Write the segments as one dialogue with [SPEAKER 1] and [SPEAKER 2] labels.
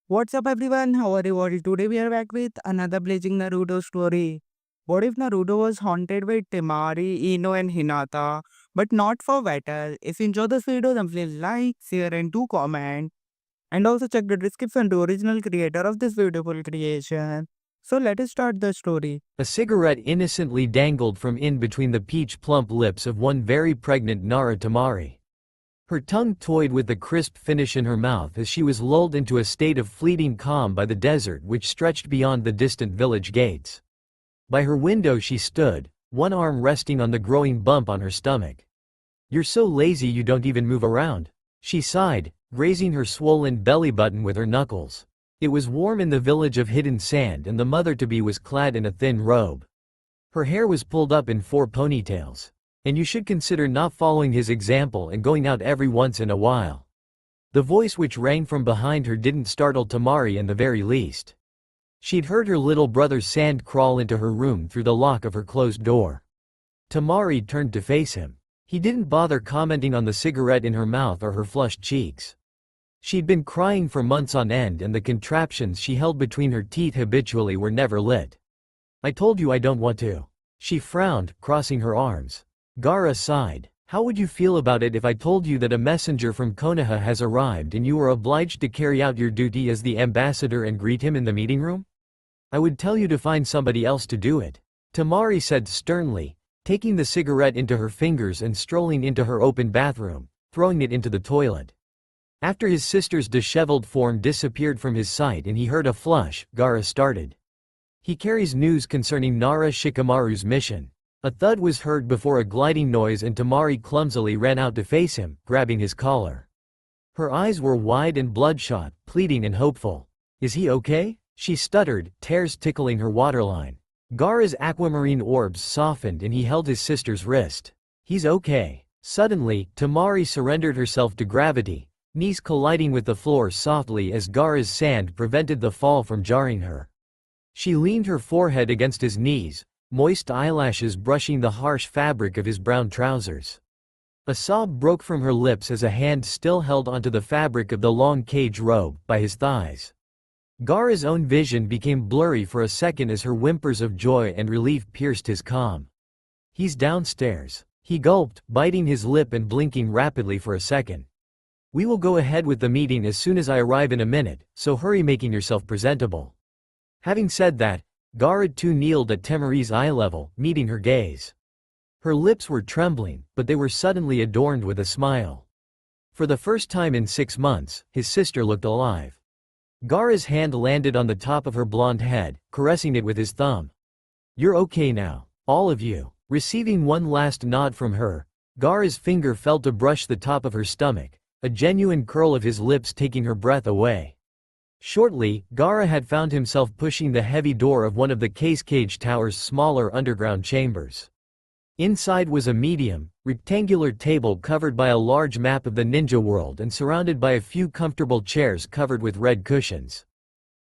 [SPEAKER 1] What's up everyone, how are you all? Today we are back with another blazing Naruto story. What if Naruto was haunted by Temari, Ino and Hinata, but not for battle? If you enjoy this video, then please like, share and do comment. And also check the description to original creator of this beautiful creation. So let us start the story.
[SPEAKER 2] A cigarette innocently dangled from in between the peach-plump lips of one very pregnant Nara Temari. Her tongue toyed with the crisp finish in her mouth as she was lulled into a state of fleeting calm by the desert which stretched beyond the distant village gates. By her window she stood, one arm resting on the growing bump on her stomach. "You're so lazy you don't even move around," she sighed, grazing her swollen belly button with her knuckles. It was warm in the village of hidden sand and the mother-to-be was clad in a thin robe. Her hair was pulled up in 4 ponytails. "And you should consider not following his example and going out every once in a while." The voice which rang from behind her didn't startle Temari in the very least. She'd heard her little brother's sand crawl into her room through the lock of her closed door. Temari turned to face him. He didn't bother commenting on the cigarette in her mouth or her flushed cheeks. She'd been crying for months on end and the contraptions she held between her teeth habitually were never lit. "I told you I don't want to." She frowned, crossing her arms. Gaara sighed. "How would you feel about it if I told you that a messenger from Konoha has arrived and you are obliged to carry out your duty as the ambassador and greet him in the meeting room?" "I would tell you to find somebody else to do it," Temari said sternly, taking the cigarette into her fingers and strolling into her open bathroom, throwing it into the toilet. After his sister's disheveled form disappeared from his sight and he heard a flush, Gaara started. "He carries news concerning Nara Shikamaru's mission." A thud was heard before a gliding noise and Temari clumsily ran out to face him, grabbing his collar. Her eyes were wide and bloodshot, pleading and hopeful. "Is he okay?" she stuttered, tears tickling her waterline. Gaara's aquamarine orbs softened and he held his sister's wrist. "He's okay." Suddenly, Temari surrendered herself to gravity, knees colliding with the floor softly as Gaara's sand prevented the fall from jarring her. She leaned her forehead against his knees, moist eyelashes brushing the harsh fabric of his brown trousers. A sob broke from her lips as a hand still held onto the fabric of the long cage robe, by his thighs. Gaara's own vision became blurry for a second as her whimpers of joy and relief pierced his calm. "He's downstairs." He gulped, biting his lip and blinking rapidly for a second. "We will go ahead with the meeting as soon as I arrive in a minute, so hurry making yourself presentable." Having said that, Gaara too kneeled at Temari's eye level, meeting her gaze. Her lips were trembling, but they were suddenly adorned with a smile. For the first time in 6 months, his sister looked alive. Gaara's hand landed on the top of her blonde head, caressing it with his thumb. "You're okay now, all of you." Receiving one last nod from her, Gaara's finger fell to brush the top of her stomach, a genuine curl of his lips taking her breath away. Shortly, Gaara had found himself pushing the heavy door of one of the cage tower's smaller underground chambers. Inside was a medium, rectangular table covered by a large map of the ninja world and surrounded by a few comfortable chairs covered with red cushions.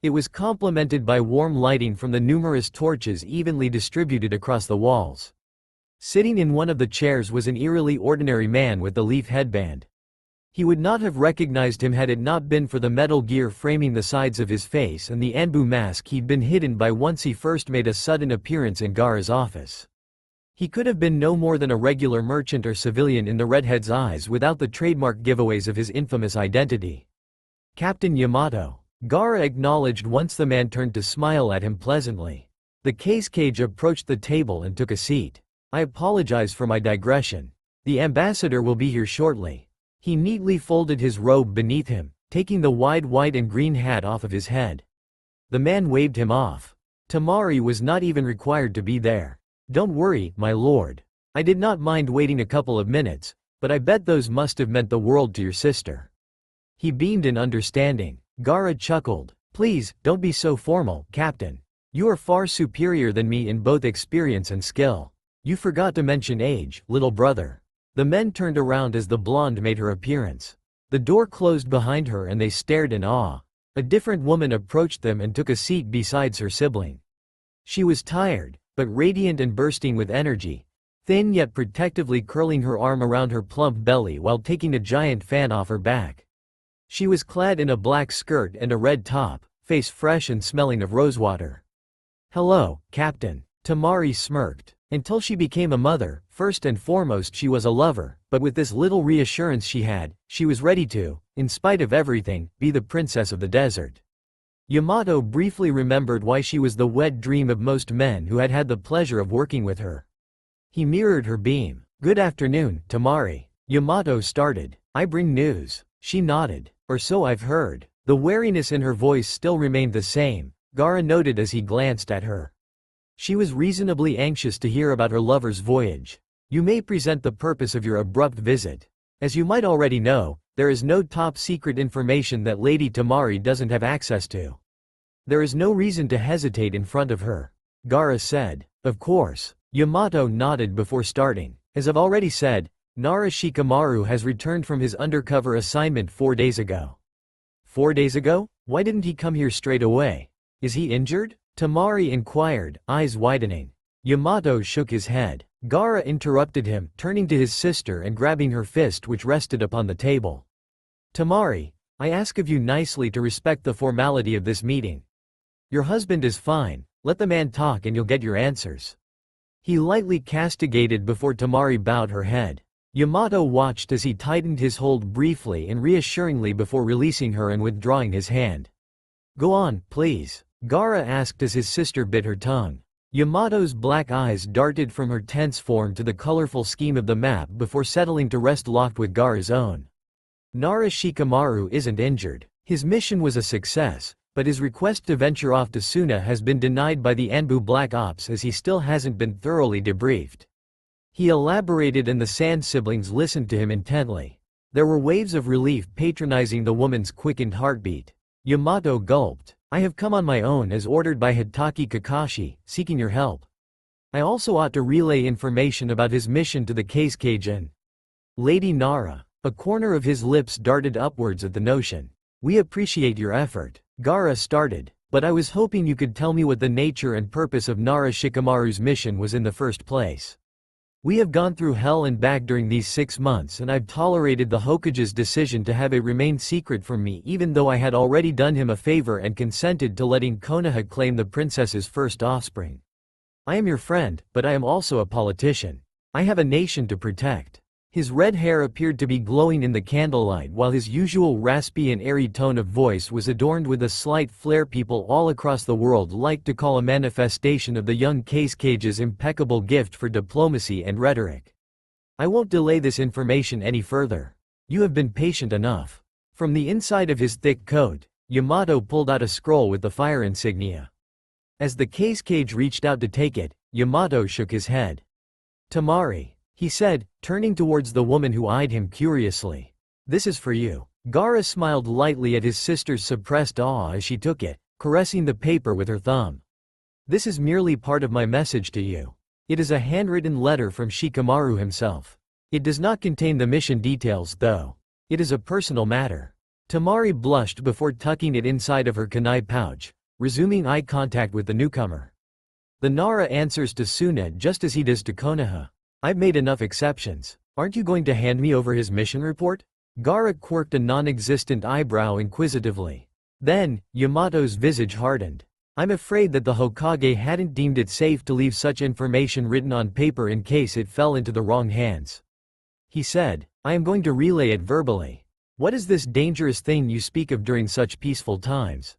[SPEAKER 2] It was complemented by warm lighting from the numerous torches evenly distributed across the walls. Sitting in one of the chairs was an eerily ordinary man with the leaf headband. He would not have recognized him had it not been for the metal gear framing the sides of his face and the Anbu mask he'd been hidden by once he first made a sudden appearance in Gaara's office. He could have been no more than a regular merchant or civilian in the redhead's eyes without the trademark giveaways of his infamous identity. "Captain Yamato," Gaara acknowledged once the man turned to smile at him pleasantly. The cage approached the table and took a seat. "I apologize for my digression. The ambassador will be here shortly." He neatly folded his robe beneath him, taking the wide white and green hat off of his head. The man waved him off. Temari was not even required to be there. "Don't worry, my lord. I did not mind waiting a couple of minutes, but I bet those must have meant the world to your sister." He beamed in understanding. Gaara chuckled. "Please, don't be so formal, Captain. You are far superior than me in both experience and skill. You forgot to mention age, little brother." The men turned around as the blonde made her appearance. The door closed behind her and they stared in awe. A different woman approached them and took a seat beside her sibling. She was tired, but radiant and bursting with energy, thin yet protectively curling her arm around her plump belly while taking a giant fan off her back. She was clad in a black skirt and a red top, face fresh and smelling of rosewater. "Hello, Captain." Temari smirked. Until she became a mother, first and foremost she was a lover, but with this little reassurance she was ready to, in spite of everything, be the princess of the desert. Yamato briefly remembered why she was the wet dream of most men who had had the pleasure of working with her. He mirrored her beam. "Good afternoon, Temari." Yamato started. "I bring news." She nodded. "Or so I've heard." The wariness in her voice still remained the same, Gaara noted as he glanced at her. She was reasonably anxious to hear about her lover's voyage. "You may present the purpose of your abrupt visit. As you might already know, there is no top-secret information that Lady Temari doesn't have access to. There is no reason to hesitate in front of her," Gaara said. "Of course." Yamato nodded before starting. "As I've already said, Nara Shikamaru has returned from his undercover assignment 4 days ago." 4 days ago? Why didn't he come here straight away? Is he injured? Temari inquired, eyes widening. Yamato shook his head. Gaara interrupted him, turning to his sister and grabbing her fist which rested upon the table. "Temari, I ask of you nicely to respect the formality of this meeting. Your husband is fine, let the man talk and you'll get your answers." He lightly castigated before Temari bowed her head. Yamato watched as he tightened his hold briefly and reassuringly before releasing her and withdrawing his hand. "Go on, please," Gaara asked as his sister bit her tongue. Yamato's black eyes darted from her tense form to the colorful scheme of the map before settling to rest locked with Gaara's own. Nara Shikamaru isn't injured. His mission was a success, but his request to venture off to Suna has been denied by the Anbu Black Ops as he still hasn't been thoroughly debriefed. He elaborated and the Sand siblings listened to him intently. There were waves of relief patronizing the woman's quickened heartbeat. Yamato gulped. "I have come on my own as ordered by Hitaki Kakashi, seeking your help. I also ought to relay information about his mission to the case Keijin." Lady Nara. A corner of his lips darted upwards at the notion. "We appreciate your effort." Gaara started, "But I was hoping you could tell me what the nature and purpose of Nara Shikamaru's mission was in the first place. We have gone through hell and back during these 6 months and I've tolerated the Hokage's decision to have it remain secret from me even though I had already done him a favor and consented to letting Konoha claim the princess's first offspring. I am your friend, but I am also a politician. I have a nation to protect." His red hair appeared to be glowing in the candlelight while his usual raspy and airy tone of voice was adorned with a slight flair people all across the world like to call a manifestation of the young Case Cage's impeccable gift for diplomacy and rhetoric. "I won't delay this information any further. You have been patient enough." From the inside of his thick coat, Yamato pulled out a scroll with the fire insignia. As the Case Cage reached out to take it, Yamato shook his head. "Temari," he said, turning towards the woman who eyed him curiously. "This is for you." Gaara smiled lightly at his sister's suppressed awe as she took it, caressing the paper with her thumb. "This is merely part of my message to you. It is a handwritten letter from Shikamaru himself. It does not contain the mission details though. It is a personal matter." Temari blushed before tucking it inside of her kunai pouch, resuming eye contact with the newcomer. "The Nara answers to Suna just as he does to Konoha. I've made enough exceptions. Aren't you going to hand me over his mission report?" Gaara quirked a non-existent eyebrow inquisitively. Then, Yamato's visage hardened. "I'm afraid that the Hokage hadn't deemed it safe to leave such information written on paper in case it fell into the wrong hands," he said. "I am going to relay it verbally. What is this dangerous thing you speak of during such peaceful times?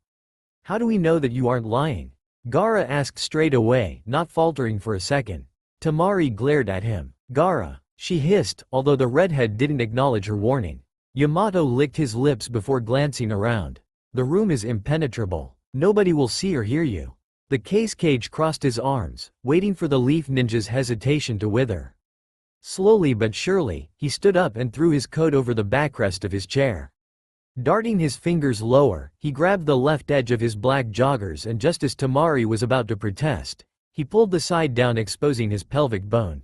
[SPEAKER 2] How do we know that you aren't lying?" Gaara asked straight away, not faltering for a second. Temari glared at him. "Gaara," she hissed, although the redhead didn't acknowledge her warning. Yamato licked his lips before glancing around. "The room is impenetrable. Nobody will see or hear you." The Case Cage crossed his arms, waiting for the Leaf Ninja's hesitation to wither. Slowly but surely, he stood up and threw his coat over the backrest of his chair. Darting his fingers lower, he grabbed the left edge of his black joggers and just as Temari was about to protest, he pulled the side down exposing his pelvic bone.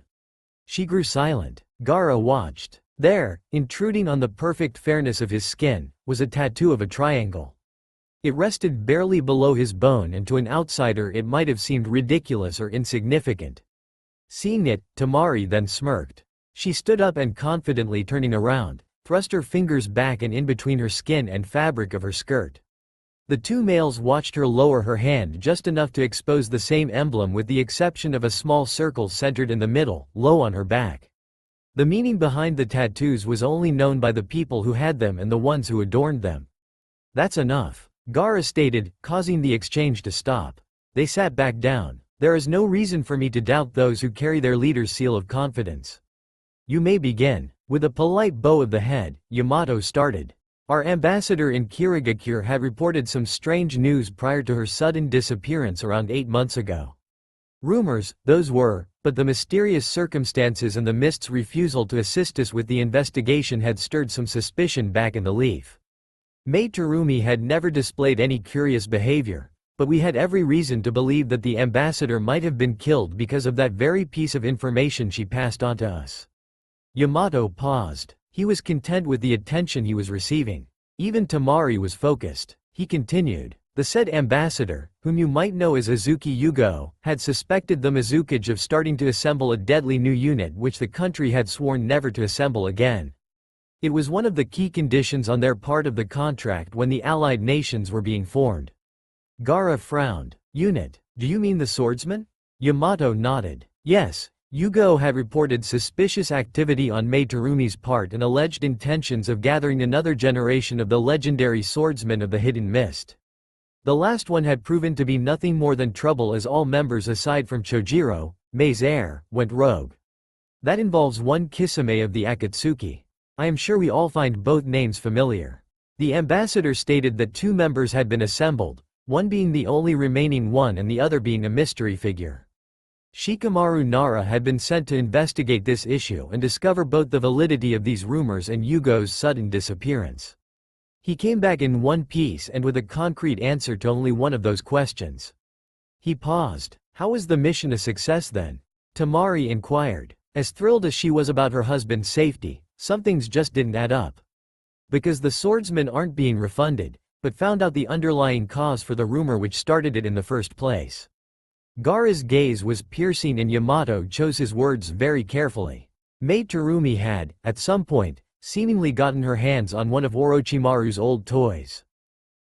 [SPEAKER 2] She grew silent. Gaara watched. There, intruding on the perfect fairness of his skin, was a tattoo of a triangle. It rested barely below his bone and to an outsider it might have seemed ridiculous or insignificant. Seeing it, Temari then smirked. She stood up and confidently turning around, thrust her fingers back and in between her skin and fabric of her skirt. The two males watched her lower her hand just enough to expose the same emblem with the exception of a small circle centered in the middle, low on her back. The meaning behind the tattoos was only known by the people who had them and the ones who adorned them. "That's enough," Gaara stated, causing the exchange to stop. They sat back down. "There is no reason for me to doubt those who carry their leader's seal of confidence. You may begin." With a polite bow of the head, Yamato started. "Our ambassador in Kirigakure had reported some strange news prior to her sudden disappearance around 8 months ago. Rumors, those were, but the mysterious circumstances and the Mist's refusal to assist us with the investigation had stirred some suspicion back in the Leaf. Mei Terumi had never displayed any curious behavior, but we had every reason to believe that the ambassador might have been killed because of that very piece of information she passed on to us." Yamato paused. He was content with the attention he was receiving. Even Temari was focused. He continued. "The said ambassador, whom you might know as Azuki Yugo, had suspected the Mizukage of starting to assemble a deadly new unit which the country had sworn never to assemble again. It was one of the key conditions on their part of the contract when the allied nations were being formed." Gaara frowned. "Unit? Do you mean the swordsman?" Yamato nodded. "Yes. Yugo had reported suspicious activity on Mei Terumi's part and alleged intentions of gathering another generation of the legendary swordsmen of the Hidden Mist. The last one had proven to be nothing more than trouble as all members aside from Chojiro, Mei's heir, went rogue. That involves one Kisame of the Akatsuki. I am sure we all find both names familiar." The ambassador stated that 2 members had been assembled, one being the only remaining one and the other being a mystery figure. Shikamaru Nara had been sent to investigate this issue and discover both the validity of these rumors and Yugo's sudden disappearance. He came back in one piece and with a concrete answer to only one of those questions. He paused. "How was the mission a success then?" Temari inquired. As thrilled as she was about her husband's safety, some things just didn't add up. Because the swordsmen aren't being refunded, but found out the underlying cause for the rumor which started it in the first place. Gaara's gaze was piercing and Yamato chose his words very carefully. Mei Terumi had, at some point, seemingly gotten her hands on one of Orochimaru's old toys.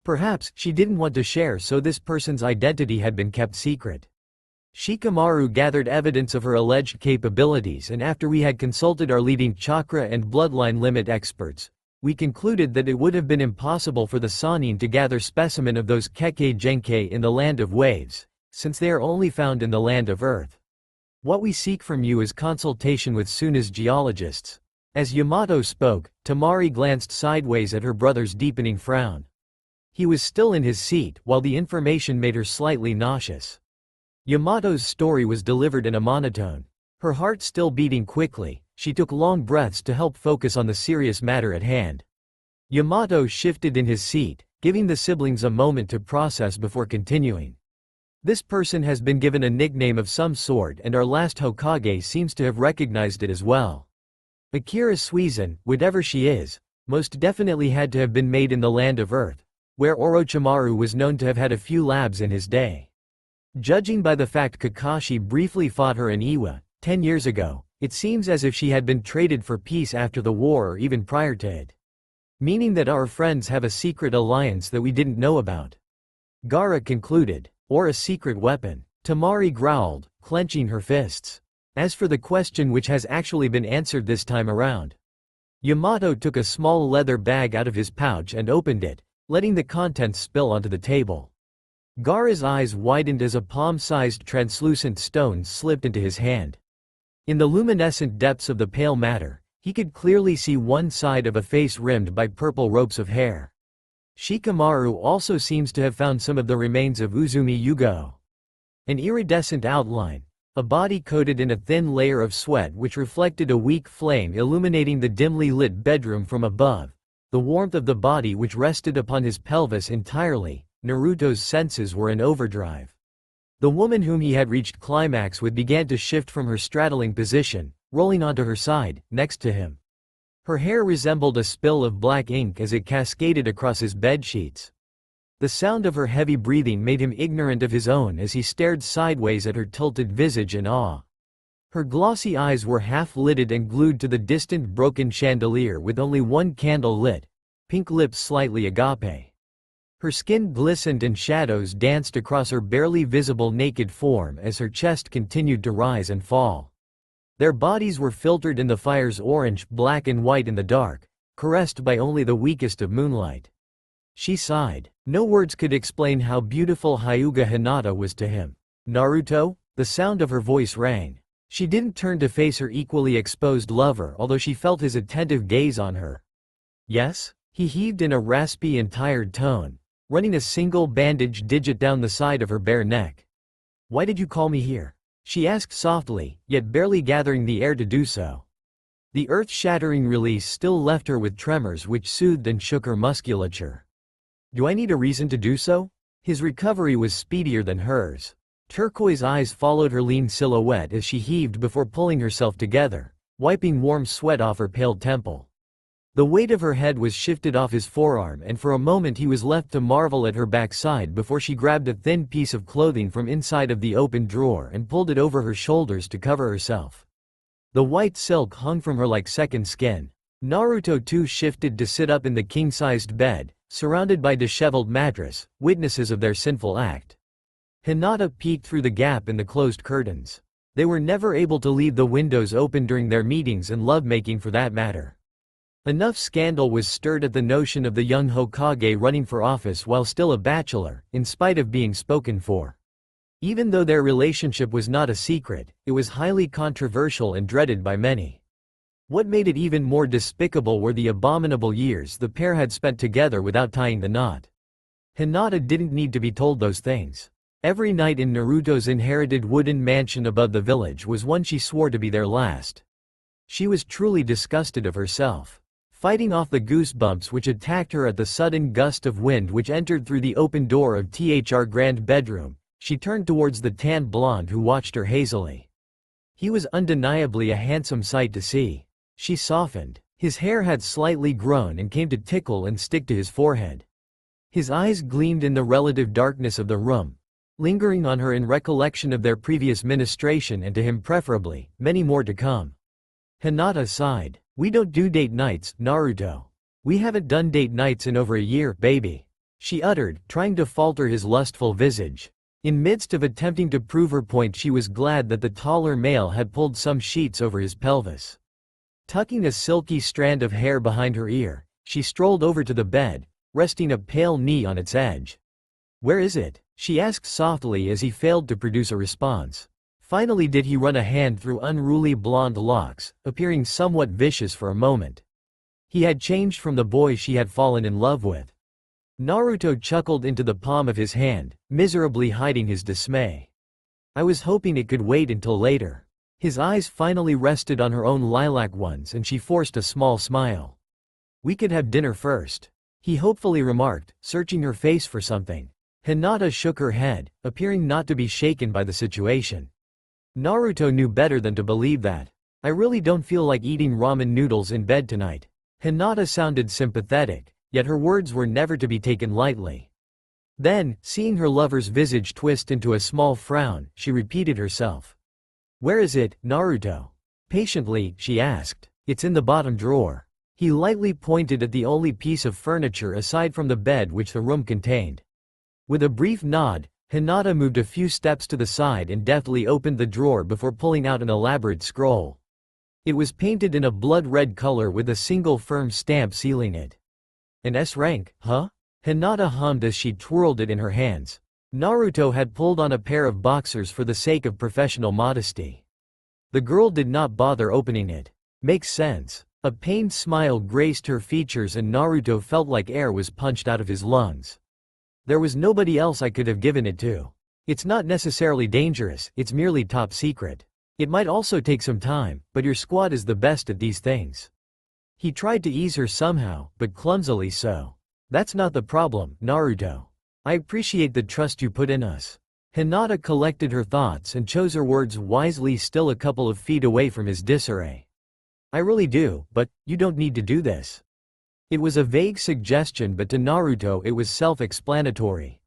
[SPEAKER 2] Perhaps she didn't want to share, so this person's identity had been kept secret. Shikamaru gathered evidence of her alleged capabilities, and after we had consulted our leading chakra and bloodline limit experts, we concluded that it would have been impossible for the Sannin to gather specimen of those Kekkei Genkei in the Land of Waves, since they are only found in the Land of Earth. What we seek from you is consultation with Suna's geologists." As Yamato spoke, Temari glanced sideways at her brother's deepening frown. He was still in his seat, while the information made her slightly nauseous. Yamato's story was delivered in a monotone. Her heart still beating quickly, she took long breaths to help focus on the serious matter at hand. Yamato shifted in his seat, giving the siblings a moment to process before continuing. "This person has been given a nickname of some sort and our last Hokage seems to have recognized it as well. Akira Suizan, whatever she is, most definitely had to have been made in the Land of Earth, where Orochimaru was known to have had a few labs in his day. Judging by the fact Kakashi briefly fought her in Iwa, 10 years ago, it seems as if she had been traded for peace after the war or even prior to it. Meaning that our friends have a secret alliance that we didn't know about." Gaara concluded. "Or a secret weapon." Temari growled, clenching her fists. "As for the question which has actually been answered this time around." Yamato took a small leather bag out of his pouch and opened it, letting the contents spill onto the table. Gaara's eyes widened as a palm-sized translucent stone slipped into his hand. In the luminescent depths of the pale matter, he could clearly see one side of a face rimmed by purple ropes of hair. Shikamaru also seems to have found some of the remains of Uzumi Yugo. An iridescent outline, a body coated in a thin layer of sweat which reflected a weak flame illuminating the dimly lit bedroom from above, the warmth of the body which rested upon his pelvis entirely. Naruto's senses were in overdrive. The woman whom he had reached climax with began to shift from her straddling position, rolling onto her side, next to him. Her hair resembled a spill of black ink as it cascaded across his bedsheets. The sound of her heavy breathing made him ignorant of his own as he stared sideways at her tilted visage in awe. Her glossy eyes were half-lidded and glued to the distant broken chandelier with only one candle lit, pink lips slightly agape. Her skin glistened and shadows danced across her barely visible naked form as her chest continued to rise and fall. Their bodies were filtered in the fire's orange, black and white in the dark, caressed by only the weakest of moonlight. She sighed. No words could explain how beautiful Hyuga Hinata was to him. Naruto? The sound of her voice rang. She didn't turn to face her equally exposed lover, although she felt his attentive gaze on her. Yes? He heaved in a raspy and tired tone, running a single bandaged digit down the side of her bare neck. Why did you call me here? She asked softly, yet barely gathering the air to do so. The earth-shattering release still left her with tremors which soothed and shook her musculature. Do I need a reason to do so? His recovery was speedier than hers. Turquoise eyes followed her lean silhouette as she heaved before pulling herself together, wiping warm sweat off her pale temple. The weight of her head was shifted off his forearm, and for a moment he was left to marvel at her backside before she grabbed a thin piece of clothing from inside of the open drawer and pulled it over her shoulders to cover herself. The white silk hung from her like second skin. Naruto too shifted to sit up in the king-sized bed, surrounded by disheveled mattress, witnesses of their sinful act. Hinata peeked through the gap in the closed curtains. They were never able to leave the windows open during their meetings and lovemaking for that matter. Enough scandal was stirred at the notion of the young Hokage running for office while still a bachelor, in spite of being spoken for. Even though their relationship was not a secret, it was highly controversial and dreaded by many. What made it even more despicable were the abominable years the pair had spent together without tying the knot. Hinata didn't need to be told those things. Every night in Naruto's inherited wooden mansion above the village was one she swore to be their last. She was truly disgusted of herself. Fighting off the goosebumps which attacked her at the sudden gust of wind which entered through the open door of THR grand bedroom, she turned towards the tan blonde who watched her hazily. He was undeniably a handsome sight to see. She softened. His hair had slightly grown and came to tickle and stick to his forehead. His eyes gleamed in the relative darkness of the room, lingering on her in recollection of their previous ministration and to him preferably, many more to come. Hinata sighed. We don't do date nights, Naruto. We haven't done date nights in over a year, baby. She uttered, trying to falter his lustful visage. In midst of attempting to prove her point, she was glad that the taller male had pulled some sheets over his pelvis. Tucking a silky strand of hair behind her ear, she strolled over to the bed, resting a pale knee on its edge. Where is it? She asked softly as he failed to produce a response. Finally did he run a hand through unruly blonde locks, appearing somewhat vicious for a moment. He had changed from the boy she had fallen in love with. Naruto chuckled into the palm of his hand, miserably hiding his dismay. I was hoping it could wait until later. His eyes finally rested on her own lilac ones and she forced a small smile. We could have dinner first, he hopefully remarked, searching her face for something. Hinata shook her head, appearing not to be shaken by the situation. Naruto knew better than to believe that. I really don't feel like eating ramen noodles in bed tonight. Hinata sounded sympathetic, yet her words were never to be taken lightly. Then, seeing her lover's visage twist into a small frown, she repeated herself. Where is it, Naruto? Patiently, she asked. It's in the bottom drawer. He lightly pointed at the only piece of furniture aside from the bed which the room contained. With a brief nod, Hinata moved a few steps to the side and deftly opened the drawer before pulling out an elaborate scroll. It was painted in a blood-red color with a single firm stamp sealing it. An S rank, huh? Hinata hummed as she twirled it in her hands. Naruto had pulled on a pair of boxers for the sake of professional modesty. The girl did not bother opening it. Makes sense. A pained smile graced her features and Naruto felt like air was punched out of his lungs. There was nobody else I could have given it to. It's not necessarily dangerous, it's merely top secret. It might also take some time, but your squad is the best at these things. He tried to ease her somehow, but clumsily so. That's not the problem, Naruto. I appreciate the trust you put in us. Hinata collected her thoughts and chose her words wisely, still a couple of feet away from his disarray. I really do, but you don't need to do this. It was a vague suggestion, but to Naruto it was self-explanatory.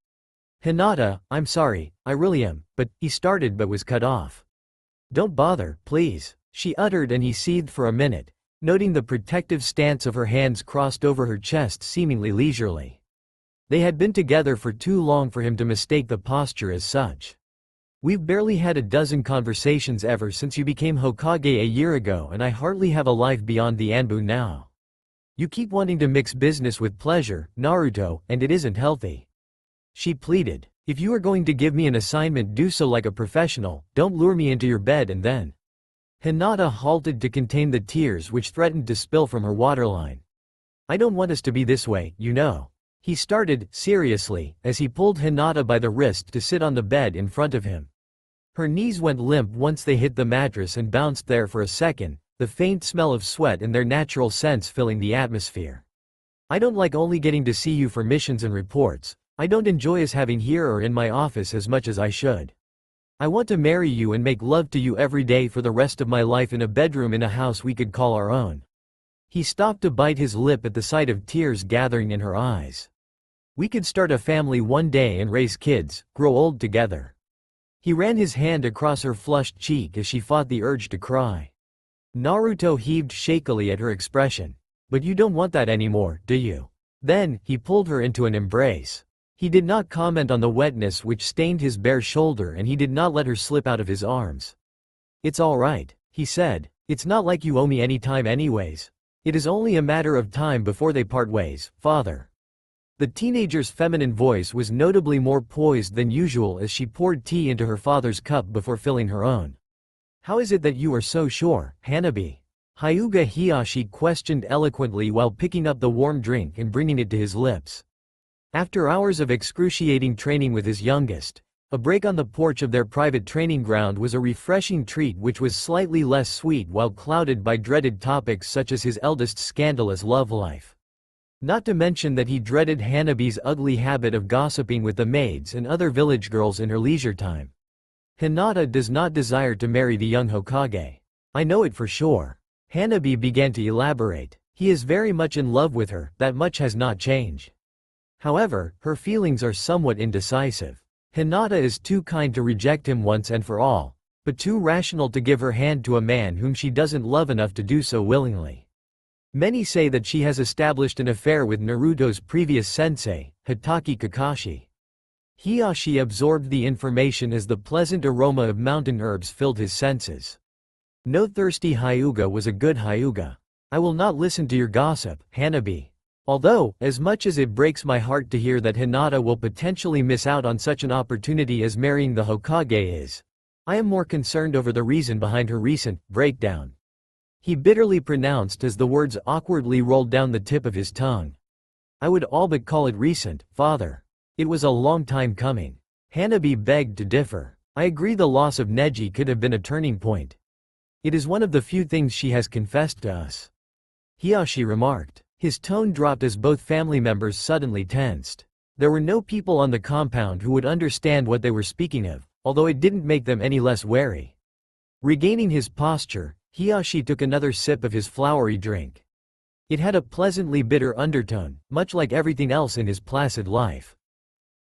[SPEAKER 2] Hinata, I'm sorry, I really am, but, he started but was cut off. Don't bother, please, she uttered, and he seethed for a minute, noting the protective stance of her hands crossed over her chest seemingly leisurely. They had been together for too long for him to mistake the posture as such. We've barely had a dozen conversations ever since you became Hokage a year ago, and I hardly have a life beyond the Anbu now. You keep wanting to mix business with pleasure, Naruto, and it isn't healthy. She pleaded. If you are going to give me an assignment, do so like a professional, don't lure me into your bed and then. Hinata halted to contain the tears which threatened to spill from her waterline. I don't want us to be this way, you know. He started, seriously, as he pulled Hinata by the wrist to sit on the bed in front of him. Her knees went limp once they hit the mattress and bounced there for a second, the faint smell of sweat and their natural scents filling the atmosphere. I don't like only getting to see you for missions and reports. I don't enjoy us having here or in my office as much as I should. I want to marry you and make love to you every day for the rest of my life in a bedroom in a house we could call our own. He stopped to bite his lip at the sight of tears gathering in her eyes. We could start a family one day and raise kids, grow old together. He ran his hand across her flushed cheek as she fought the urge to cry. Naruto heaved shakily at her expression. But you don't want that anymore, do you? Then, he pulled her into an embrace. He did not comment on the wetness which stained his bare shoulder, and he did not let her slip out of his arms. It's all right, he said. It's not like you owe me any time anyways. It is only a matter of time before they part ways, father. The teenager's feminine voice was notably more poised than usual as she poured tea into her father's cup before filling her own. How is it that you are so sure, Hanabi? Hyuga Hiyashi questioned eloquently while picking up the warm drink and bringing it to his lips. After hours of excruciating training with his youngest, a break on the porch of their private training ground was a refreshing treat which was slightly less sweet while clouded by dreaded topics such as his eldest's scandalous love life. Not to mention that he dreaded Hanabi's ugly habit of gossiping with the maids and other village girls in her leisure time. Hinata does not desire to marry the young Hokage. I know it for sure. Hanabi began to elaborate. He is very much in love with her, that much has not changed. However, her feelings are somewhat indecisive. Hinata is too kind to reject him once and for all, but too rational to give her hand to a man whom she doesn't love enough to do so willingly. Many say that she has established an affair with Naruto's previous sensei, Hitaki Kakashi. Hiyashi absorbed the information as the pleasant aroma of mountain herbs filled his senses. No thirsty Hyuga was a good Hyuga. I will not listen to your gossip, Hanabi. Although, as much as it breaks my heart to hear that Hinata will potentially miss out on such an opportunity as marrying the Hokage is, I am more concerned over the reason behind her recent breakdown. He bitterly pronounced as the words awkwardly rolled down the tip of his tongue. I would all but call it recent, father. It was a long time coming. Hanabi begged to differ. I agree the loss of Neji could have been a turning point. It is one of the few things she has confessed to us. Hiyashi remarked. His tone dropped as both family members suddenly tensed. There were no people on the compound who would understand what they were speaking of, although it didn't make them any less wary. Regaining his posture, Hiyashi took another sip of his flowery drink. It had a pleasantly bitter undertone, much like everything else in his placid life.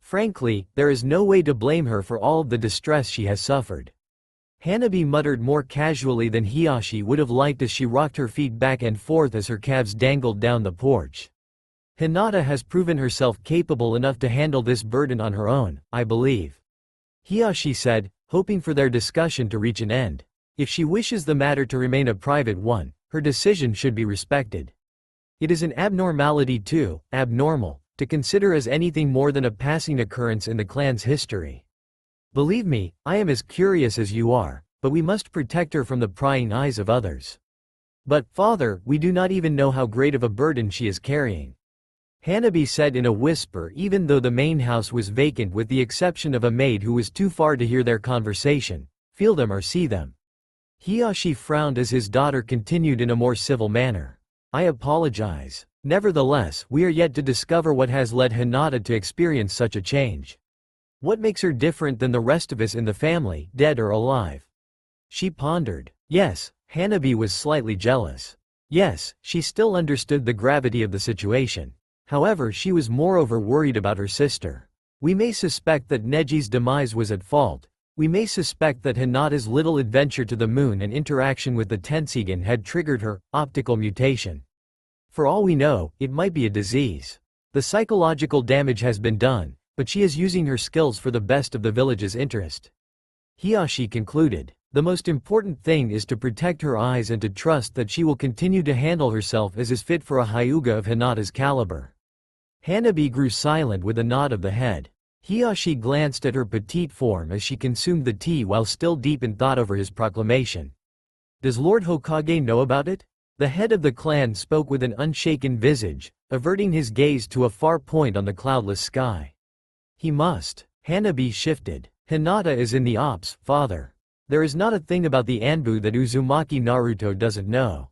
[SPEAKER 2] Frankly, there is no way to blame her for all of the distress she has suffered. Hanabi muttered more casually than Hiyashi would have liked as she rocked her feet back and forth as her calves dangled down the porch. Hinata has proven herself capable enough to handle this burden on her own, I believe. Hiyashi said, hoping for their discussion to reach an end. If she wishes the matter to remain a private one, her decision should be respected. It is an abnormality too, abnormal, to consider as anything more than a passing occurrence in the clan's history. Believe me, I am as curious as you are, but we must protect her from the prying eyes of others. But, father, we do not even know how great of a burden she is carrying. Hanabi said in a whisper, even though the main house was vacant with the exception of a maid who was too far to hear their conversation, feel them or see them. Hiyashi frowned as his daughter continued in a more civil manner. I apologize. Nevertheless, we are yet to discover what has led Hinata to experience such a change. What makes her different than the rest of us in the family, dead or alive? She pondered. Yes, Hanabi was slightly jealous. Yes, she still understood the gravity of the situation. However, she was moreover worried about her sister. We may suspect that Neji's demise was at fault, We may suspect that Hinata's little adventure to the moon and interaction with the Tensigan had triggered her optical mutation. For all we know, it might be a disease. The psychological damage has been done, but she is using her skills for the best of the village's interest. Hiyashi concluded, the most important thing is to protect her eyes and to trust that she will continue to handle herself as is fit for a Hyuga of Hinata's caliber. Hanabi grew silent with a nod of the head. Hiyashi glanced at her petite form as she consumed the tea while still deep in thought over his proclamation. Does Lord Hokage know about it? The head of the clan spoke with an unshaken visage, averting his gaze to a far point on the cloudless sky. He must. Hanabi shifted. Hinata is in the ops, father. There is not a thing about the Anbu that Uzumaki Naruto doesn't know.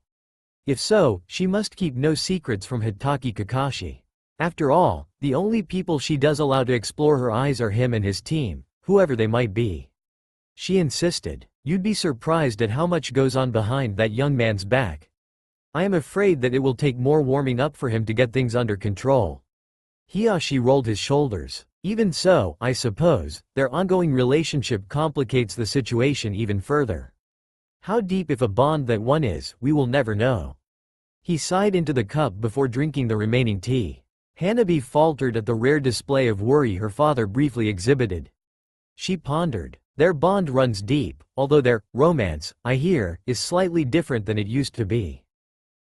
[SPEAKER 2] If so, she must keep no secrets from Hitaki Kakashi. After all, the only people she does allow to explore her eyes are him and his team, whoever they might be. She insisted, you'd be surprised at how much goes on behind that young man's back. I am afraid that it will take more warming up for him to get things under control. Hiyashi rolled his shoulders. Even so, I suppose, their ongoing relationship complicates the situation even further. How deep if a bond that one is, we will never know. He sighed into the cup before drinking the remaining tea. Hanabi faltered at the rare display of worry her father briefly exhibited. She pondered. Their bond runs deep, although their romance, I hear, is slightly different than it used to be.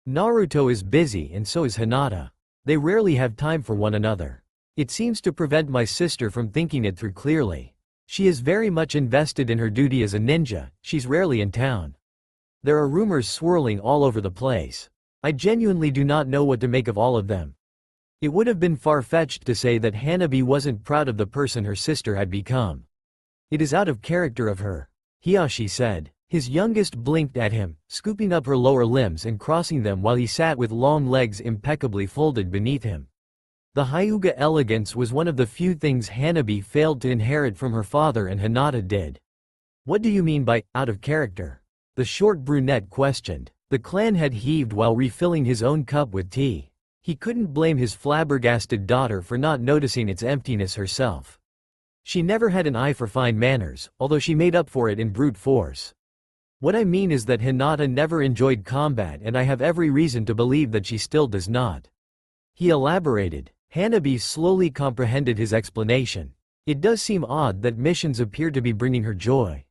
[SPEAKER 2] Naruto is busy and so is Hinata. They rarely have time for one another. It seems to prevent my sister from thinking it through clearly. She is very much invested in her duty as a ninja, she's rarely in town. There are rumors swirling all over the place. I genuinely do not know what to make of all of them. It would have been far-fetched to say that Hanabi wasn't proud of the person her sister had become. It is out of character of her, Hiyashi said. His youngest blinked at him, scooping up her lower limbs and crossing them while he sat with long legs impeccably folded beneath him. The Hyuga elegance was one of the few things Hanabi failed to inherit from her father and Hinata did. What do you mean by, out of character? The short brunette questioned. The clan head heaved while refilling his own cup with tea. He couldn't blame his flabbergasted daughter for not noticing its emptiness herself. She never had an eye for fine manners, although she made up for it in brute force. What I mean is that Hinata never enjoyed combat and I have every reason to believe that she still does not. He elaborated. Hanabi slowly comprehended his explanation. It does seem odd that missions appear to be bringing her joy.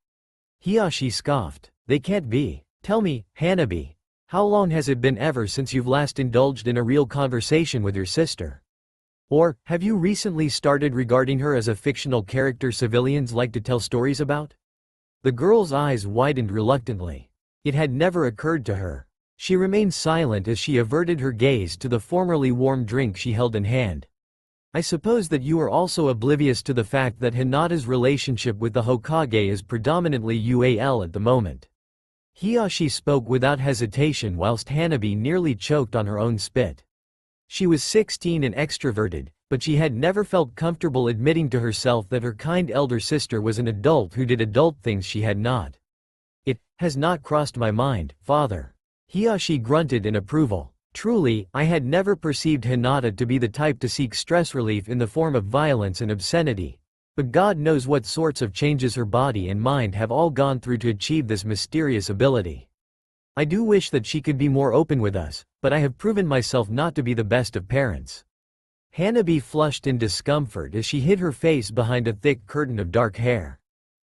[SPEAKER 2] Hiyashi scoffed. They can't be. Tell me, Hanabi, how long has it been ever since you've last indulged in a real conversation with your sister? Or, have you recently started regarding her as a fictional character civilians like to tell stories about? The girl's eyes widened reluctantly. It had never occurred to her. She remained silent as she averted her gaze to the formerly warm drink she held in hand. I suppose that you are also oblivious to the fact that Hinata's relationship with the Hokage is predominantly UAL at the moment. Hiyashi spoke without hesitation whilst Hanabi nearly choked on her own spit. She was 16 and extroverted, but she had never felt comfortable admitting to herself that her kind elder sister was an adult who did adult things she had not. It has not crossed my mind, father. Hiyashi grunted in approval. Truly, I had never perceived Hinata to be the type to seek stress relief in the form of violence and obscenity. But God knows what sorts of changes her body and mind have all gone through to achieve this mysterious ability. I do wish that she could be more open with us, but I have proven myself not to be the best of parents. Hanabi flushed in discomfort as she hid her face behind a thick curtain of dark hair.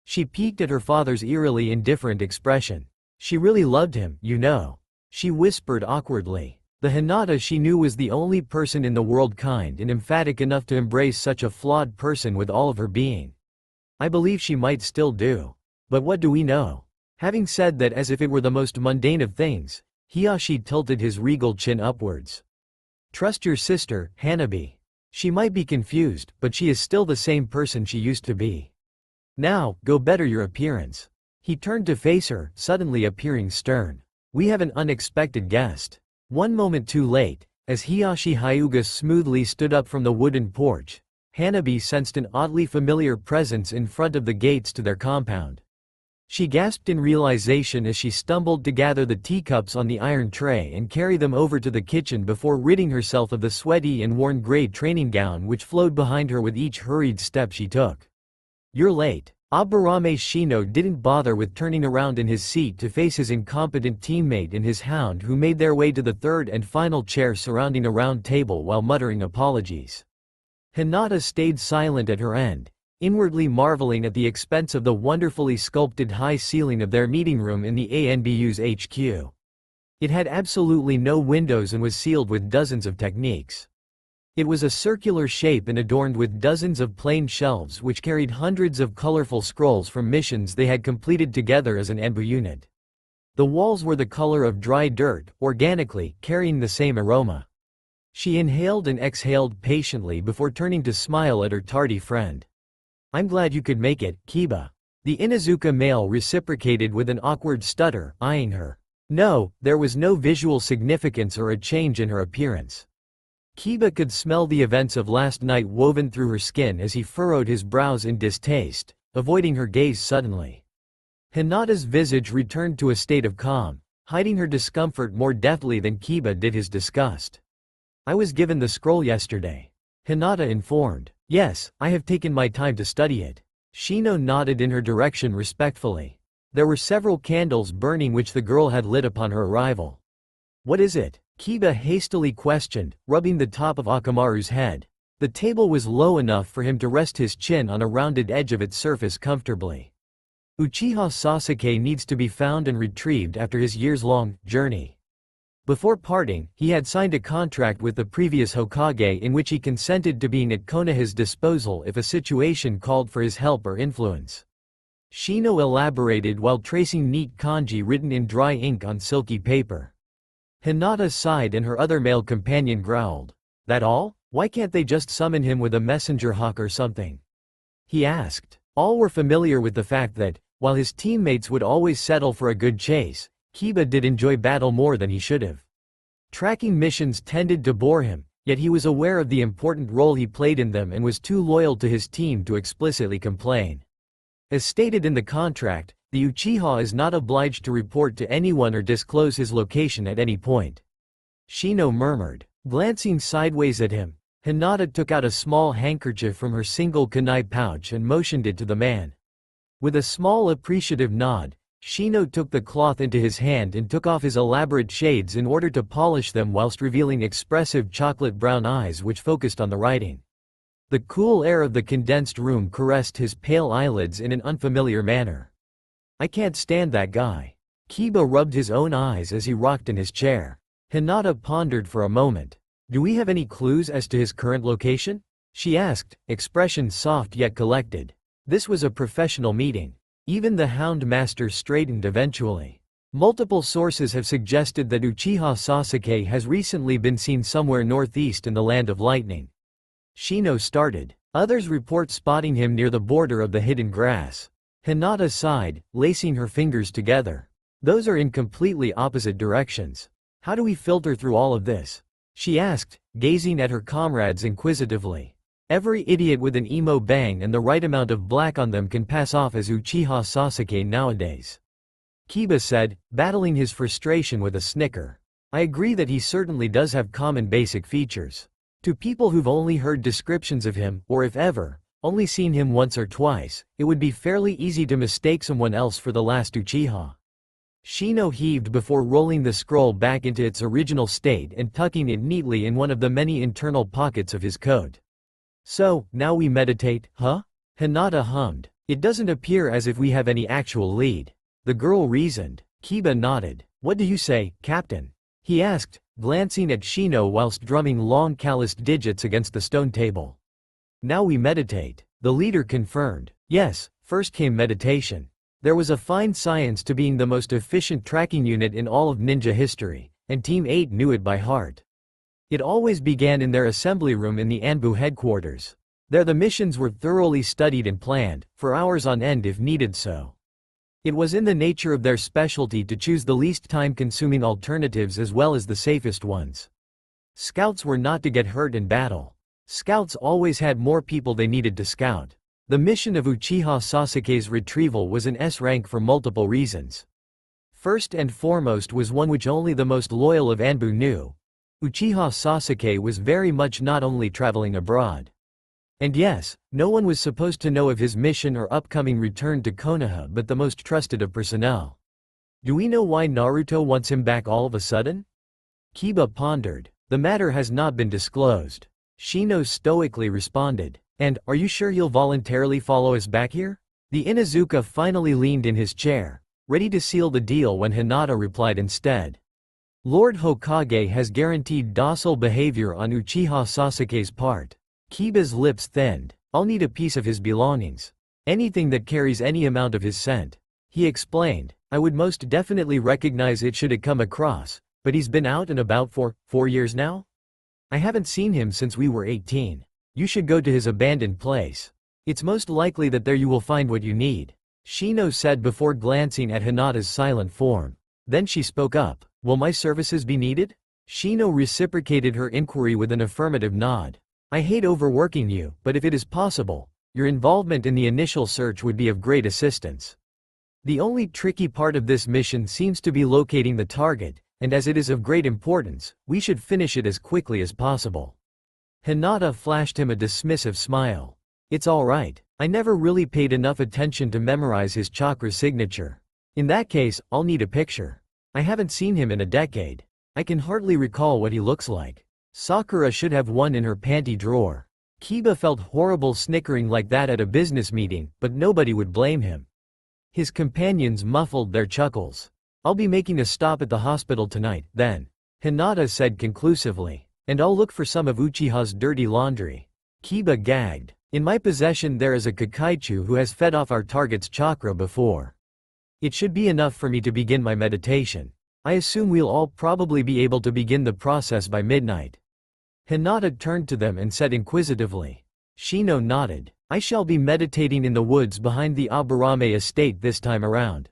[SPEAKER 2] She peeked at her father's eerily indifferent expression. She really loved him, you know. She whispered awkwardly. The Hinata she knew was the only person in the world kind and emphatic enough to embrace such a flawed person with all of her being. I believe she might still do. But what do we know? Having said that as if it were the most mundane of things, Hiyashi tilted his regal chin upwards. Trust your sister, Hanabi. She might be confused, but she is still the same person she used to be. Now, go better your appearance. He turned to face her, suddenly appearing stern. We have an unexpected guest. One moment too late, as Hiyashi Hyuga smoothly stood up from the wooden porch, Hanabi sensed an oddly familiar presence in front of the gates to their compound. She gasped in realization as she stumbled to gather the teacups on the iron tray and carry them over to the kitchen before ridding herself of the sweaty and worn gray training gown which flowed behind her with each hurried step she took. You're late. Aburame Shino didn't bother with turning around in his seat to face his incompetent teammate and his hound, who made their way to the third and final chair surrounding a round table while muttering apologies. Hinata stayed silent at her end, inwardly marveling at the expense of the wonderfully sculpted high ceiling of their meeting room in the ANBU's HQ. It had absolutely no windows and was sealed with dozens of techniques. It was a circular shape and adorned with dozens of plain shelves which carried hundreds of colorful scrolls from missions they had completed together as an ANBU unit. The walls were the color of dry dirt, organically, carrying the same aroma. She inhaled and exhaled patiently before turning to smile at her tardy friend. "I'm glad you could make it, Kiba." The Inuzuka male reciprocated with an awkward stutter, eyeing her. No, there was no visual significance or a change in her appearance. Kiba could smell the events of last night woven through her skin as he furrowed his brows in distaste, avoiding her gaze suddenly. Hinata's visage returned to a state of calm, hiding her discomfort more deftly than Kiba did his disgust. "I was given the scroll yesterday," Hinata informed. "Yes, I have taken my time to study it." Shino nodded in her direction respectfully. There were several candles burning which the girl had lit upon her arrival. "What is it?" Kiba hastily questioned, rubbing the top of Akamaru's head. The table was low enough for him to rest his chin on a rounded edge of its surface comfortably. Uchiha Sasuke needs to be found and retrieved after his years-long journey. Before parting, he had signed a contract with the previous Hokage in which he consented to being at Konoha's disposal if a situation called for his help or influence. Shino elaborated while tracing neat kanji written in dry ink on silky paper. Hinata sighed and her other male companion growled. "That all? Why can't they just summon him with a messenger hawk or something?" he asked. All were familiar with the fact that, while his teammates would always settle for a good chase, Kiba did enjoy battle more than he should have. Tracking missions tended to bore him, yet he was aware of the important role he played in them and was too loyal to his team to explicitly complain. As stated in the contract, the Uchiha is not obliged to report to anyone or disclose his location at any point. Shino murmured. Glancing sideways at him, Hinata took out a small handkerchief from her single kunai pouch and motioned it to the man. With a small appreciative nod, Shino took the cloth into his hand and took off his elaborate shades in order to polish them whilst revealing expressive chocolate-brown eyes which focused on the writing. The cool air of the condensed room caressed his pale eyelids in an unfamiliar manner. "I can't stand that guy." Kiba rubbed his own eyes as he rocked in his chair. Hinata pondered for a moment. "Do we have any clues as to his current location?" she asked, expression soft yet collected. This was a professional meeting. Even the Hound Master straightened eventually. Multiple sources have suggested that Uchiha Sasuke has recently been seen somewhere northeast in the Land of Lightning. Shino started. Others report spotting him near the border of the hidden grass. Hinata sighed, lacing her fingers together. Those are in completely opposite directions. How do we filter through all of this? She asked, gazing at her comrades inquisitively. Every idiot with an emo bang and the right amount of black on them can pass off as Uchiha Sasuke nowadays. Kiba said, battling his frustration with a snicker. I agree that he certainly does have common basic features. To people who've only heard descriptions of him, or if ever, only seen him once or twice, it would be fairly easy to mistake someone else for the last Uchiha. Shino heaved before rolling the scroll back into its original state and tucking it neatly in one of the many internal pockets of his coat. So, now we meditate, huh? Hinata hummed. It doesn't appear as if we have any actual lead. The girl reasoned. Kiba nodded. What do you say, Captain? He asked, glancing at Shino whilst drumming long calloused digits against the stone table. Now we meditate. The leader confirmed. Yes, first came meditation. There was a fine science to being the most efficient tracking unit in all of ninja history, and Team 8 knew it by heart. It always began in their assembly room in the Anbu headquarters. There the missions were thoroughly studied and planned, for hours on end if needed so. It was in the nature of their specialty to choose the least time-consuming alternatives as well as the safest ones. Scouts were not to get hurt in battle. Scouts always had more people they needed to scout. The mission of Uchiha Sasuke's retrieval was an S rank for multiple reasons. First and foremost was one which only the most loyal of Anbu knew. Uchiha Sasuke was very much not only traveling abroad. And yes, no one was supposed to know of his mission or upcoming return to Konoha but the most trusted of personnel. Do we know why Naruto wants him back all of a sudden? Kiba pondered. The matter has not been disclosed. Shino stoically responded. And, are you sure he'll voluntarily follow us back here? The Inuzuka finally leaned in his chair, ready to seal the deal when Hinata replied instead. Lord Hokage has guaranteed docile behavior on Uchiha Sasuke's part. Kiba's lips thinned. I'll need a piece of his belongings. Anything that carries any amount of his scent. He explained. I would most definitely recognize it should it come across, but he's been out and about for 4 years now? I haven't seen him since we were 18. You should go to his abandoned place. It's most likely that there you will find what you need, Shino said before glancing at Hinata's silent form. Then she spoke up. Will my services be needed? Shino reciprocated her inquiry with an affirmative nod. I hate overworking you, but if it is possible, your involvement in the initial search would be of great assistance. The only tricky part of this mission seems to be locating the target, and as it is of great importance, we should finish it as quickly as possible. Hinata flashed him a dismissive smile. It's alright, I never really paid enough attention to memorize his chakra signature. In that case, I'll need a picture. I haven't seen him in a decade. I can hardly recall what he looks like. Sakura should have one in her panty drawer. Kiba felt horrible snickering like that at a business meeting, but nobody would blame him. His companions muffled their chuckles. I'll be making a stop at the hospital tonight, then, Hinata said conclusively. And I'll look for some of Uchiha's dirty laundry. Kiba gagged. In my possession there is a Kakaichu who has fed off our target's chakra before. It should be enough for me to begin my meditation. I assume we'll all probably be able to begin the process by midnight. Hinata turned to them and said inquisitively. Shino nodded. I shall be meditating in the woods behind the Aburame estate this time around.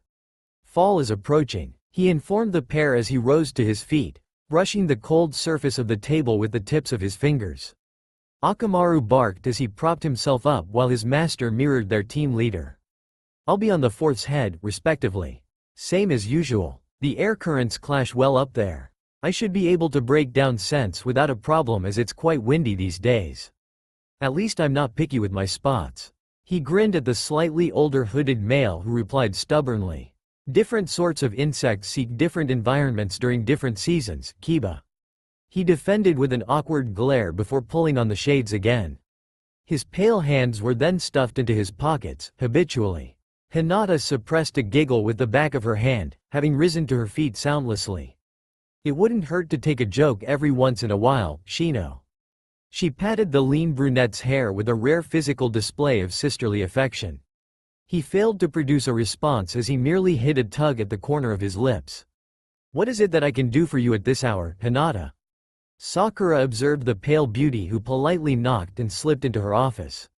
[SPEAKER 2] Fall is approaching, he informed the pair as he rose to his feet, brushing the cold surface of the table with the tips of his fingers. Akamaru barked as he propped himself up while his master mirrored their team leader. I'll be on the fourth's head, respectively. Same as usual. The air currents clash well up there. I should be able to break down scents without a problem as it's quite windy these days. At least I'm not picky with my spots. He grinned at the slightly older hooded male who replied stubbornly. Different sorts of insects seek different environments during different seasons, Kiba. He defended with an awkward glare before pulling on the shades again. His pale hands were then stuffed into his pockets, habitually. Hinata suppressed a giggle with the back of her hand, having risen to her feet soundlessly. It wouldn't hurt to take a joke every once in a while, Shino. She patted the lean brunette's hair with a rare physical display of sisterly affection. He failed to produce a response as he merely hid a tug at the corner of his lips. What is it that I can do for you at this hour, Hinata? Sakura observed the pale beauty who politely knocked and slipped into her office.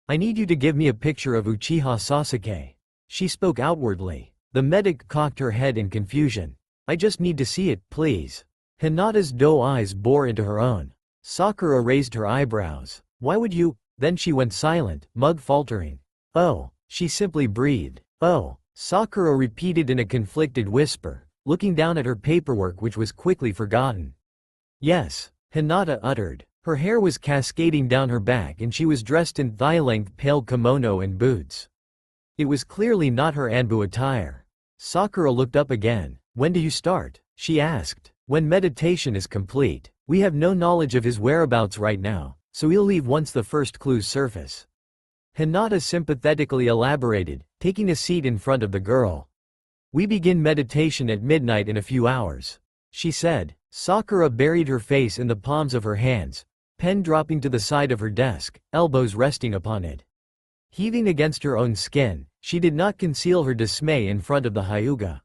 [SPEAKER 2] I need you to give me a picture of Uchiha Sasuke. She spoke outwardly. The medic cocked her head in confusion. I just need to see it, please. Hinata's doe eyes bore into her own. Sakura raised her eyebrows. Why would you? Then she went silent, mug faltering. Oh, she simply breathed. Oh, Sakura repeated in a conflicted whisper, looking down at her paperwork which was quickly forgotten. Yes, Hinata uttered. Her hair was cascading down her back and she was dressed in thigh-length pale kimono and boots. It was clearly not her Anbu attire. Sakura looked up again. When do you start? She asked. When meditation is complete. We have no knowledge of his whereabouts right now, so he'll leave once the first clues surface. Hinata sympathetically elaborated, taking a seat in front of the girl. We begin meditation at midnight in a few hours, she said. Sakura buried her face in the palms of her hands, pen dropping to the side of her desk, elbows resting upon it. Heaving against her own skin, she did not conceal her dismay in front of the Hyuga.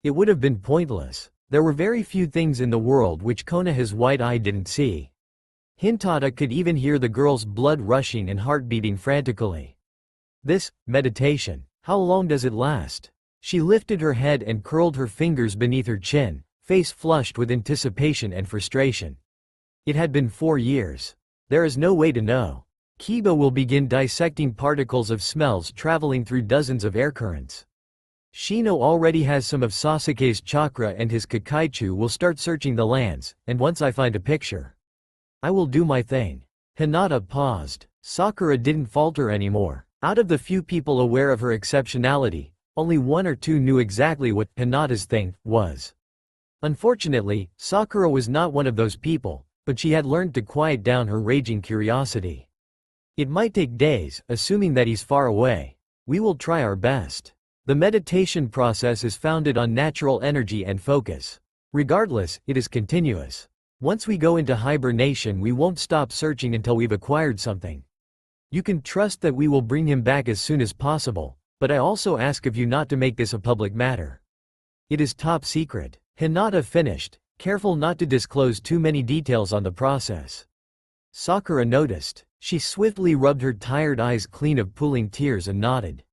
[SPEAKER 2] It would have been pointless. There were very few things in the world which Konoha's white eye didn't see. Hinata could even hear the girl's blood rushing and heart beating frantically. This meditation, how long does it last? She lifted her head and curled her fingers beneath her chin, face flushed with anticipation and frustration. It had been 4 years. There is no way to know. Kiba will begin dissecting particles of smells traveling through dozens of air currents. Shino already has some of Sasuke's chakra and his Kakaichu will start searching the lands, and once I find a picture, I will do my thing. Hinata paused. Sakura didn't falter anymore. Out of the few people aware of her exceptionality, only one or two knew exactly what Hinata's thing was. Unfortunately, Sakura was not one of those people, but she had learned to quiet down her raging curiosity. It might take days, assuming that he's far away. We will try our best. The meditation process is founded on natural energy and focus. Regardless, it is continuous. Once we go into hibernation, we won't stop searching until we've acquired something. You can trust that we will bring him back as soon as possible, but I also ask of you not to make this a public matter. It is top secret. Hinata finished, careful not to disclose too many details on the process. Sakura noticed. She swiftly rubbed her tired eyes clean of pooling tears and nodded.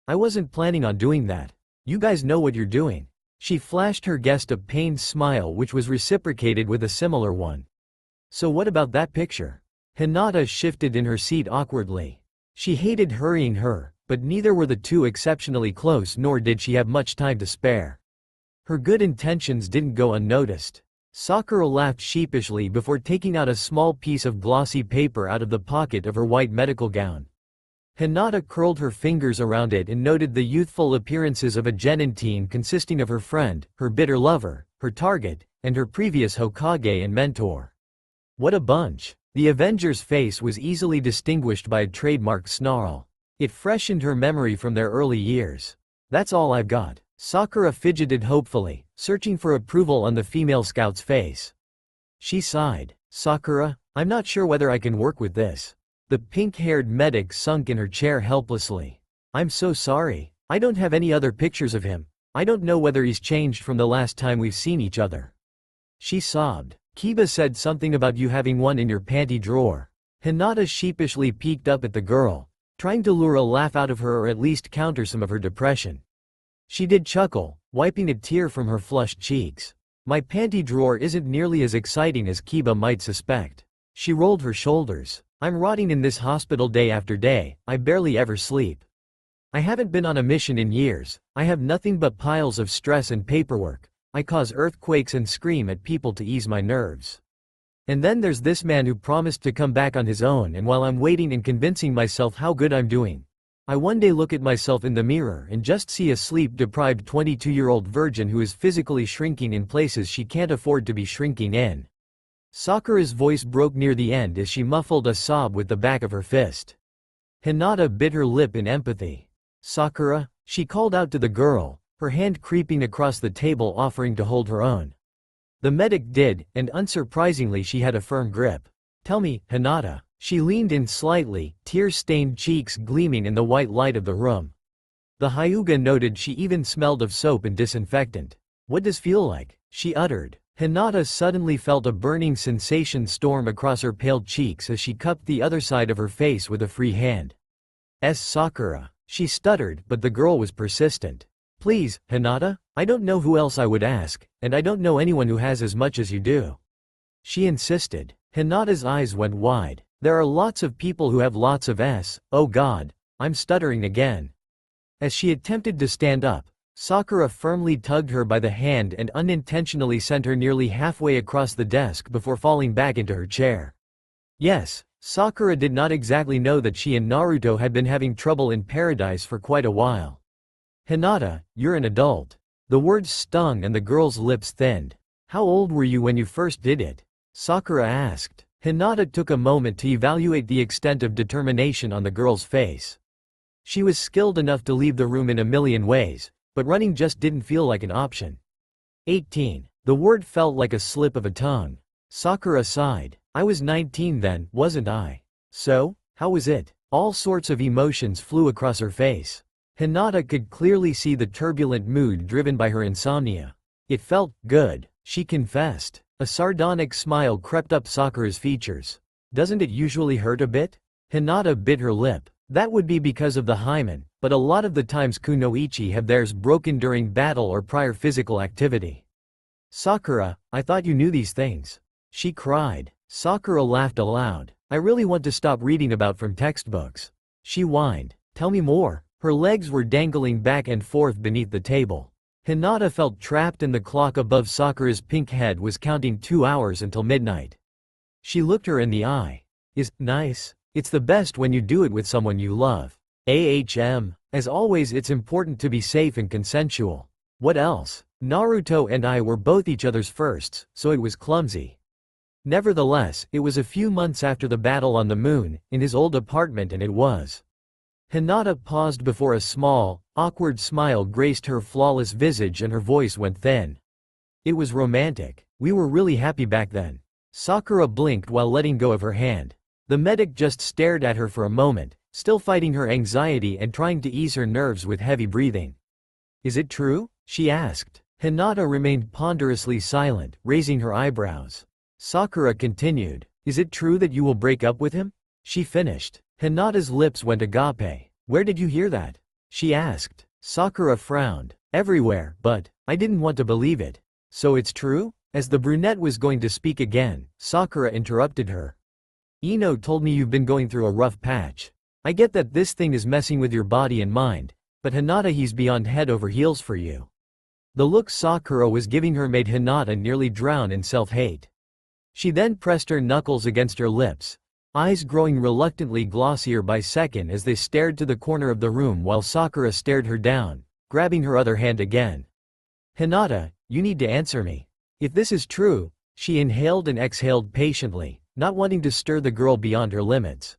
[SPEAKER 2] I wasn't planning on doing that. You guys know what you're doing. She flashed her guest a pained smile which was reciprocated with a similar one. So what about that picture? Hinata shifted in her seat awkwardly. She hated hurrying her, but neither were the two exceptionally close nor did she have much time to spare. Her good intentions didn't go unnoticed. Sakura laughed sheepishly before taking out a small piece of glossy paper out of the pocket of her white medical gown. Hinata curled her fingers around it and noted the youthful appearances of a genin teen consisting of her friend, her bitter lover, her target, and her previous Hokage and mentor. What a bunch! The Avenger's face was easily distinguished by a trademark snarl. It freshened her memory from their early years. That's all I've got. Sakura fidgeted hopefully, searching for approval on the female scout's face. She sighed. Sakura, I'm not sure whether I can work with this. The pink-haired medic sunk in her chair helplessly. I'm so sorry. I don't have any other pictures of him. I don't know whether he's changed from the last time we've seen each other. She sobbed. Kiba said something about you having one in your panty drawer. Hinata sheepishly peeked up at the girl, trying to lure a laugh out of her or at least counter some of her depression. She did chuckle, wiping a tear from her flushed cheeks. My panty drawer isn't nearly as exciting as Kiba might suspect. She rolled her shoulders. I'm rotting in this hospital day after day, I barely ever sleep. I haven't been on a mission in years, I have nothing but piles of stress and paperwork. I cause earthquakes and scream at people to ease my nerves. And then there's this man who promised to come back on his own, and while I'm waiting and convincing myself how good I'm doing, I one day look at myself in the mirror and just see a sleep-deprived 22-year-old virgin who is physically shrinking in places she can't afford to be shrinking in. Sakura's voice broke near the end as she muffled a sob with the back of her fist. Hinata bit her lip in empathy. Sakura, she called out to the girl, her hand creeping across the table offering to hold her own. The medic did, and unsurprisingly she had a firm grip. Tell me, Hinata. She leaned in slightly, tear-stained cheeks gleaming in the white light of the room. The Hyuga noted she even smelled of soap and disinfectant. What does feel like? She uttered. Hinata suddenly felt a burning sensation storm across her pale cheeks as she cupped the other side of her face with a free hand. Sakura. She stuttered, but the girl was persistent. Please, Hinata, I don't know who else I would ask, and I don't know anyone who has as much as you do. She insisted. Hinata's eyes went wide. There are lots of people who have lots of oh God, I'm stuttering again. As she attempted to stand up, Sakura firmly tugged her by the hand and unintentionally sent her nearly halfway across the desk before falling back into her chair. Yes, Sakura did not exactly know that she and Naruto had been having trouble in paradise for quite a while. Hinata, you're an adult. The words stung and the girl's lips thinned. How old were you when you first did it? Sakura asked. Hinata took a moment to evaluate the extent of determination on the girl's face. She was skilled enough to leave the room in a million ways, but running just didn't feel like an option. 18. The word felt like a slip of a tongue. Sakura sighed. I was 19 then, wasn't I? So, how was it? All sorts of emotions flew across her face. Hinata could clearly see the turbulent mood driven by her insomnia. It felt good, she confessed. A sardonic smile crept up Sakura's features. Doesn't it usually hurt a bit? Hinata bit her lip. That would be because of the hymen, but a lot of the times kunoichi have theirs broken during battle or prior physical activity. Sakura, I thought you knew these things. She cried. Sakura laughed aloud. I really want to stop reading about from textbooks. She whined. Tell me more. Her legs were dangling back and forth beneath the table. Hinata felt trapped and the clock above Sakura's pink head was counting 2 hours until midnight. She looked her in the eye. Is It's the best when you do it with someone you love. As always, it's important to be safe and consensual. What else? Naruto and I were both each other's firsts, so it was clumsy. Nevertheless, it was a few months after the battle on the moon, in his old apartment, and it was. Hinata paused before a small, awkward smile graced her flawless visage and her voice went thin. It was romantic. We were really happy back then. Sakura blinked while letting go of her hand. The medic just stared at her for a moment, still fighting her anxiety and trying to ease her nerves with heavy breathing. Is it true? She asked. Hinata remained ponderously silent, raising her eyebrows. Sakura continued. Is it true that you will break up with him? She finished. Hinata's lips went agape. Where did you hear that? She asked. Sakura frowned. Everywhere, but I didn't want to believe it. So it's true? As the brunette was going to speak again, Sakura interrupted her. Ino told me you've been going through a rough patch. I get that this thing is messing with your body and mind, but Hinata, he's beyond head over heels for you. The look Sakura was giving her made Hinata nearly drown in self-hate. She then pressed her knuckles against her lips, eyes growing reluctantly glossier by second as they stared to the corner of the room while Sakura stared her down, grabbing her other hand again. Hinata, you need to answer me. If this is true, she inhaled and exhaled patiently, not wanting to stir the girl beyond her limits.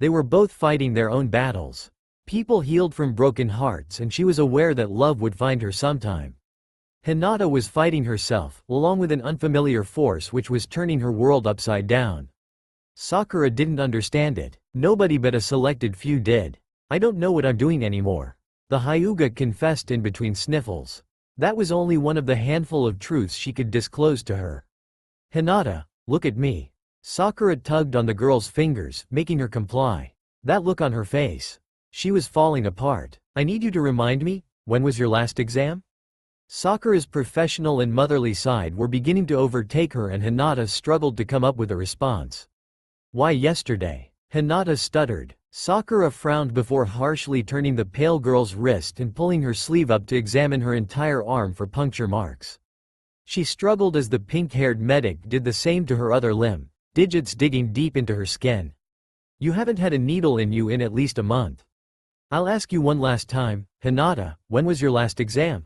[SPEAKER 2] They were both fighting their own battles. People healed from broken hearts and she was aware that love would find her sometime. Hinata was fighting herself, along with an unfamiliar force which was turning her world upside down. Sakura didn't understand it. Nobody but a selected few did. I don't know what I'm doing anymore. The Hyuga confessed in between sniffles. That was only one of the handful of truths she could disclose to her. Hinata, look at me. Sakura tugged on the girl's fingers, making her comply. That look on her face. She was falling apart. I need you to remind me, when was your last exam? Sakura's professional and motherly side were beginning to overtake her and Hinata struggled to come up with a response. Why yesterday? Hinata stuttered. Sakura frowned before harshly turning the pale girl's wrist and pulling her sleeve up to examine her entire arm for puncture marks. She struggled as the pink-haired medic did the same to her other limb, digits digging deep into her skin. You haven't had a needle in you in at least a month. I'll ask you one last time, Hinata, when was your last exam?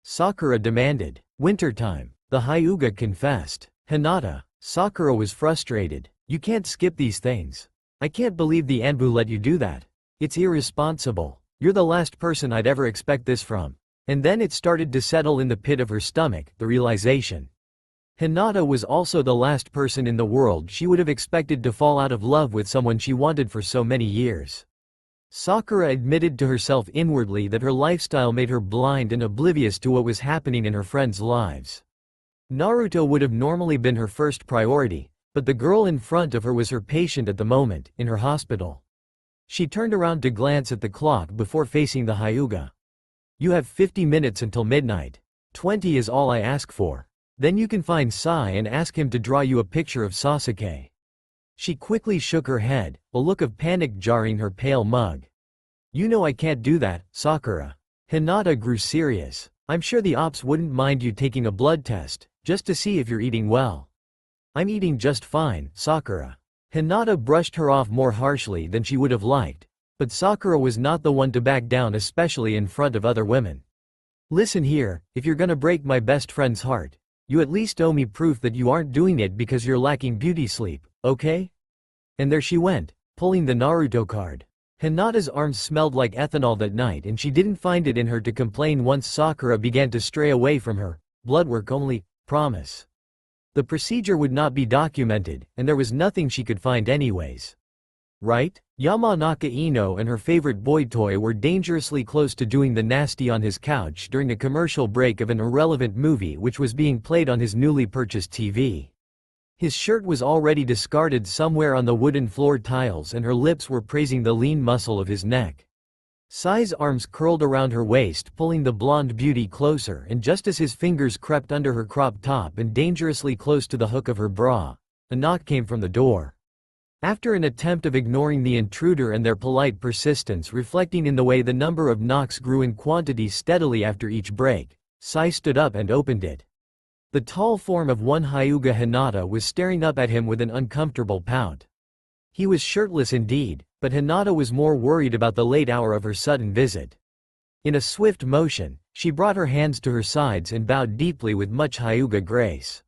[SPEAKER 2] Sakura demanded. Wintertime. The Hyuga confessed. Hinata. Sakura was frustrated. You can't skip these things. I can't believe the Anbu let you do that. It's irresponsible. You're the last person I'd ever expect this from. And then it started to settle in the pit of her stomach, the realization. Hinata was also the last person in the world she would have expected to fall out of love with someone she wanted for so many years. Sakura admitted to herself inwardly that her lifestyle made her blind and oblivious to what was happening in her friends' lives. Naruto would have normally been her first priority, but the girl in front of her was her patient at the moment, in her hospital. She turned around to glance at the clock before facing the Hyuga. You have 50 minutes until midnight. 20 is all I ask for. Then you can find Sai and ask him to draw you a picture of Sasuke. She quickly shook her head, a look of panic jarring her pale mug. You know I can't do that, Sakura. Hinata grew serious. I'm sure the ops wouldn't mind you taking a blood test, just to see if you're eating well. I'm eating just fine, Sakura. Hinata brushed her off more harshly than she would have liked, but Sakura was not the one to back down, especially in front of other women. Listen here, if you're gonna break my best friend's heart, you at least owe me proof that you aren't doing it because you're lacking beauty sleep, okay? And there she went, pulling the Naruto card. Hinata's arms smelled like ethanol that night and she didn't find it in her to complain once Sakura began to stray away from her. Blood work only, promise. The procedure would not be documented, and there was nothing she could find anyways. Right? Yamanaka Ino and her favorite boy toy were dangerously close to doing the nasty on his couch during a commercial break of an irrelevant movie which was being played on his newly purchased TV. His shirt was already discarded somewhere on the wooden floor tiles and her lips were praising the lean muscle of his neck. Sai's arms curled around her waist, pulling the blonde beauty closer, and just as his fingers crept under her crop top and dangerously close to the hook of her bra, a knock came from the door. After an attempt of ignoring the intruder and their polite persistence reflecting in the way the number of knocks grew in quantity steadily after each break, Sai stood up and opened it. The tall form of one Hyuga Hinata was staring up at him with an uncomfortable pout. He was shirtless indeed, but Hinata was more worried about the late hour of her sudden visit. In a swift motion, she brought her hands to her sides and bowed deeply with much Hyuga grace.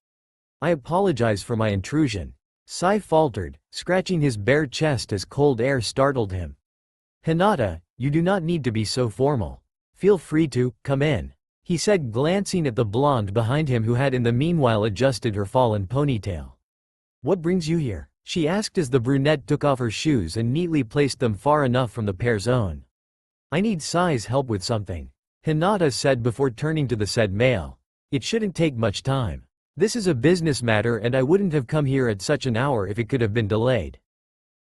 [SPEAKER 2] "I apologize for my intrusion," Sai faltered, scratching his bare chest as cold air startled him. "Hinata, you do not need to be so formal. Feel free to come in," he said, glancing at the blonde behind him who had in the meanwhile adjusted her fallen ponytail. "What brings you here?" she asked as the brunette took off her shoes and neatly placed them far enough from the pair's own. "I need Sai's help with something," Hinata said before turning to the said male. "It shouldn't take much time. This is a business matter and I wouldn't have come here at such an hour if it could have been delayed."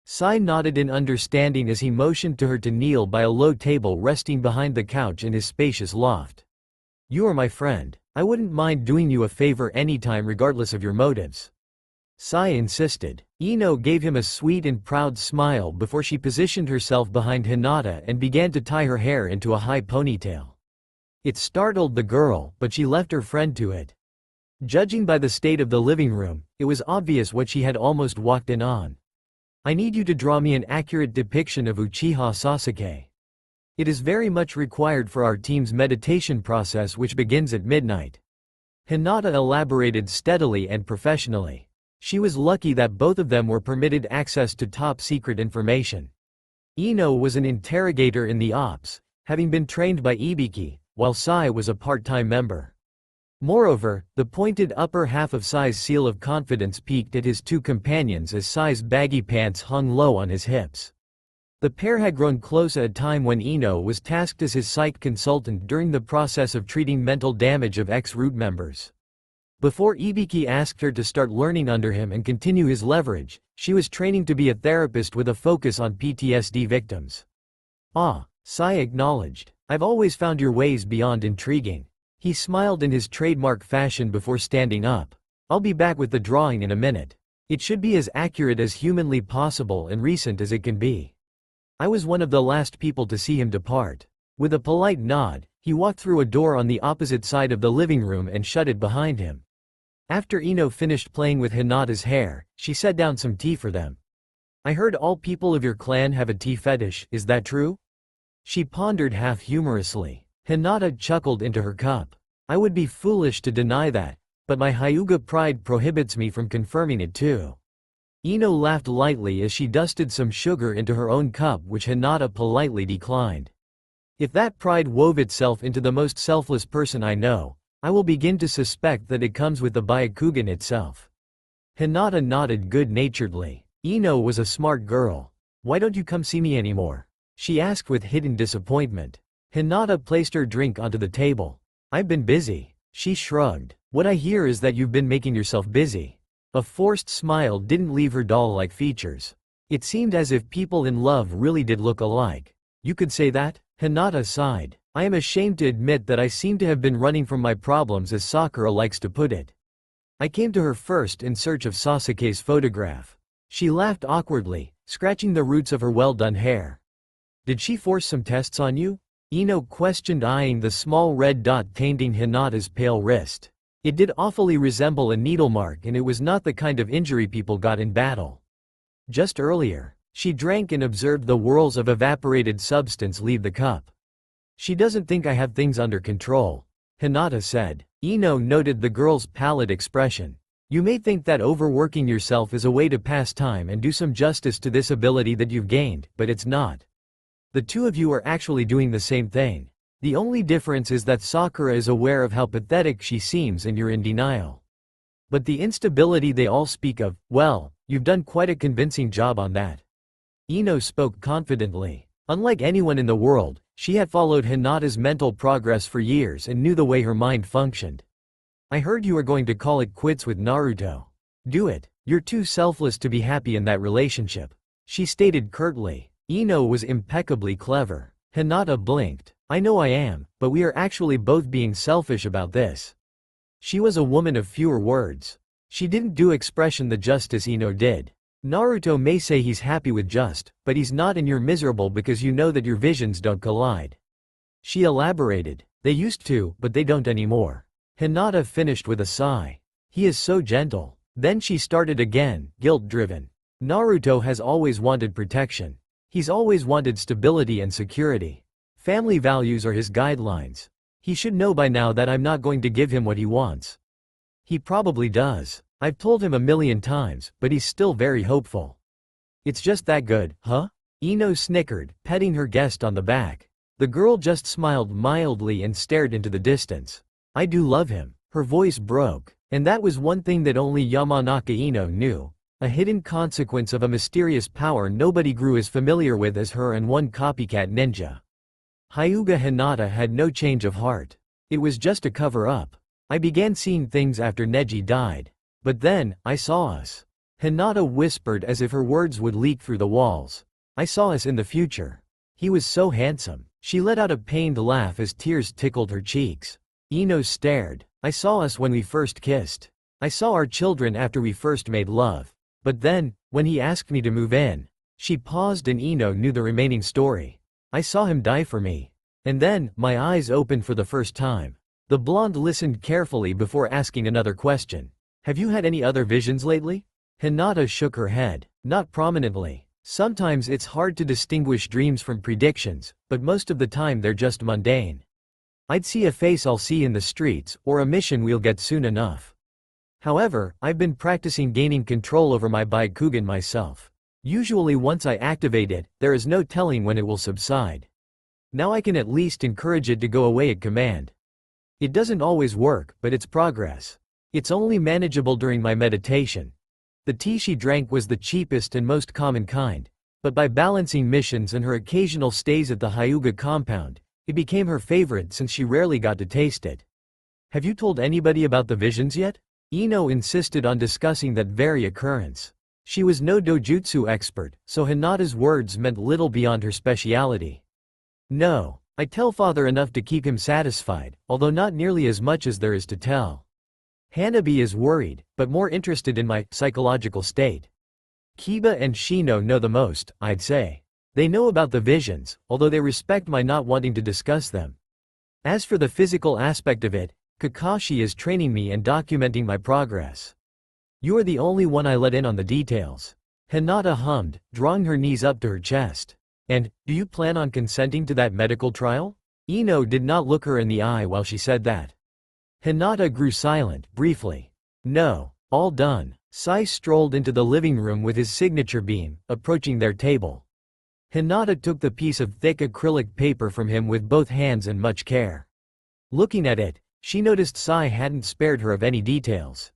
[SPEAKER 2] Sai nodded in understanding as he motioned to her to kneel by a low table resting behind the couch in his spacious loft. "You are my friend. I wouldn't mind doing you a favor anytime regardless of your motives," Sai insisted. Ino gave him a sweet and proud smile before she positioned herself behind Hinata and began to tie her hair into a high ponytail. It startled the girl, but she left her friend to it. Judging by the state of the living room, it was obvious what she had almost walked in on. "I need you to draw me an accurate depiction of Uchiha Sasuke. It is very much required for our team's meditation process which begins at midnight." Hinata elaborated steadily and professionally. She was lucky that both of them were permitted access to top-secret information. Ino was an interrogator in the ops, having been trained by Ibiki, while Sai was a part-time member. Moreover, the pointed upper half of Sai's seal of confidence peeked at his two companions as Sai's baggy pants hung low on his hips. The pair had grown close at a time when Ino was tasked as his psych consultant during the process of treating mental damage of ex-root members. Before Ibiki asked her to start learning under him and continue his leverage, she was training to be a therapist with a focus on PTSD victims. "Ah," Sai acknowledged. "I've always found your ways beyond intriguing." He smiled in his trademark fashion before standing up. "I'll be back with the drawing in a minute. It should be as accurate as humanly possible and recent as it can be." I was one of the last people to see him depart. With a polite nod, he walked through a door on the opposite side of the living room and shut it behind him. After Ino finished playing with Hinata's hair, she set down some tea for them. "I heard all people of your clan have a tea fetish, is that true?" She pondered half humorously. Hinata chuckled into her cup. "I would be foolish to deny that, but my Hyuga pride prohibits me from confirming it too." Ino laughed lightly as she dusted some sugar into her own cup which Hinata politely declined. "If that pride wove itself into the most selfless person I know, I will begin to suspect that it comes with the Byakugan itself." Hinata nodded good-naturedly. Ino was a smart girl. "Why don't you come see me anymore?" she asked with hidden disappointment. Hinata placed her drink onto the table. "I've been busy," she shrugged. "What I hear is that you've been making yourself busy." A forced smile didn't leave her doll-like features. It seemed as if people in love really did look alike. "You could say that?" Hinata sighed. "I am ashamed to admit that I seem to have been running from my problems as Sakura likes to put it. I came to her first in search of Sasuke's photograph." She laughed awkwardly, scratching the roots of her well-done hair. "Did she force some tests on you?" Ino questioned, eyeing the small red dot tainting Hinata's pale wrist. It did awfully resemble a needle mark and it was not the kind of injury people got in battle. "Just earlier." She drank and observed the whirls of evaporated substance leave the cup. "She doesn't think I have things under control," Hinata said. Ino noted the girl's pallid expression. "You may think that overworking yourself is a way to pass time and do some justice to this ability that you've gained, but it's not. The two of you are actually doing the same thing. The only difference is that Sakura is aware of how pathetic she seems and you're in denial. But the instability they all speak of, well, you've done quite a convincing job on that." Ino spoke confidently. Unlike anyone in the world, she had followed Hinata's mental progress for years and knew the way her mind functioned. "I heard you are going to call it quits with Naruto. Do it. You're too selfless to be happy in that relationship," she stated curtly. Ino was impeccably clever. Hinata blinked. "I know I am, but we are actually both being selfish about this." She was a woman of fewer words. She didn't do expression the justice Ino did. "Naruto may say he's happy with just, but he's not, and you're miserable because you know that your visions don't collide." She elaborated. "They used to, but they don't anymore." Hinata finished with a sigh. "He is so gentle." Then she started again, guilt-driven. Naruto has always wanted protection. He's always wanted stability and security. Family values are his guidelines. He should know by now that I'm not going to give him what he wants. He probably does. I've told him a million times, but he's still very hopeful. It's just that good, huh? Ino snickered, petting her guest on the back. The girl just smiled mildly and stared into the distance. I do love him. Her voice broke. And that was one thing that only Yamanaka Ino knew. A hidden consequence of a mysterious power nobody grew as familiar with as her and one copycat ninja. Hyuga Hinata had no change of heart. It was just a cover-up. I began seeing things after Neji died. But then, I saw us. Hinata whispered as if her words would leak through the walls. I saw us in the future. He was so handsome. She let out a pained laugh as tears tickled her cheeks. Ino stared. I saw us when we first kissed. I saw our children after we first made love. But then, when he asked me to move in. She paused and Ino knew the remaining story. I saw him die for me. And then, my eyes opened for the first time. The blonde listened carefully before asking another question. Have you had any other visions lately? Hinata shook her head. Not prominently. Sometimes it's hard to distinguish dreams from predictions, but most of the time they're just mundane. I'd see a face I'll see in the streets, or a mission we'll get soon enough. However, I've been practicing gaining control over my Byakugan myself. Usually once I activate it, there is no telling when it will subside. Now I can at least encourage it to go away at command. It doesn't always work, but it's progress. It's only manageable during my meditation. The tea she drank was the cheapest and most common kind, but by balancing missions and her occasional stays at the Hyuga compound, it became her favorite since she rarely got to taste it. Have you told anybody about the visions yet? Ino insisted on discussing that very occurrence. She was no dojutsu expert, so Hinata's words meant little beyond her speciality. No, I tell father enough to keep him satisfied, although not nearly as much as there is to tell. Hanabi is worried, but more interested in my psychological state. Kiba and Shino know the most, I'd say. They know about the visions, although they respect my not wanting to discuss them. As for the physical aspect of it, Kakashi is training me and documenting my progress. You are the only one I let in on the details. Hinata hummed, drawing her knees up to her chest. And, do you plan on consenting to that medical trial? Ino did not look her in the eye while she said that. Hinata grew silent, briefly. No, all done. Sai strolled into the living room with his signature beam, approaching their table. Hinata took the piece of thick acrylic paper from him with both hands and much care. Looking at it, she noticed Sai hadn't spared her of any details.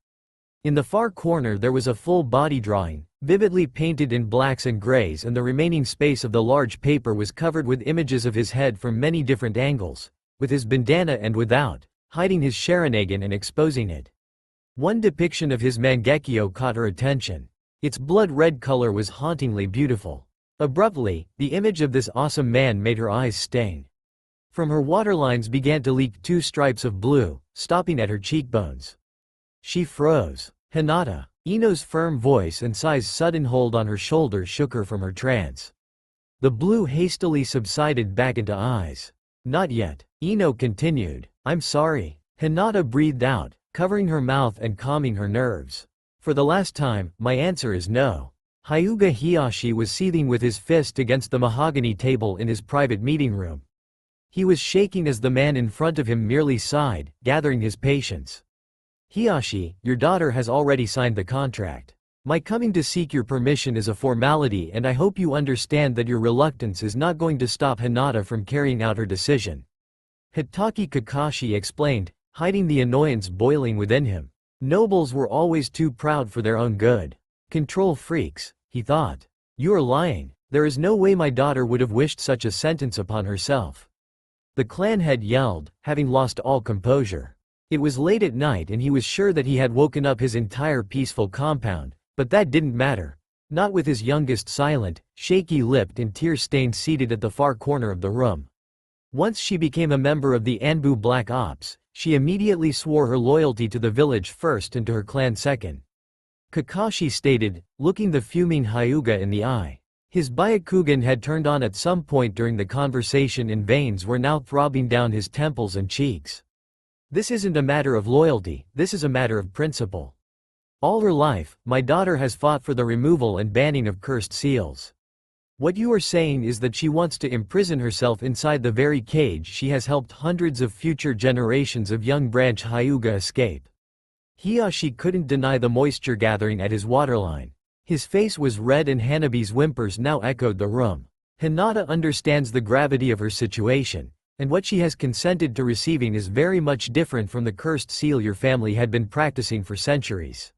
[SPEAKER 2] In the far corner there was a full body drawing, vividly painted in blacks and grays, and the remaining space of the large paper was covered with images of his head from many different angles, with his bandana and without, hiding his Sharingan and exposing it. One depiction of his Mangekyo caught her attention. Its blood-red color was hauntingly beautiful. Abruptly, the image of this awesome man made her eyes sting. From her waterlines began to leak two stripes of blue, stopping at her cheekbones. She froze. Hinata. Ino's firm voice and Sai's sudden hold on her shoulder shook her from her trance. The blue hastily subsided back into eyes. Not yet. Ino continued. I'm sorry. Hinata breathed out, covering her mouth and calming her nerves. For the last time, my answer is no. Hyuga Hiyashi was seething with his fist against the mahogany table in his private meeting room. He was shaking as the man in front of him merely sighed, gathering his patience. Hiyashi, your daughter has already signed the contract. My coming to seek your permission is a formality, and I hope you understand that your reluctance is not going to stop Hinata from carrying out her decision. Hitaki Kakashi explained, hiding the annoyance boiling within him. Nobles were always too proud for their own good. Control freaks, he thought. You are lying. There is no way my daughter would have wished such a sentence upon herself. The clan head yelled, having lost all composure. It was late at night and he was sure that he had woken up his entire peaceful compound, but that didn't matter. Not with his youngest silent, shaky-lipped and tear-stained seated at the far corner of the room. Once she became a member of the Anbu Black Ops, she immediately swore her loyalty to the village first and to her clan second. Kakashi stated, looking the fuming Hyuga in the eye. His Byakugan had turned on at some point during the conversation and veins were now throbbing down his temples and cheeks. This isn't a matter of loyalty, this is a matter of principle. All her life, my daughter has fought for the removal and banning of cursed seals. What you are saying is that she wants to imprison herself inside the very cage she has helped hundreds of future generations of young branch Hyuga escape. Hiyashi couldn't deny the moisture gathering at his waterline. His face was red and Hanabi's whimpers now echoed the room. Hinata understands the gravity of her situation, and what she has consented to receiving is very much different from the cursed seal your family had been practicing for centuries.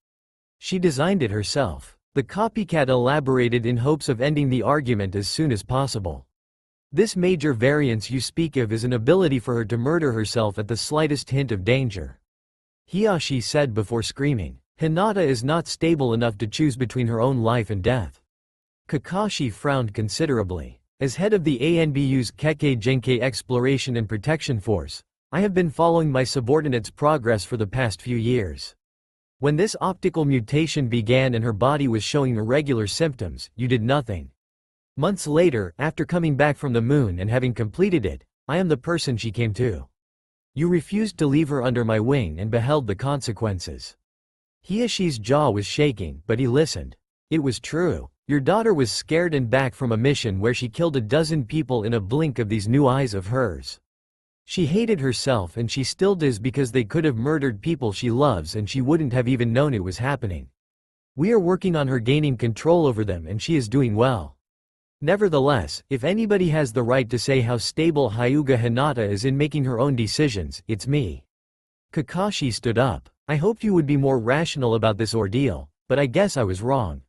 [SPEAKER 2] She designed it herself. The copycat elaborated in hopes of ending the argument as soon as possible. This major variance you speak of is an ability for her to murder herself at the slightest hint of danger. Hiyashi said before screaming. Hinata is not stable enough to choose between her own life and death. Kakashi frowned considerably. As head of the ANBU's Kekkei Genkei Exploration and Protection Force, I have been following my subordinate's progress for the past few years. When this optical mutation began and her body was showing irregular symptoms, you did nothing. Months later, after coming back from the moon and having completed it, I am the person she came to. You refused to leave her under my wing and beheld the consequences. Hiyashi's jaw was shaking, but he listened. It was true. Your daughter was scared and back from a mission where she killed a dozen people in a blink of these new eyes of hers. She hated herself and she still does because they could have murdered people she loves and she wouldn't have even known it was happening. We are working on her gaining control over them and she is doing well. Nevertheless, if anybody has the right to say how stable Hyuga Hinata is in making her own decisions, it's me. Kakashi stood up. I hoped you would be more rational about this ordeal, but I guess I was wrong.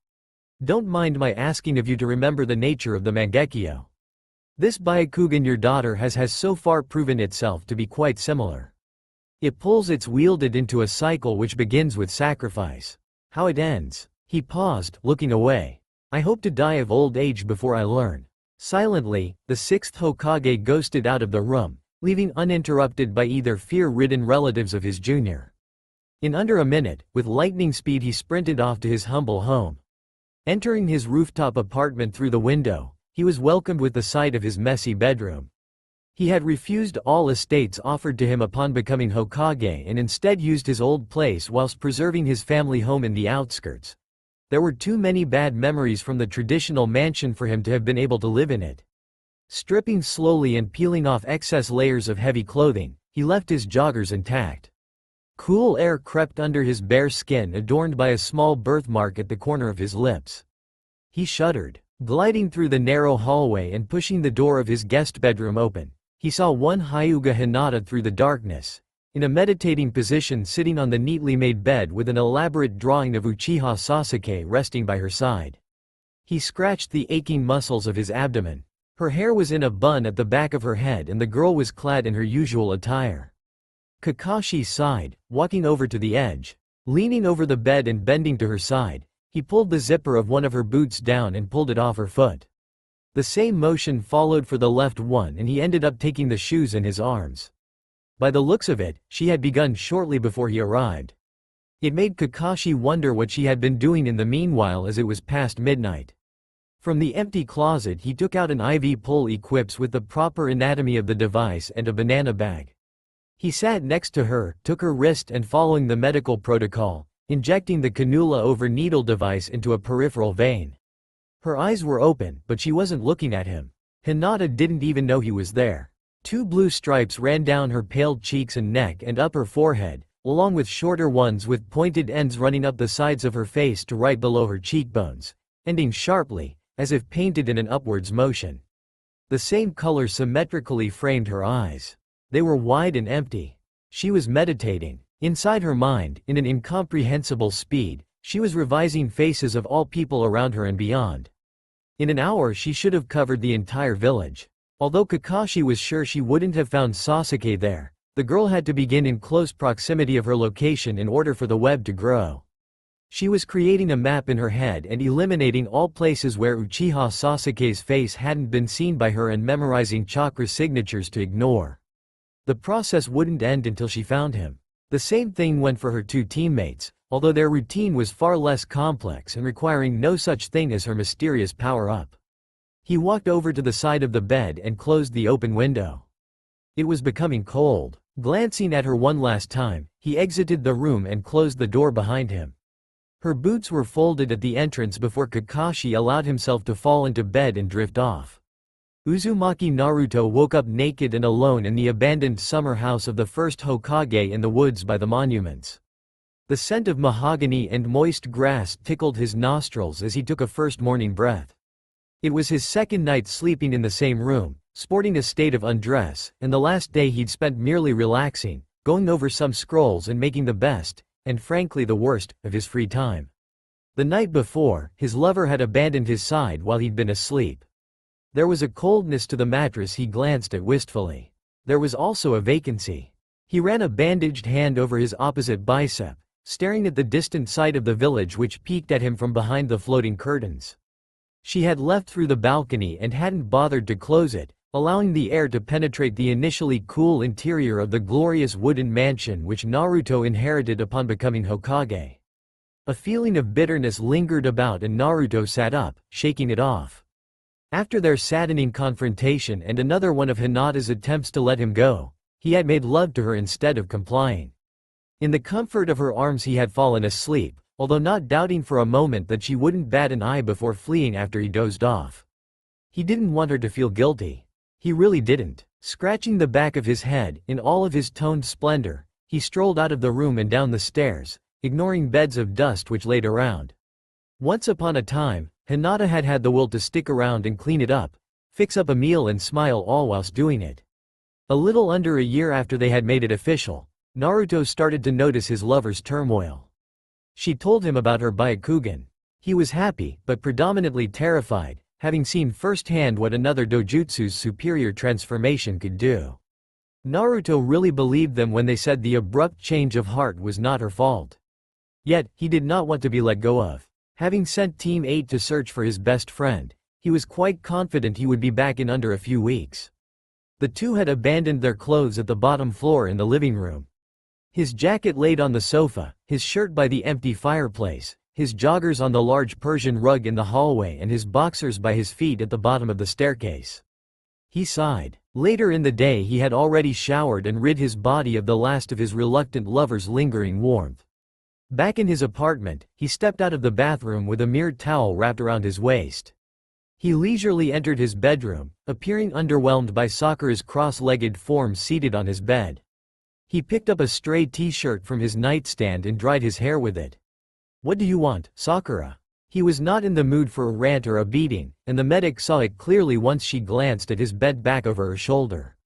[SPEAKER 2] Don't mind my asking of you to remember the nature of the Mangekyo. This Byakugan your daughter has so far proven itself to be quite similar. It pulls its wielded into a cycle which begins with sacrifice. How it ends. He paused, looking away. I hope to die of old age before I learn. Silently, the sixth Hokage ghosted out of the room, leaving uninterrupted by either fear-ridden relatives of his junior. In under a minute, with lightning speed he sprinted off to his humble home. Entering his rooftop apartment through the window, he was welcomed with the sight of his messy bedroom. He had refused all estates offered to him upon becoming Hokage and instead used his old place whilst preserving his family home in the outskirts. There were too many bad memories from the traditional mansion for him to have been able to live in it. Stripping slowly and peeling off excess layers of heavy clothing, he left his joggers intact. Cool air crept under his bare skin adorned by a small birthmark at the corner of his lips. He shuddered. Gliding through the narrow hallway and pushing the door of his guest bedroom open, he saw one Hyuga Hinata through the darkness, in a meditating position sitting on the neatly made bed with an elaborate drawing of Uchiha Sasuke resting by her side. He scratched the aching muscles of his abdomen. Her hair was in a bun at the back of her head and the girl was clad in her usual attire. Kakashi sighed, walking over to the edge. Leaning over the bed and bending to her side, he pulled the zipper of one of her boots down and pulled it off her foot. The same motion followed for the left one and he ended up taking the shoes in his arms. By the looks of it, she had begun shortly before he arrived. It made Kakashi wonder what she had been doing in the meanwhile as it was past midnight. From the empty closet he took out an IV pole equipped with the proper anatomy of the device and a banana bag. He sat next to her, took her wrist and following the medical protocol, injecting the cannula over needle device into a peripheral vein. Her eyes were open, but she wasn't looking at him. Hinata didn't even know he was there. Two blue stripes ran down her pale cheeks and neck and up her forehead, along with shorter ones with pointed ends running up the sides of her face to right below her cheekbones, ending sharply, as if painted in an upwards motion. The same color symmetrically framed her eyes. They were wide and empty. She was meditating. Inside her mind, in an incomprehensible speed, she was revising faces of all people around her and beyond. In an hour she should have covered the entire village. Although Kakashi was sure she wouldn't have found Sasuke there, the girl had to begin in close proximity of her location in order for the web to grow. She was creating a map in her head and eliminating all places where Uchiha Sasuke's face hadn't been seen by her and memorizing chakra signatures to ignore. The process wouldn't end until she found him. The same thing went for her two teammates, although their routine was far less complex and requiring no such thing as her mysterious power-up. He walked over to the side of the bed and closed the open window. It was becoming cold. Glancing at her one last time, he exited the room and closed the door behind him. Her boots were folded at the entrance before Kakashi allowed himself to fall into bed and drift off. Uzumaki Naruto woke up naked and alone in the abandoned summer house of the first Hokage in the woods by the monuments. The scent of mahogany and moist grass tickled his nostrils as he took a first morning breath. It was his second night sleeping in the same room, sporting a state of undress, and the last day he'd spent merely relaxing, going over some scrolls and making the best, and frankly the worst, of his free time. The night before, his lover had abandoned his side while he'd been asleep. There was a coldness to the mattress he glanced at wistfully. There was also a vacancy. He ran a bandaged hand over his opposite bicep, staring at the distant sight of the village which peeked at him from behind the floating curtains. She had left through the balcony and hadn't bothered to close it, allowing the air to penetrate the initially cool interior of the glorious wooden mansion which Naruto inherited upon becoming Hokage. A feeling of bitterness lingered about and Naruto sat up, shaking it off. After their saddening confrontation and another one of Hinata's attempts to let him go, he had made love to her instead of complying. In the comfort of her arms he had fallen asleep, although not doubting for a moment that she wouldn't bat an eye before fleeing after he dozed off. He didn't want her to feel guilty. He really didn't. Scratching the back of his head, in all of his toned splendor, he strolled out of the room and down the stairs, ignoring beds of dust which laid around. Once upon a time, Hinata had had the will to stick around and clean it up, fix up a meal and smile all whilst doing it. A little under a year after they had made it official, Naruto started to notice his lover's turmoil. She told him about her Byakugan. He was happy, but predominantly terrified, having seen firsthand what another dojutsu's superior transformation could do. Naruto really believed them when they said the abrupt change of heart was not her fault. Yet, he did not want to be let go of. Having sent Team 8 to search for his best friend, he was quite confident he would be back in under a few weeks. The two had abandoned their clothes at the bottom floor in the living room. His jacket laid on the sofa, his shirt by the empty fireplace, his joggers on the large Persian rug in the hallway and his boxers by his feet at the bottom of the staircase. He sighed. Later in the day he had already showered and rid his body of the last of his reluctant lover's lingering warmth. Back in his apartment, he stepped out of the bathroom with a mere towel wrapped around his waist. He leisurely entered his bedroom, appearing underwhelmed by Sakura's cross-legged form seated on his bed. He picked up a stray t-shirt from his nightstand and dried his hair with it. "What do you want, Sakura?" He was not in the mood for a rant or a beating, and the medic saw it clearly once she glanced at his bed back over her shoulder.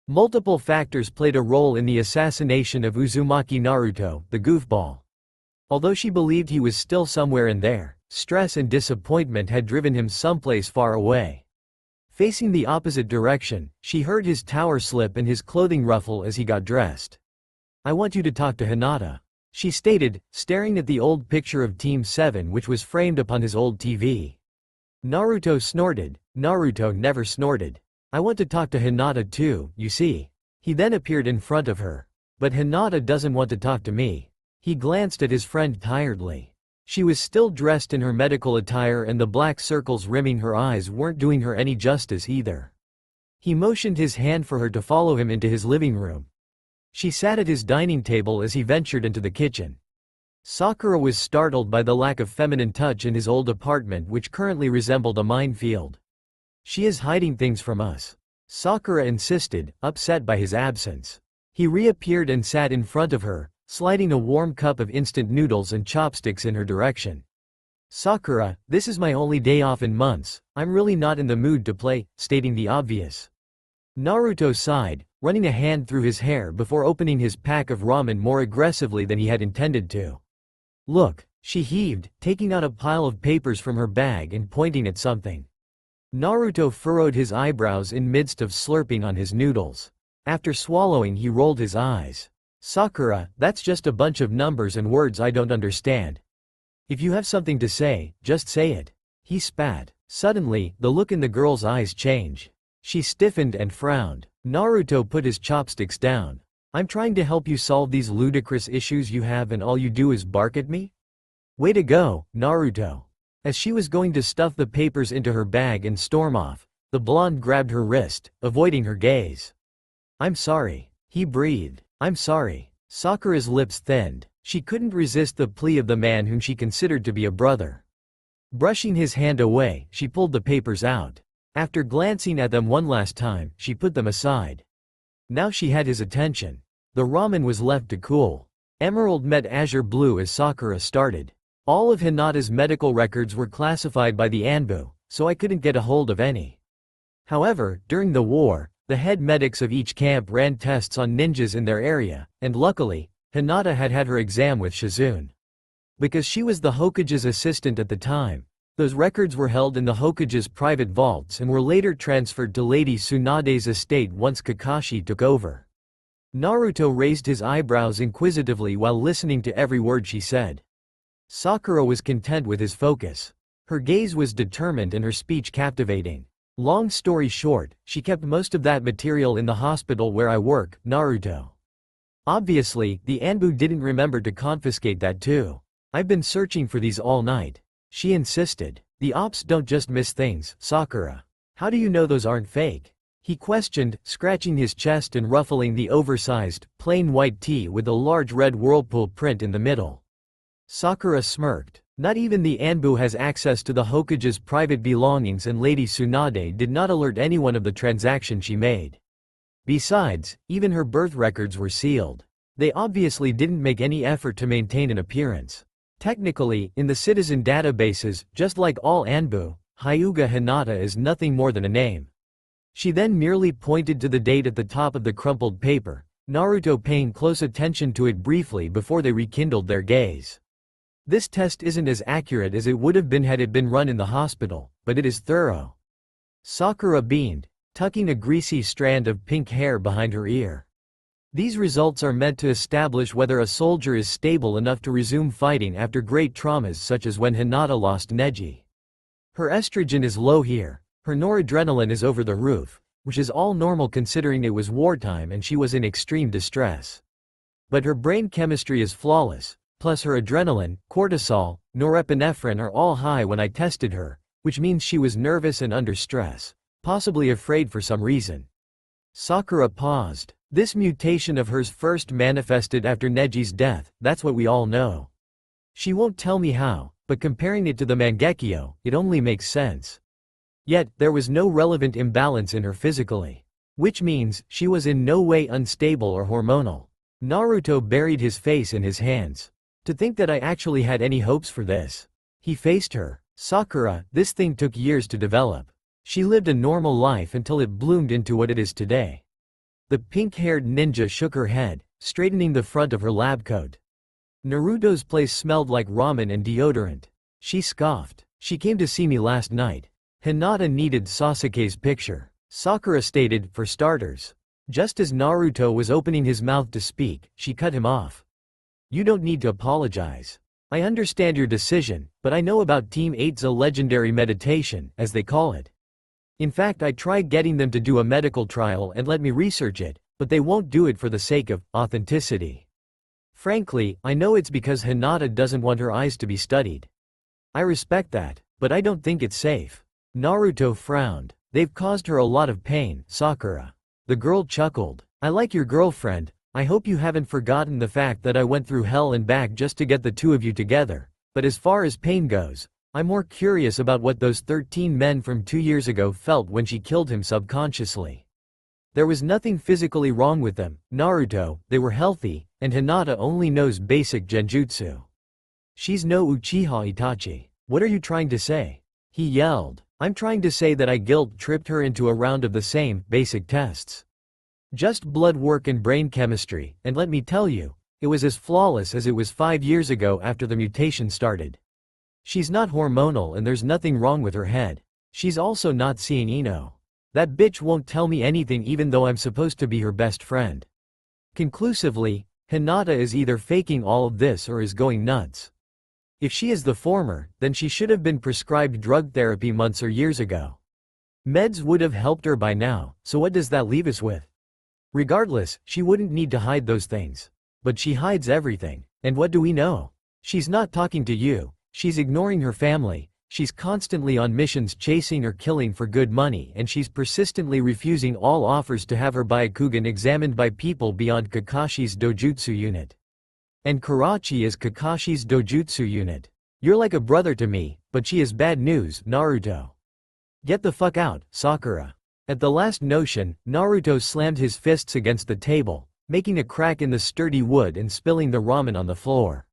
[SPEAKER 2] Multiple factors played a role in the assassination of Uzumaki Naruto, the goofball. Although she believed he was still somewhere in there, stress and disappointment had driven him someplace far away. Facing the opposite direction, she heard his tower slip and his clothing ruffle as he got dressed. "I want you to talk to Hinata," she stated, staring at the old picture of Team 7 which was framed upon his old TV. Naruto snorted. Naruto never snorted. "I want to talk to Hinata too, you see." He then appeared in front of her. "But Hinata doesn't want to talk to me." He glanced at his friend tiredly. She was still dressed in her medical attire and the black circles rimming her eyes weren't doing her any justice either. He motioned his hand for her to follow him into his living room. She sat at his dining table as he ventured into the kitchen. Sakura was startled by the lack of feminine touch in his old apartment which currently resembled a minefield. "She is hiding things from us," Sakura insisted, upset by his absence. He reappeared and sat in front of her, sliding a warm cup of instant noodles and chopsticks in her direction. "Sakura, this is my only day off in months, I'm really not in the mood to play," stating the obvious. Naruto sighed, running a hand through his hair before opening his pack of ramen more aggressively than he had intended to. "Look," she heaved, taking out a pile of papers from her bag and pointing at something. Naruto furrowed his eyebrows in midst of slurping on his noodles. After swallowing he rolled his eyes. "Sakura, that's just a bunch of numbers and words I don't understand. If you have something to say, just say it." He spat. Suddenly, the look in the girl's eyes changed. She stiffened and frowned. Naruto put his chopsticks down. "I'm trying to help you solve these ludicrous issues you have and all you do is bark at me? Way to go, Naruto." As she was going to stuff the papers into her bag and storm off, the blonde grabbed her wrist, avoiding her gaze. "I'm sorry," he breathed. "I'm sorry." Sakura's lips thinned. She couldn't resist the plea of the man whom she considered to be a brother. Brushing his hand away, she pulled the papers out. After glancing at them one last time, she put them aside. Now she had his attention. The ramen was left to cool. Emerald met azure blue as Sakura started. All of Hinata's medical records were classified by the Anbu, so I couldn't get a hold of any. However, during the war, the head medics of each camp ran tests on ninjas in their area, and luckily, Hinata had had her exam with Shizune. Because she was the Hokage's assistant at the time, those records were held in the Hokage's private vaults and were later transferred to Lady Tsunade's estate once Kakashi took over. Naruto raised his eyebrows inquisitively while listening to every word she said. Sakura was content with his focus. Her gaze was determined and her speech captivating. Long story short, she kept most of that material in the hospital where I work, Naruto. Obviously, the Anbu didn't remember to confiscate that too. I've been searching for these all night. She insisted. The ops don't just miss things, Sakura. How do you know those aren't fake? He questioned, scratching his chest and ruffling the oversized, plain white tee with a large red whirlpool print in the middle. Sakura smirked. Not even the Anbu has access to the Hokage's private belongings, and Lady Tsunade did not alert anyone of the transaction she made. Besides, even her birth records were sealed. They obviously didn't make any effort to maintain an appearance. Technically, in the citizen databases, just like all Anbu, Hyuga Hinata is nothing more than a name. She then merely pointed to the date at the top of the crumpled paper, Naruto paying close attention to it briefly before they rekindled their gaze. This test isn't as accurate as it would have been had it been run in the hospital, but it is thorough. Sakura beamed, tucking a greasy strand of pink hair behind her ear. These results are meant to establish whether a soldier is stable enough to resume fighting after great traumas such as when Hinata lost Neji. Her estrogen is low here, her noradrenaline is over the roof, which is all normal considering it was wartime and she was in extreme distress. But her brain chemistry is flawless, plus her adrenaline, cortisol, norepinephrine are all high when I tested her, which means she was nervous and under stress, possibly afraid for some reason. Sakura paused. This mutation of hers first manifested after Neji's death, that's what we all know. She won't tell me how, but comparing it to the Mangekyo, it only makes sense. Yet, there was no relevant imbalance in her physically. Which means, she was in no way unstable or hormonal. Naruto buried his face in his hands. To think that I actually had any hopes for this. He faced her. Sakura, this thing took years to develop. She lived a normal life until it bloomed into what it is today. The pink-haired ninja shook her head, straightening the front of her lab coat. Naruto's place smelled like ramen and deodorant. She scoffed. She came to see me last night. Hinata needed Sasuke's picture. Sakura stated, for starters. Just as Naruto was opening his mouth to speak, she cut him off. You don't need to apologize. I understand your decision, but I know about Team 8's a legendary meditation, as they call it. In fact, I tried getting them to do a medical trial and let me research it, but they won't do it for the sake of authenticity. Frankly, I know it's because Hinata doesn't want her eyes to be studied. I respect that, but I don't think it's safe. Naruto frowned. They've caused her a lot of pain, Sakura. The girl chuckled. I like your girlfriend. I hope you haven't forgotten the fact that I went through hell and back just to get the two of you together. But as far as pain goes, I'm more curious about what those 13 men from 2 years ago felt when she killed him subconsciously. There was nothing physically wrong with them, Naruto, they were healthy, and Hinata only knows basic genjutsu. She's no Uchiha Itachi. What are you trying to say? He yelled. I'm trying to say that I guilt-tripped her into a round of the same, basic tests. Just blood work and brain chemistry, and let me tell you, it was as flawless as it was 5 years ago after the mutation started. She's not hormonal and there's nothing wrong with her head. She's also not seeing Ino. That bitch won't tell me anything even though I'm supposed to be her best friend. Conclusively, Hinata is either faking all of this or is going nuts. If she is the former, then she should have been prescribed drug therapy months or years ago. Meds would have helped her by now, so what does that leave us with? Regardless, she wouldn't need to hide those things. But she hides everything, and what do we know? She's not talking to you. She's ignoring her family, she's constantly on missions chasing or killing for good money, and she's persistently refusing all offers to have her Byakugan examined by people beyond Kakashi's dojutsu unit. And Karachi is Kakashi's dojutsu unit. You're like a brother to me, but she is bad news, Naruto. Get the fuck out, Sakura. At the last notion, Naruto slammed his fists against the table, making a crack in the sturdy wood and spilling the ramen on the floor.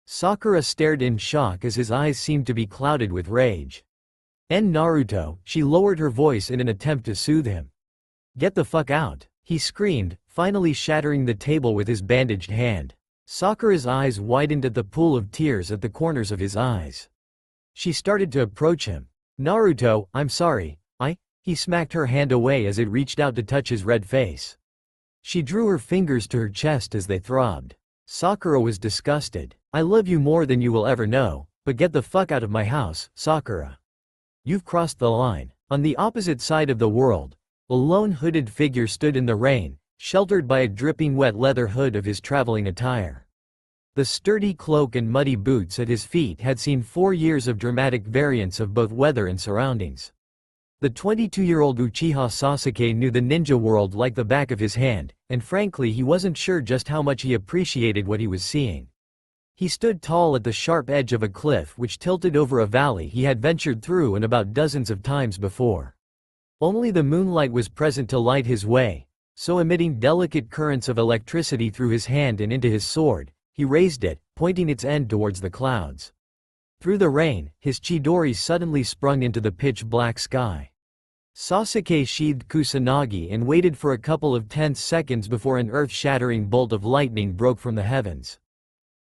[SPEAKER 2] Sakura stared in shock as his eyes seemed to be clouded with rage. Naruto, she lowered her voice in an attempt to soothe him. Get the fuck out, he screamed, finally shattering the table with his bandaged hand. Sakura's eyes widened at the pool of tears at the corners of his eyes. She started to approach him. Naruto, I'm sorry, He smacked her hand away as it reached out to touch his red face. She drew her fingers to her chest as they throbbed. Sakura was disgusted. I love you more than you will ever know, but get the fuck out of my house, Sakura. You've crossed the line. On the opposite side of the world, a lone hooded figure stood in the rain, sheltered by a dripping wet leather hood of his traveling attire. The sturdy cloak and muddy boots at his feet had seen 4 years of dramatic variance of both weather and surroundings. The 22-year-old Uchiha Sasuke knew the ninja world like the back of his hand, and frankly he wasn't sure just how much he appreciated what he was seeing. He stood tall at the sharp edge of a cliff which tilted over a valley he had ventured through and about dozens of times before. Only the moonlight was present to light his way, so emitting delicate currents of electricity through his hand and into his sword, he raised it, pointing its end towards the clouds. Through the rain, his Chidori suddenly sprung into the pitch-black sky. Sasuke sheathed Kusanagi and waited for a couple of tense seconds before an earth-shattering bolt of lightning broke from the heavens.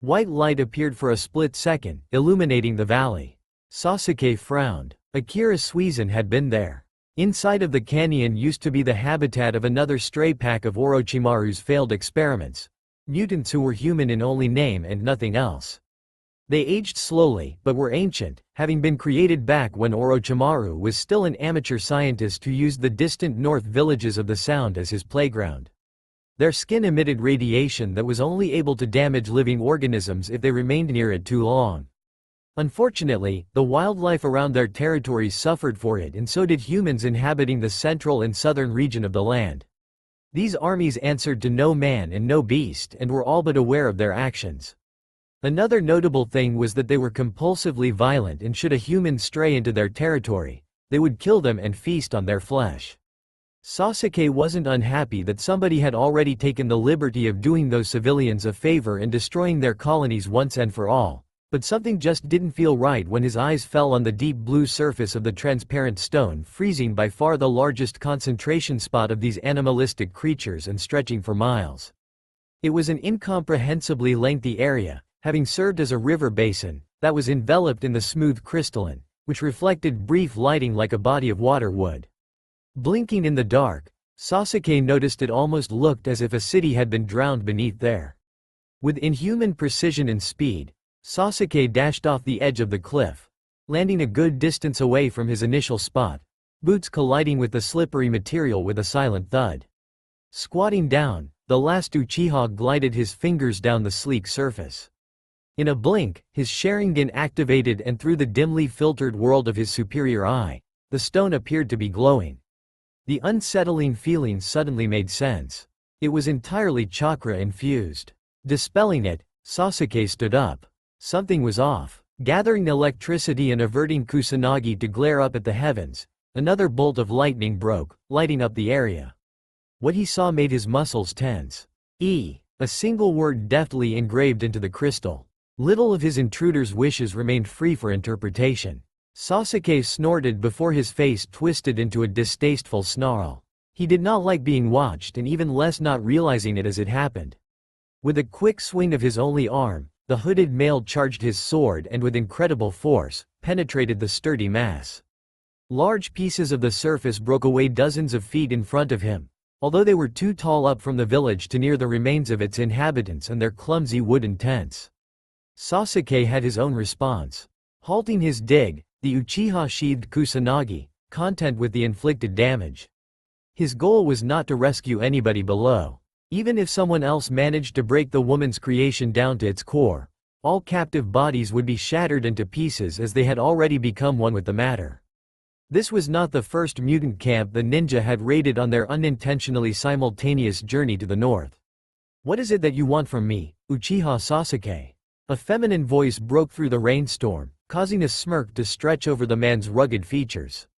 [SPEAKER 2] White light appeared for a split second, illuminating the valley. Sasuke frowned. Akira Suizan had been there. Inside of the canyon used to be the habitat of another stray pack of Orochimaru's failed experiments. Mutants who were human in only name and nothing else. They aged slowly, but were ancient, having been created back when Orochimaru was still an amateur scientist who used the distant north villages of the Sound as his playground. Their skin emitted radiation that was only able to damage living organisms if they remained near it too long. Unfortunately, the wildlife around their territories suffered for it, and so did humans inhabiting the central and southern region of the land. These armies answered to no man and no beast and were all but aware of their actions. Another notable thing was that they were compulsively violent, and should a human stray into their territory, they would kill them and feast on their flesh. Sasuke wasn't unhappy that somebody had already taken the liberty of doing those civilians a favor and destroying their colonies once and for all, but something just didn't feel right when his eyes fell on the deep blue surface of the transparent stone, freezing by far the largest concentration spot of these animalistic creatures and stretching for miles. It was an incomprehensibly lengthy area, having served as a river basin, that was enveloped in the smooth crystalline, which reflected brief lighting like a body of water would. Blinking in the dark, Sasuke noticed it almost looked as if a city had been drowned beneath there. With inhuman precision and speed, Sasuke dashed off the edge of the cliff, landing a good distance away from his initial spot, boots colliding with the slippery material with a silent thud. Squatting down, the last Uchiha glided his fingers down the sleek surface. In a blink, his Sharingan activated, and through the dimly filtered world of his superior eye, the stone appeared to be glowing. The unsettling feeling suddenly made sense. It was entirely chakra-infused. Dispelling it, Sasuke stood up. Something was off. Gathering electricity and averting Kusanagi to glare up at the heavens, another bolt of lightning broke, lighting up the area. What he saw made his muscles tense. A single word deftly engraved into the crystal. Little of his intruder's wishes remained free for interpretation. Sasuke snorted before his face twisted into a distasteful snarl. He did not like being watched, and even less not realizing it as it happened. With a quick swing of his only arm, the hooded male charged his sword and with incredible force, penetrated the sturdy mass. Large pieces of the surface broke away dozens of feet in front of him, although they were too tall up from the village to near the remains of its inhabitants and their clumsy wooden tents. Sasuke had his own response. Halting his dig, the Uchiha sheathed Kusanagi, content with the inflicted damage. His goal was not to rescue anybody below. Even if someone else managed to break the woman's creation down to its core, all captive bodies would be shattered into pieces, as they had already become one with the matter. This was not the first mutant camp the ninja had raided on their unintentionally simultaneous journey to the north. What is it that you want from me, Uchiha Sasuke? A feminine voice broke through the rainstorm, causing a smirk to stretch over the man's rugged features.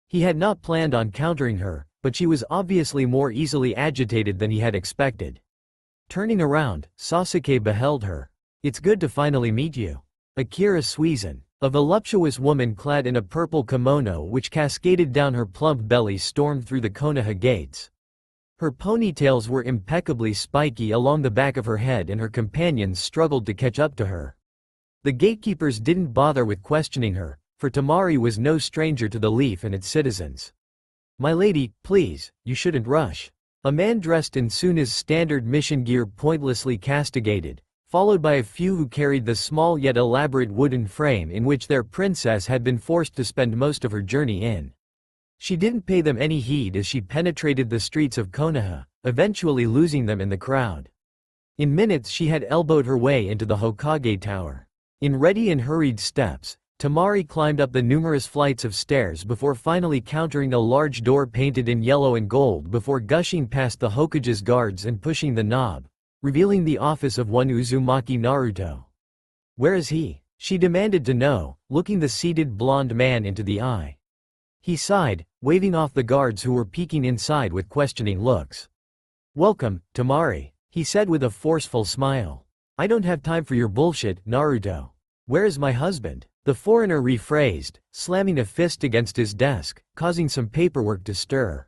[SPEAKER 2] He had not planned on countering her, but she was obviously more easily agitated than he had expected. Turning around, Sasuke beheld her. It's good to finally meet you. Akira Suizan, a voluptuous woman clad in a purple kimono which cascaded down her plump belly, stormed through the Konoha gates. Her ponytails were impeccably spiky along the back of her head, and her companions struggled to catch up to her. The gatekeepers didn't bother with questioning her, for Temari was no stranger to the Leaf and its citizens. My lady, please, you shouldn't rush. A man dressed in Suna's standard mission gear pointlessly castigated, followed by a few who carried the small yet elaborate wooden frame in which their princess had been forced to spend most of her journey in. She didn't pay them any heed as she penetrated the streets of Konoha, eventually losing them in the crowd. In minutes she had elbowed her way into the Hokage Tower. In ready and hurried steps, Temari climbed up the numerous flights of stairs before finally countering a large door painted in yellow and gold before gushing past the Hokage's guards and pushing the knob, revealing the office of one Uzumaki Naruto. Where is he? She demanded to know, looking the seated blonde man into the eye. He sighed, waving off the guards who were peeking inside with questioning looks. Welcome, Temari, he said with a forceful smile. I don't have time for your bullshit, Naruto. Where is my husband? The foreigner rephrased, slamming a fist against his desk, causing some paperwork to stir.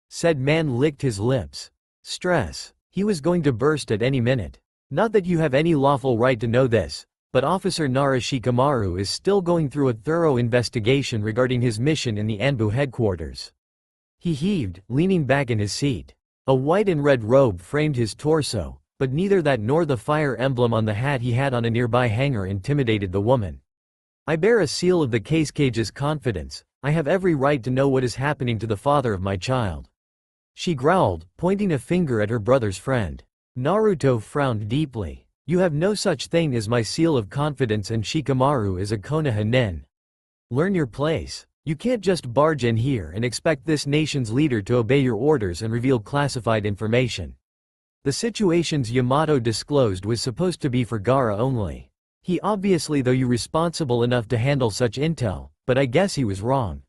[SPEAKER 2] Said man licked his lips. Stress. He was going to burst at any minute. Not that you have any lawful right to know this, but Officer Nara Shikamaru is still going through a thorough investigation regarding his mission in the Anbu headquarters. He heaved, leaning back in his seat. A white and red robe framed his torso, but neither that nor the fire emblem on the hat he had on a nearby hanger intimidated the woman. I bear a seal of the Cage's confidence. I have every right to know what is happening to the father of my child. She growled, pointing a finger at her brother's friend. Naruto frowned deeply. You have no such thing as my seal of confidence, and Shikamaru is a Konoha nin. Learn your place. You can't just barge in here and expect this nation's leader to obey your orders and reveal classified information. The situations Yamato disclosed was supposed to be for Gaara only. He obviously though you responsible enough to handle such intel, but I guess he was wrong.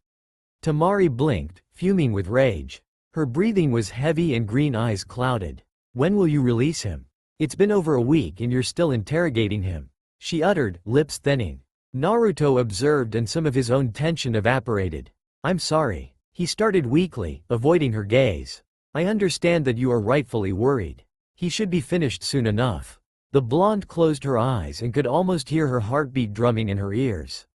[SPEAKER 2] Temari blinked, fuming with rage. Her breathing was heavy and green eyes clouded. When will you release him? It's been over a week and you're still interrogating him, she uttered, lips thinning. Naruto observed and some of his own tension evaporated. I'm sorry. He started weakly, avoiding her gaze. I understand that you are rightfully worried. He should be finished soon enough. The blonde closed her eyes and could almost hear her heartbeat drumming in her ears.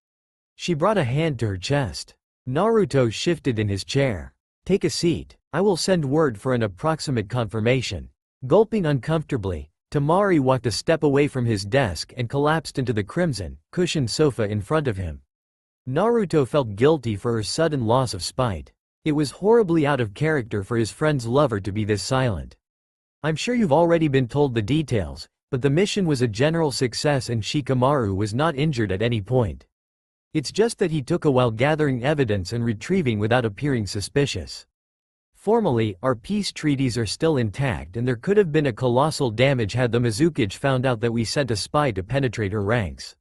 [SPEAKER 2] She brought a hand to her chest. Naruto shifted in his chair. Take a seat. I will send word for an approximate confirmation. Gulping uncomfortably, Temari walked a step away from his desk and collapsed into the crimson, cushioned sofa in front of him. Naruto felt guilty for her sudden loss of spite. It was horribly out of character for his friend's lover to be this silent. I'm sure you've already been told the details, but the mission was a general success and Shikamaru was not injured at any point. It's just that he took a while gathering evidence and retrieving without appearing suspicious. Formally, our peace treaties are still intact and there could have been a colossal damage had the Mizukage found out that we sent a spy to penetrate her ranks.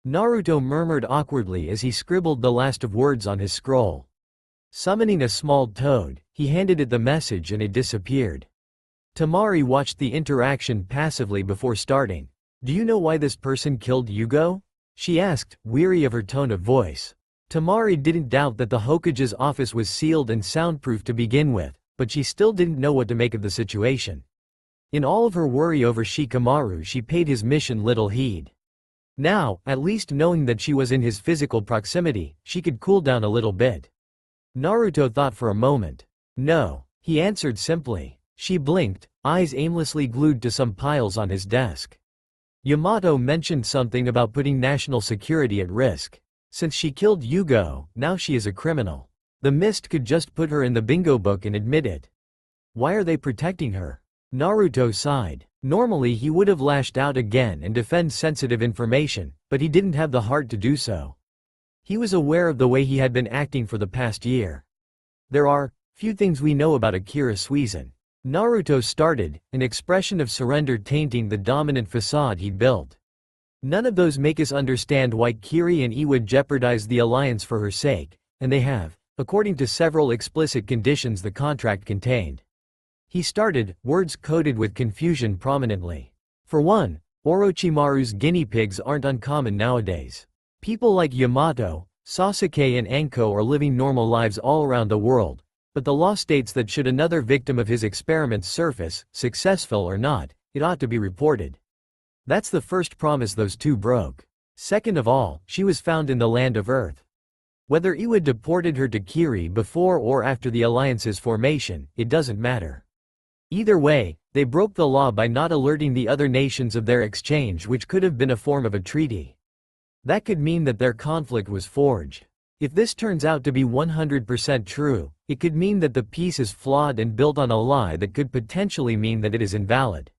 [SPEAKER 2] Naruto murmured awkwardly as he scribbled the last of words on his scroll. Summoning a small toad, he handed it the message and it disappeared. Temari watched the interaction passively before starting. Do you know why this person killed Yugo? She asked, weary of her tone of voice. Temari didn't doubt that the Hokage's office was sealed and soundproof to begin with, but she still didn't know what to make of the situation. In all of her worry over Shikamaru, she paid his mission little heed. Now, at least knowing that she was in his physical proximity, she could cool down a little bit. Naruto thought for a moment. No, he answered simply. She blinked, eyes aimlessly glued to some piles on his desk. Yamato mentioned something about putting national security at risk. Since she killed Yugo, now she is a criminal. The mist could just put her in the bingo book and admit it. Why are they protecting her? Naruto sighed. Normally he would have lashed out again and defend sensitive information, but he didn't have the heart to do so. He was aware of the way he had been acting for the past year. There are few things we know about Akira Suizan. Naruto started, an expression of surrender tainting the dominant facade he'd built. None of those make us understand why Kiri and Iwa jeopardized the alliance for her sake, and they have, according to several explicit conditions the contract contained. He started, words coded with confusion prominently. For one, Orochimaru's guinea pigs aren't uncommon nowadays. People like Yamato, Sasuke and Anko are living normal lives all around the world, but the law states that should another victim of his experiments surface, successful or not, it ought to be reported. That's the first promise those two broke. Second of all, she was found in the land of Earth. Whether Iwa deported her to Kiri before or after the alliance's formation, it doesn't matter. Either way, they broke the law by not alerting the other nations of their exchange, which could have been a form of a treaty. That could mean that their conflict was forged. If this turns out to be 100% true, it could mean that the peace is flawed and built on a lie that could potentially mean that it is invalid.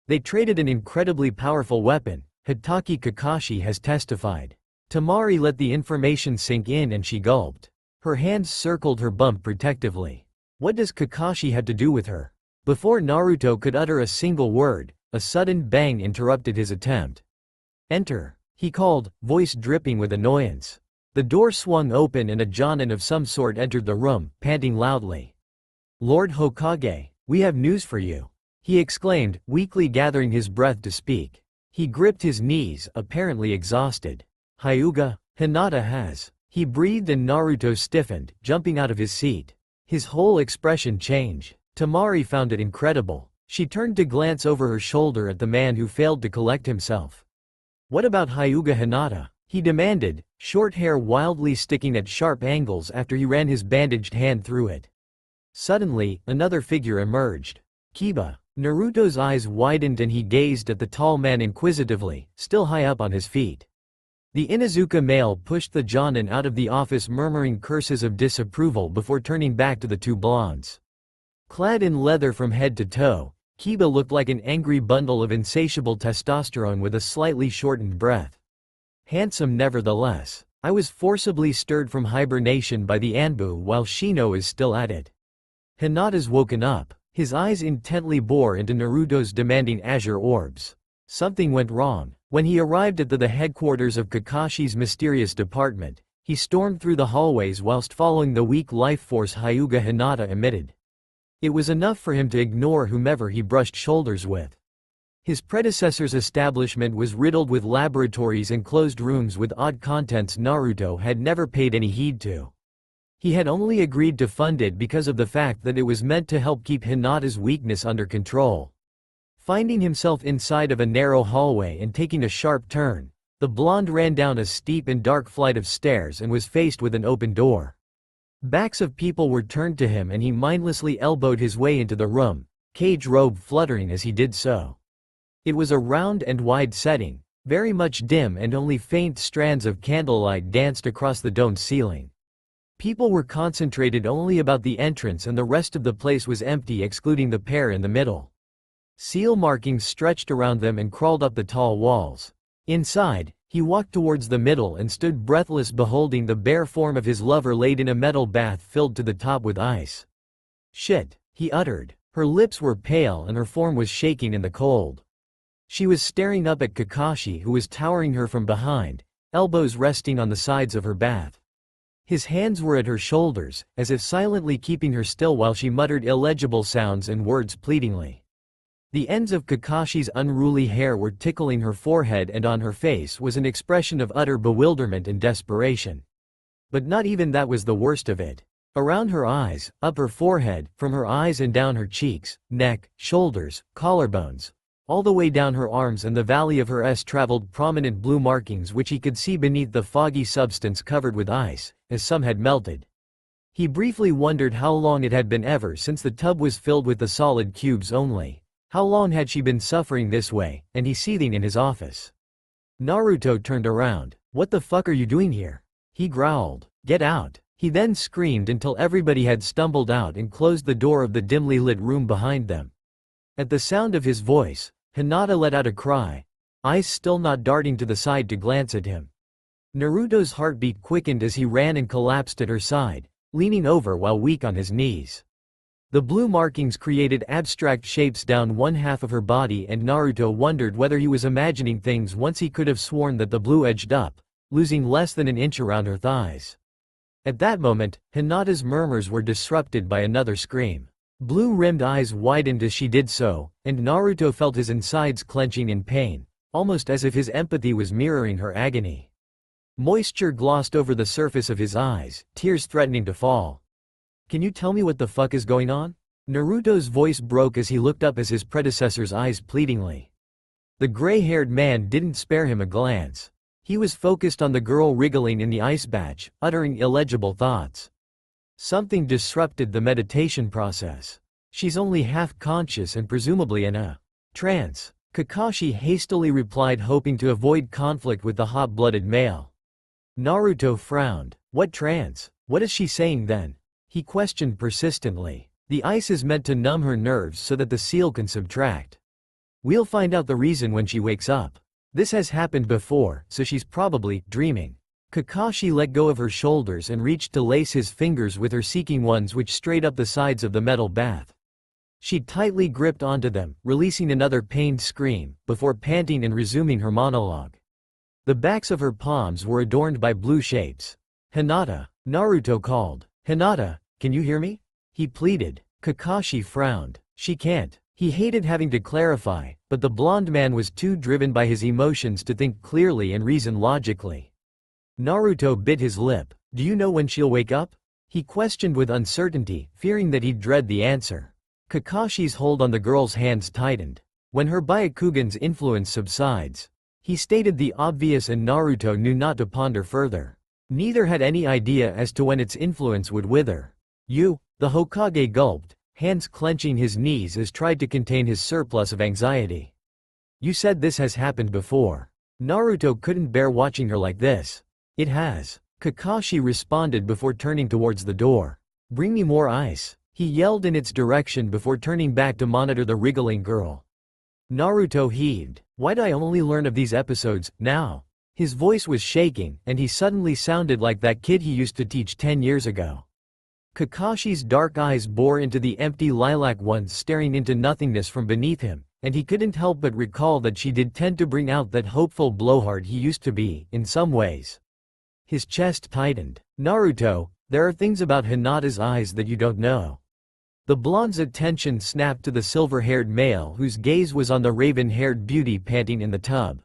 [SPEAKER 2] They traded an incredibly powerful weapon, Hitaki Kakashi has testified. Temari let the information sink in and she gulped. Her hands circled her bump protectively. What does Kakashi have to do with her? Before Naruto could utter a single word, a sudden bang interrupted his attempt. "Enter," he called, voice dripping with annoyance. The door swung open and a Jonin of some sort entered the room, panting loudly. "Lord Hokage, we have news for you," he exclaimed, weakly gathering his breath to speak. He gripped his knees, apparently exhausted. "Hyuga, Hinata has," he breathed and Naruto stiffened, jumping out of his seat. His whole expression changed. Temari found it incredible. She turned to glance over her shoulder at the man who failed to collect himself. "What about Hyuga Hinata?" he demanded, short hair wildly sticking at sharp angles after he ran his bandaged hand through it. Suddenly, another figure emerged. Kiba. Naruto's eyes widened and he gazed at the tall man inquisitively, still high up on his feet. The Inuzuka male pushed the Jonin out of the office murmuring curses of disapproval before turning back to the two blondes. Clad in leather from head to toe, Kiba looked like an angry bundle of insatiable testosterone with a slightly shortened breath. Handsome nevertheless. I was forcibly stirred from hibernation by the Anbu while Shino is still at it. Hinata's woken up. His eyes intently bore into Naruto's demanding azure orbs. Something went wrong. When he arrived at the headquarters of Kakashi's mysterious department, he stormed through the hallways whilst following the weak life force Hyuga Hinata emitted. It was enough for him to ignore whomever he brushed shoulders with. His predecessor's establishment was riddled with laboratories and closed rooms with odd contents Naruto had never paid any heed to. He had only agreed to fund it because of the fact that it was meant to help keep Hinata's weakness under control. Finding himself inside of a narrow hallway and taking a sharp turn, the blonde ran down a steep and dark flight of stairs and was faced with an open door. Backs of people were turned to him and he mindlessly elbowed his way into the room, cage robe fluttering as he did so. It was a round and wide setting, very much dim and only faint strands of candlelight danced across the domed ceiling. People were concentrated only about the entrance and the rest of the place was empty excluding the pair in the middle. Seal markings stretched around them and crawled up the tall walls. Inside, he walked towards the middle and stood breathless beholding the bare form of his lover laid in a metal bath filled to the top with ice. "Shit," he uttered. Her lips were pale and her form was shaking in the cold. She was staring up at Kakashi who was towering her from behind, elbows resting on the sides of her bath. His hands were at her shoulders, as if silently keeping her still while she muttered illegible sounds and words pleadingly. The ends of Kakashi's unruly hair were tickling her forehead and on her face was an expression of utter bewilderment and desperation. But not even that was the worst of it. Around her eyes, up her forehead, from her eyes and down her cheeks, neck, shoulders, collarbones, all the way down her arms and the valley of her S traveled prominent blue markings which he could see beneath the foggy substance covered with ice, as some had melted. He briefly wondered how long it had been ever since the tub was filled with the solid cubes only. How long had she been suffering this way, and he seething in his office? Naruto turned around. "What the fuck are you doing here?" he growled. "Get out." He then screamed until everybody had stumbled out and closed the door of the dimly lit room behind them. At the sound of his voice, Hinata let out a cry, eyes still not darting to the side to glance at him. Naruto's heartbeat quickened as he ran and collapsed at her side, leaning over while weak on his knees. The blue markings created abstract shapes down one half of her body, and Naruto wondered whether he was imagining things once he could have sworn that the blue edged up, losing less than an inch around her thighs. At that moment, Hinata's murmurs were disrupted by another scream. Blue-rimmed eyes widened as she did so, and Naruto felt his insides clenching in pain, almost as if his empathy was mirroring her agony. Moisture glossed over the surface of his eyes, tears threatening to fall. "Can you tell me what the fuck is going on?" Naruto's voice broke as he looked up at his predecessor's eyes pleadingly. The gray-haired man didn't spare him a glance. He was focused on the girl wriggling in the ice bath, uttering illegible thoughts. Something disrupted the meditation process. "She's only half conscious and presumably in a trance," Kakashi hastily replied, hoping to avoid conflict with the hot-blooded male. Naruto frowned. "What trance? What is she saying then?" he questioned persistently. "The ice is meant to numb her nerves so that the seal can subtract. We'll find out the reason when she wakes up. This has happened before, so she's probably dreaming." Kakashi let go of her shoulders and reached to lace his fingers with her seeking ones, which strayed up the sides of the metal bath. She tightly gripped onto them, releasing another pained scream, before panting and resuming her monologue. The backs of her palms were adorned by blue shapes. "Hinata," Naruto called. "Hinata, can you hear me?" he pleaded. Kakashi frowned. "She can't." He hated having to clarify, but the blonde man was too driven by his emotions to think clearly and reason logically. Naruto bit his lip. "Do you know when she'll wake up?" he questioned with uncertainty, fearing that he'd dread the answer. Kakashi's hold on the girl's hands tightened. "When her Byakugan's influence subsides." He stated the obvious, and Naruto knew not to ponder further. Neither had any idea as to when its influence would wither. "You," the Hokage gulped, hands clenching his knees as tried to contain his surplus of anxiety. "You said this has happened before." Naruto couldn't bear watching her like this. "It has," Kakashi responded before turning towards the door. "Bring me more ice," he yelled in its direction before turning back to monitor the wriggling girl. Naruto heaved. "Why'd I only learn of these episodes now?" His voice was shaking, and he suddenly sounded like that kid he used to teach 10 years ago. Kakashi's dark eyes bore into the empty lilac ones staring into nothingness from beneath him, and he couldn't help but recall that she did tend to bring out that hopeful blowhard he used to be, in some ways. His chest tightened. "Naruto, there are things about Hinata's eyes that you don't know." The blonde's attention snapped to the silver-haired male whose gaze was on the raven-haired beauty panting in the tub.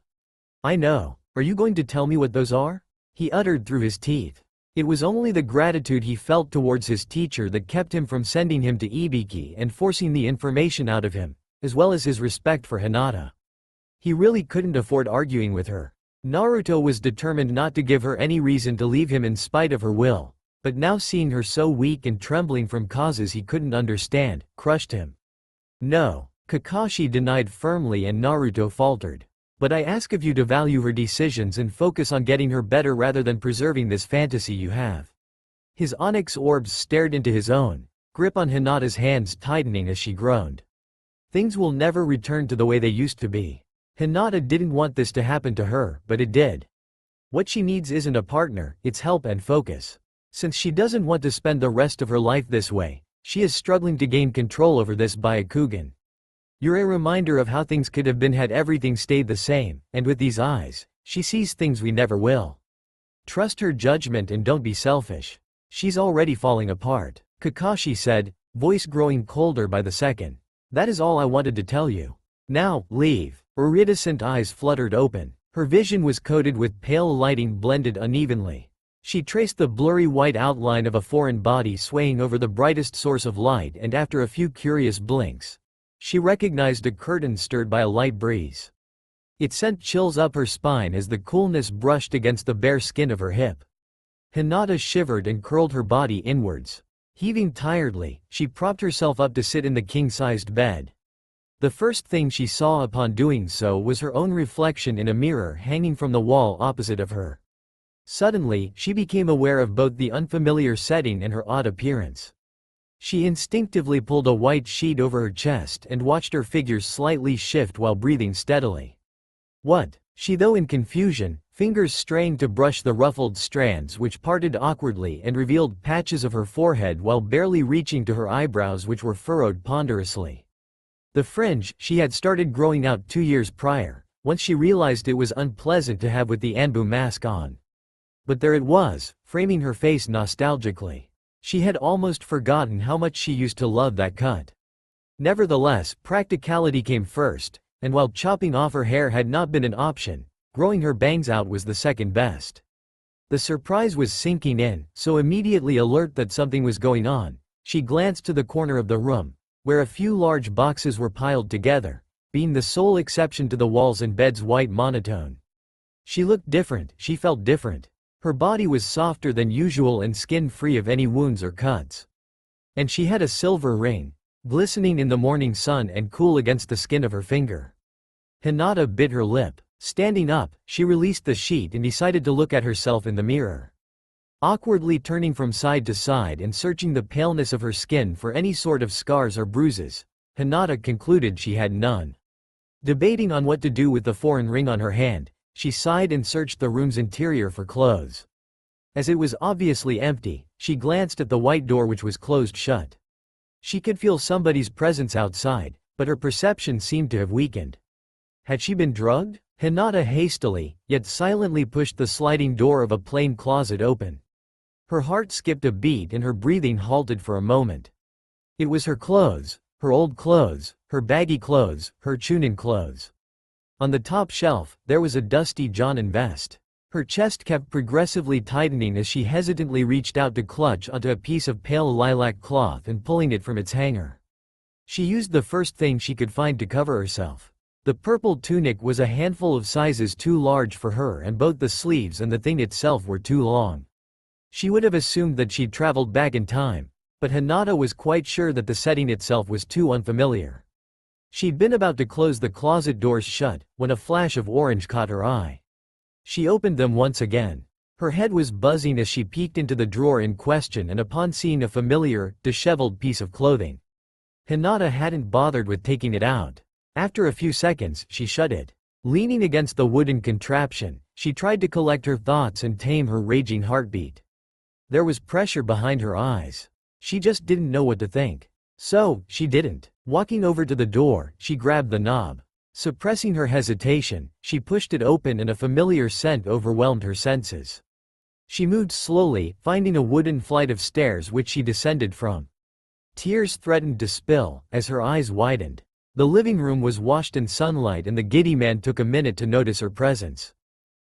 [SPEAKER 2] "I know. Are you going to tell me what those are?" he uttered through his teeth. It was only the gratitude he felt towards his teacher that kept him from sending him to Ibiki and forcing the information out of him, as well as his respect for Hinata. He really couldn't afford arguing with her. Naruto was determined not to give her any reason to leave him in spite of her will, but now seeing her so weak and trembling from causes he couldn't understand, crushed him. "No," Kakashi denied firmly, and Naruto faltered. "But I ask of you to value her decisions and focus on getting her better rather than preserving this fantasy you have." His onyx orbs stared into his own, grip on Hinata's hands tightening as she groaned. "Things will never return to the way they used to be." Hinata didn't want this to happen to her, but it did. What she needs isn't a partner, it's help and focus. Since she doesn't want to spend the rest of her life this way, she is struggling to gain control over this Byakugan. "You're a reminder of how things could have been had everything stayed the same, and with these eyes, she sees things we never will. Trust her judgment and don't be selfish. She's already falling apart," Kakashi said, voice growing colder by the second. "That is all I wanted to tell you. Now, leave." Her iridescent eyes fluttered open. Her vision was coated with pale lighting blended unevenly. She traced the blurry white outline of a foreign body swaying over the brightest source of light, and after a few curious blinks, she recognized a curtain stirred by a light breeze. It sent chills up her spine as the coolness brushed against the bare skin of her hip. Hinata shivered and curled her body inwards. Heaving tiredly, she propped herself up to sit in the king-sized bed. The first thing she saw upon doing so was her own reflection in a mirror hanging from the wall opposite of her. Suddenly, she became aware of both the unfamiliar setting and her odd appearance. She instinctively pulled a white sheet over her chest and watched her figure slightly shift while breathing steadily. What? She though in confusion, fingers straying to brush the ruffled strands which parted awkwardly and revealed patches of her forehead while barely reaching to her eyebrows which were furrowed ponderously. The fringe she had started growing out 2 years prior, once she realized it was unpleasant to have with the Anbu mask on. But there it was, framing her face nostalgically. She had almost forgotten how much she used to love that cut. Nevertheless, practicality came first, and while chopping off her hair had not been an option, growing her bangs out was the second best. The surprise was sinking in, so immediately alert that something was going on, she glanced to the corner of the room, where a few large boxes were piled together, being the sole exception to the walls and bed's white monotone. She looked different, she felt different. Her body was softer than usual and skin-free of any wounds or cuts. And she had a silver ring, glistening in the morning sun and cool against the skin of her finger. Hinata bit her lip. Standing up, she released the sheet and decided to look at herself in the mirror. Awkwardly turning from side to side and searching the paleness of her skin for any sort of scars or bruises, Hinata concluded she had none. Debating on what to do with the foreign ring on her hand, she sighed and searched the room's interior for clothes. As it was obviously empty, she glanced at the white door which was closed shut. She could feel somebody's presence outside, but her perception seemed to have weakened. Had she been drugged? Hinata hastily, yet silently pushed the sliding door of a plain closet open. Her heart skipped a beat and her breathing halted for a moment. It was her clothes, her old clothes, her baggy clothes, her chunin clothes. On the top shelf, there was a dusty Jonin vest. Her chest kept progressively tightening as she hesitantly reached out to clutch onto a piece of pale lilac cloth and pulling it from its hanger. She used the first thing she could find to cover herself. The purple tunic was a handful of sizes too large for her and both the sleeves and the thing itself were too long. She would have assumed that she'd traveled back in time, but Hinata was quite sure that the setting itself was too unfamiliar. She'd been about to close the closet doors shut, when a flash of orange caught her eye. She opened them once again. Her head was buzzing as she peeked into the drawer in question and upon seeing a familiar, disheveled piece of clothing. Hinata hadn't bothered with taking it out. After a few seconds, she shut it. Leaning against the wooden contraption, she tried to collect her thoughts and tame her raging heartbeat. There was pressure behind her eyes. She just didn't know what to think. So, she didn't. Walking over to the door, she grabbed the knob. Suppressing her hesitation, she pushed it open and a familiar scent overwhelmed her senses. She moved slowly, finding a wooden flight of stairs which she descended from. Tears threatened to spill, as her eyes widened. The living room was washed in sunlight and the giddy man took a minute to notice her presence.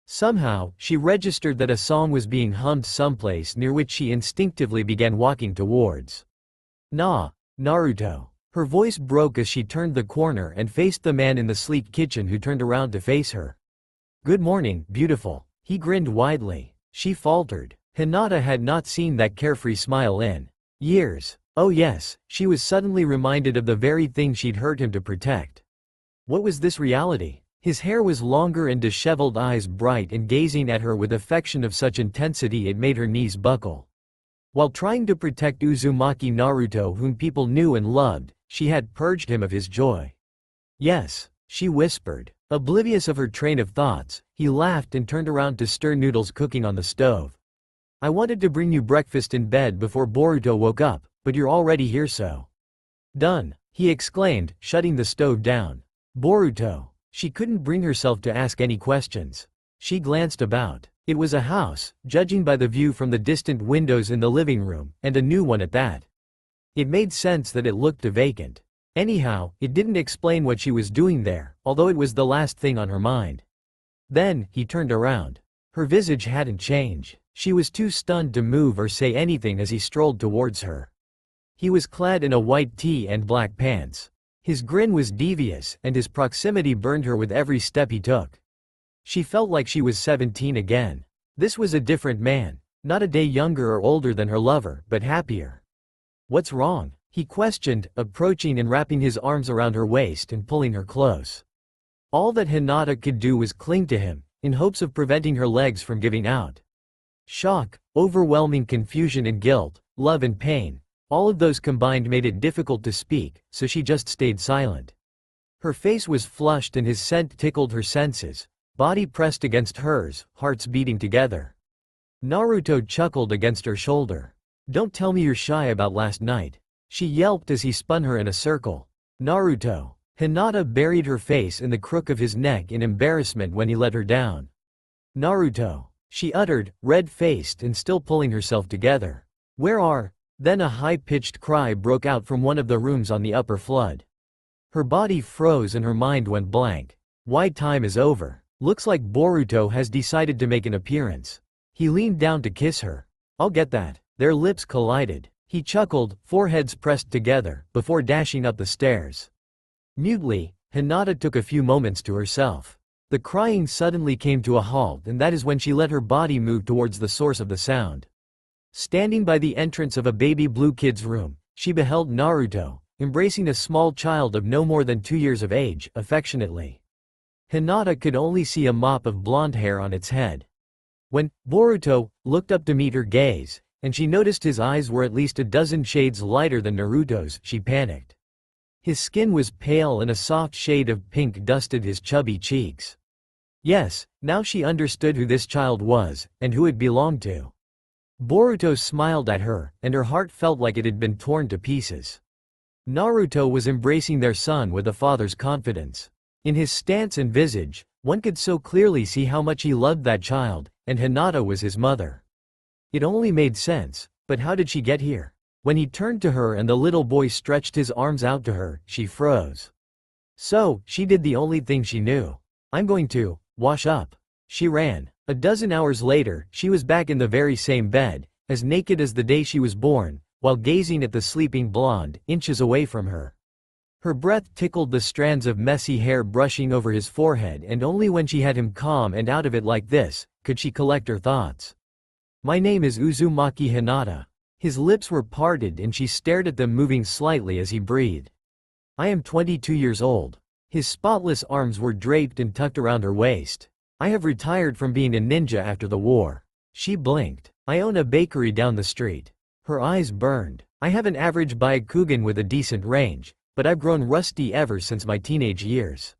[SPEAKER 2] Somehow, she registered that a song was being hummed someplace near which she instinctively began walking towards. Naruto. Her voice broke as she turned the corner and faced the man in the sleek kitchen who turned around to face her. "Good morning, beautiful." He grinned widely. She faltered. Hinata had not seen that carefree smile in years. Oh yes, she was suddenly reminded of the very thing she'd hurt him to protect. What was this reality? His hair was longer and disheveled eyes bright and gazing at her with affection of such intensity it made her knees buckle. While trying to protect Uzumaki Naruto whom people knew and loved, she had purged him of his joy. Yes, she whispered. Oblivious of her train of thoughts, he laughed and turned around to stir noodles cooking on the stove. "I wanted to bring you breakfast in bed before Boruto woke up, but you're already here so." "Done," he exclaimed, shutting the stove down. Boruto. She couldn't bring herself to ask any questions. She glanced about. It was a house, judging by the view from the distant windows in the living room, and a new one at that. It made sense that it looked vacant. Anyhow, it didn't explain what she was doing there, although it was the last thing on her mind. Then, he turned around. Her visage hadn't changed. She was too stunned to move or say anything as he strolled towards her. He was clad in a white tee and black pants. His grin was devious, and his proximity burned her with every step he took. She felt like she was 17 again. This was a different man, not a day younger or older than her lover, but happier. "What's wrong?" he questioned, approaching and wrapping his arms around her waist and pulling her close. All that Hinata could do was cling to him, in hopes of preventing her legs from giving out. Shock, overwhelming confusion and guilt, love and pain, all of those combined made it difficult to speak, so she just stayed silent. Her face was flushed and his scent tickled her senses, body pressed against hers, hearts beating together. Naruto chuckled against her shoulder. "Don't tell me you're shy about last night," she yelped as he spun her in a circle. "Naruto." Hinata buried her face in the crook of his neck in embarrassment when he let her down. "Naruto," she uttered, red-faced and still pulling herself together. "Where are—" Then a high-pitched cry broke out from one of the rooms on the upper flood. Her body froze and her mind went blank. "Why, time is over. Looks like Boruto has decided to make an appearance." He leaned down to kiss her. "I'll get that." Their lips collided. He chuckled, foreheads pressed together, before dashing up the stairs. Mutely, Hinata took a few moments to herself. The crying suddenly came to a halt, and that is when she let her body move towards the source of the sound. Standing by the entrance of a baby blue kid's room, she beheld Naruto, embracing a small child of no more than 2 years of age, affectionately. Hinata could only see a mop of blonde hair on its head. When Boruto looked up to meet her gaze, and she noticed his eyes were at least a dozen shades lighter than Naruto's, she panicked. His skin was pale and a soft shade of pink dusted his chubby cheeks. Yes, now she understood who this child was, and who it belonged to. Boruto smiled at her, and her heart felt like it had been torn to pieces. Naruto was embracing their son with a father's confidence. In his stance and visage, one could so clearly see how much he loved that child, and Hinata was his mother. It only made sense, but how did she get here? When he turned to her and the little boy stretched his arms out to her, she froze. So, she did the only thing she knew. "I'm going to wash up." She ran. A dozen hours later, she was back in the very same bed, as naked as the day she was born, while gazing at the sleeping blonde, inches away from her. Her breath tickled the strands of messy hair brushing over his forehead, and only when she had him calm and out of it like this, could she collect her thoughts. "My name is Uzumaki Hinata." His lips were parted and she stared at them, moving slightly as he breathed. "I am 22 years old." His spotless arms were draped and tucked around her waist. "I have retired from being a ninja after the war." She blinked. "I own a bakery down the street." Her eyes burned. "I have an average Byakugan with a decent range, but I've grown rusty ever since my teenage years."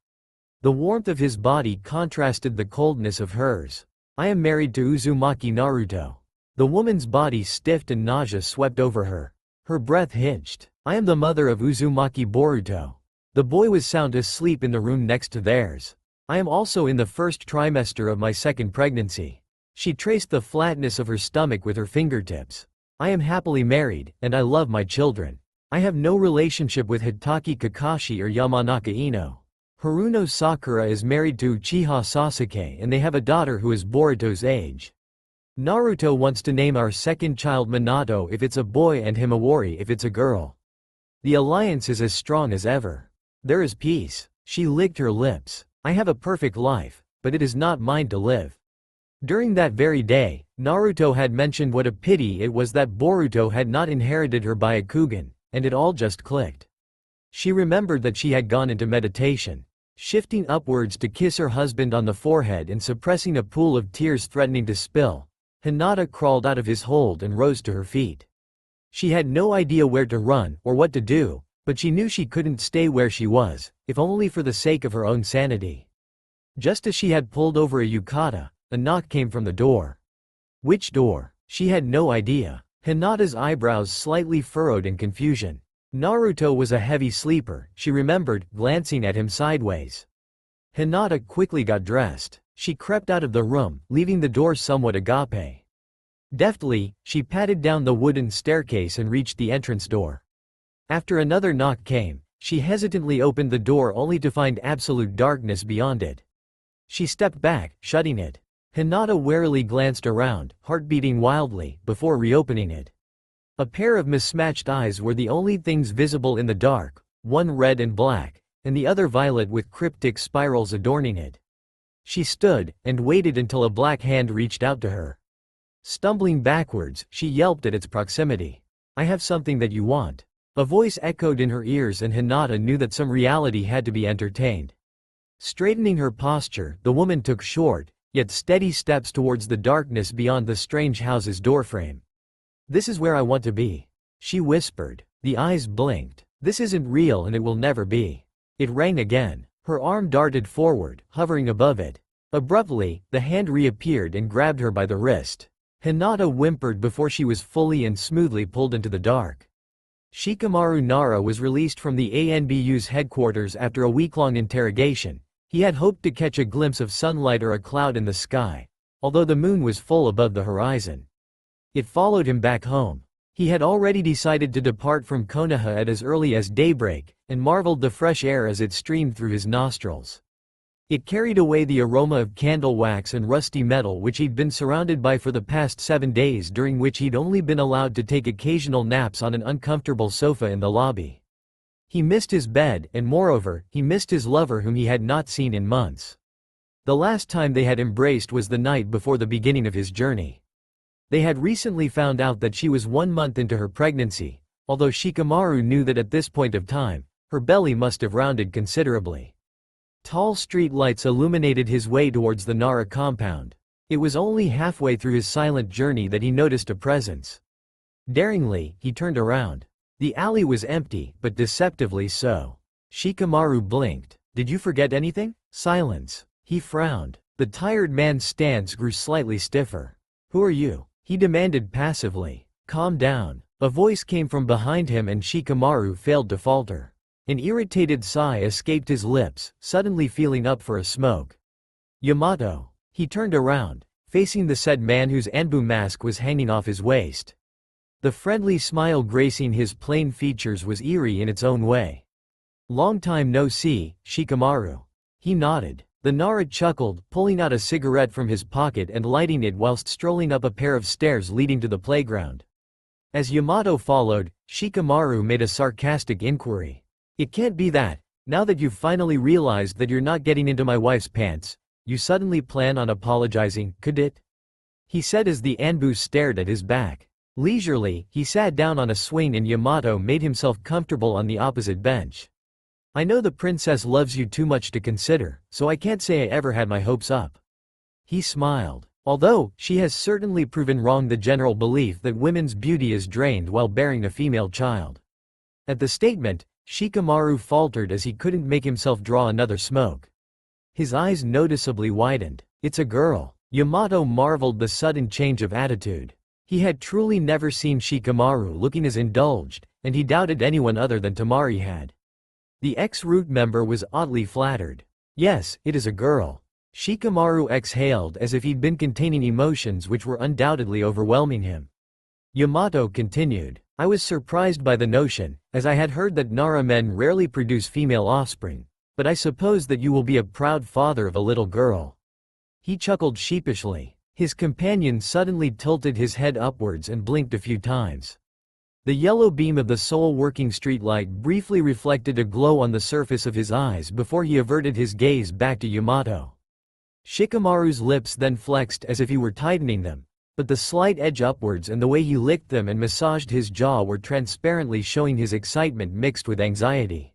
[SPEAKER 2] The warmth of his body contrasted the coldness of hers. "I am married to Uzumaki Naruto." The woman's body stiffed and nausea swept over her. Her breath hitched. "I am the mother of Uzumaki Boruto." The boy was sound asleep in the room next to theirs. "I am also in the first trimester of my second pregnancy." She traced the flatness of her stomach with her fingertips. "I am happily married, and I love my children. I have no relationship with Hitaki Kakashi or Yamanaka Ino. Haruno Sakura is married to Uchiha Sasuke and they have a daughter who is Boruto's age. Naruto wants to name our second child Minato if it's a boy and Himawari if it's a girl. The alliance is as strong as ever. There is peace." She licked her lips. "I have a perfect life, but it is not mine to live." During that very day, Naruto had mentioned what a pity it was that Boruto had not inherited her Byakugan, and it all just clicked. She remembered that she had gone into meditation, shifting upwards to kiss her husband on the forehead and suppressing a pool of tears threatening to spill. Hinata crawled out of his hold and rose to her feet. She had no idea where to run or what to do, but she knew she couldn't stay where she was, if only for the sake of her own sanity. Just as she had pulled over a yukata, a knock came from the door. Which door? She had no idea. Hinata's eyebrows slightly furrowed in confusion. Naruto was a heavy sleeper, she remembered, glancing at him sideways. Hinata quickly got dressed. She crept out of the room, leaving the door somewhat agape. Deftly, she patted down the wooden staircase and reached the entrance door. After another knock came, she hesitantly opened the door only to find absolute darkness beyond it. She stepped back, shutting it. Hinata warily glanced around, heart beating wildly, before reopening it. A pair of mismatched eyes were the only things visible in the dark, one red and black, and the other violet with cryptic spirals adorning it. She stood, and waited until a black hand reached out to her. Stumbling backwards, she yelped at its proximity. "I have something that you want." A voice echoed in her ears and Hinata knew that some reality had to be entertained. Straightening her posture, the woman took short, yet steady steps towards the darkness beyond the strange house's doorframe. "This is where I want to be," she whispered. The eyes blinked. "This isn't real and it will never be." It rang again. Her arm darted forward, hovering above it. Abruptly, the hand reappeared and grabbed her by the wrist. Hinata whimpered before she was fully and smoothly pulled into the dark. Shikamaru Nara was released from the ANBU's headquarters after a week-long interrogation. He had hoped to catch a glimpse of sunlight or a cloud in the sky, although the moon was full above the horizon. It followed him back home. He had already decided to depart from Konoha at as early as daybreak, and marveled the fresh air as it streamed through his nostrils. It carried away the aroma of candle wax and rusty metal which he'd been surrounded by for the past 7 days, during which he'd only been allowed to take occasional naps on an uncomfortable sofa in the lobby. He missed his bed, and moreover, he missed his lover whom he had not seen in months. The last time they had embraced was the night before the beginning of his journey. They had recently found out that she was 1 month into her pregnancy, although Shikamaru knew that at this point of time, her belly must have rounded considerably. Tall street lights illuminated his way towards the Nara compound. It was only halfway through his silent journey that he noticed a presence. Daringly, he turned around. The alley was empty, but deceptively so. Shikamaru blinked. "Did you forget anything?" Silence. He frowned. The tired man's stance grew slightly stiffer. "Who are you?" he demanded passively. "Calm down." A voice came from behind him and Shikamaru failed to falter. An irritated sigh escaped his lips, suddenly feeling up for a smoke. "Yamato." He turned around, facing the said man whose Anbu mask was hanging off his waist. The friendly smile gracing his plain features was eerie in its own way. "Long time no see, Shikamaru." He nodded. The Nara chuckled, pulling out a cigarette from his pocket and lighting it whilst strolling up a pair of stairs leading to the playground. As Yamato followed, Shikamaru made a sarcastic inquiry. "It can't be that, now that you've finally realized that you're not getting into my wife's pants, you suddenly plan on apologizing, could it?" he said as the Anbu stared at his back. Leisurely, he sat down on a swing and Yamato made himself comfortable on the opposite bench. "I know the princess loves you too much to consider, so I can't say I ever had my hopes up." He smiled. Although, she has certainly proven wrong the general belief that women's beauty is drained while bearing a female child. At the statement, Shikamaru faltered as he couldn't make himself draw another smoke. His eyes noticeably widened. "It's a girl." Yamato marveled the sudden change of attitude. He had truly never seen Shikamaru looking as indulged, and he doubted anyone other than Temari had. The ex-root member was oddly flattered. "Yes, it is a girl." Shikamaru exhaled as if he'd been containing emotions which were undoubtedly overwhelming him. Yamato continued. "I was surprised by the notion, as I had heard that Nara men rarely produce female offspring, but I suppose that you will be a proud father of a little girl." He chuckled sheepishly. His companion suddenly tilted his head upwards and blinked a few times. The yellow beam of the sole working streetlight briefly reflected a glow on the surface of his eyes before he averted his gaze back to Yamato. Shikamaru's lips then flexed as if he were tightening them, but the slight edge upwards and the way he licked them and massaged his jaw were transparently showing his excitement mixed with anxiety.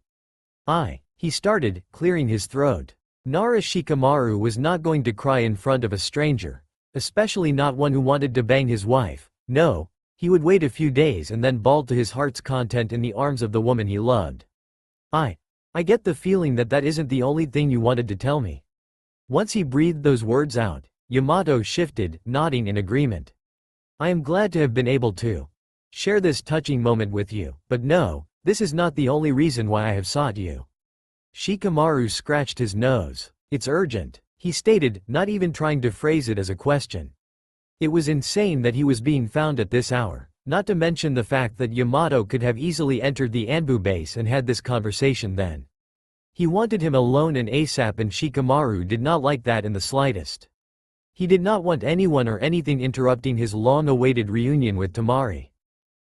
[SPEAKER 2] He started, clearing his throat. Nara Shikamaru was not going to cry in front of a stranger, especially not one who wanted to bang his wife. No, he would wait a few days and then bawl to his heart's content in the arms of the woman he loved. I get the feeling that that isn't the only thing you wanted to tell me." Once he breathed those words out, Yamato shifted, nodding in agreement. "I am glad to have been able to share this touching moment with you, but no, this is not the only reason why I have sought you." Shikamaru scratched his nose. "It's urgent," he stated, not even trying to phrase it as a question. It was insane that he was being found at this hour, not to mention the fact that Yamato could have easily entered the Anbu base and had this conversation then. He wanted him alone and ASAP, and Shikamaru did not like that in the slightest. He did not want anyone or anything interrupting his long-awaited reunion with Temari.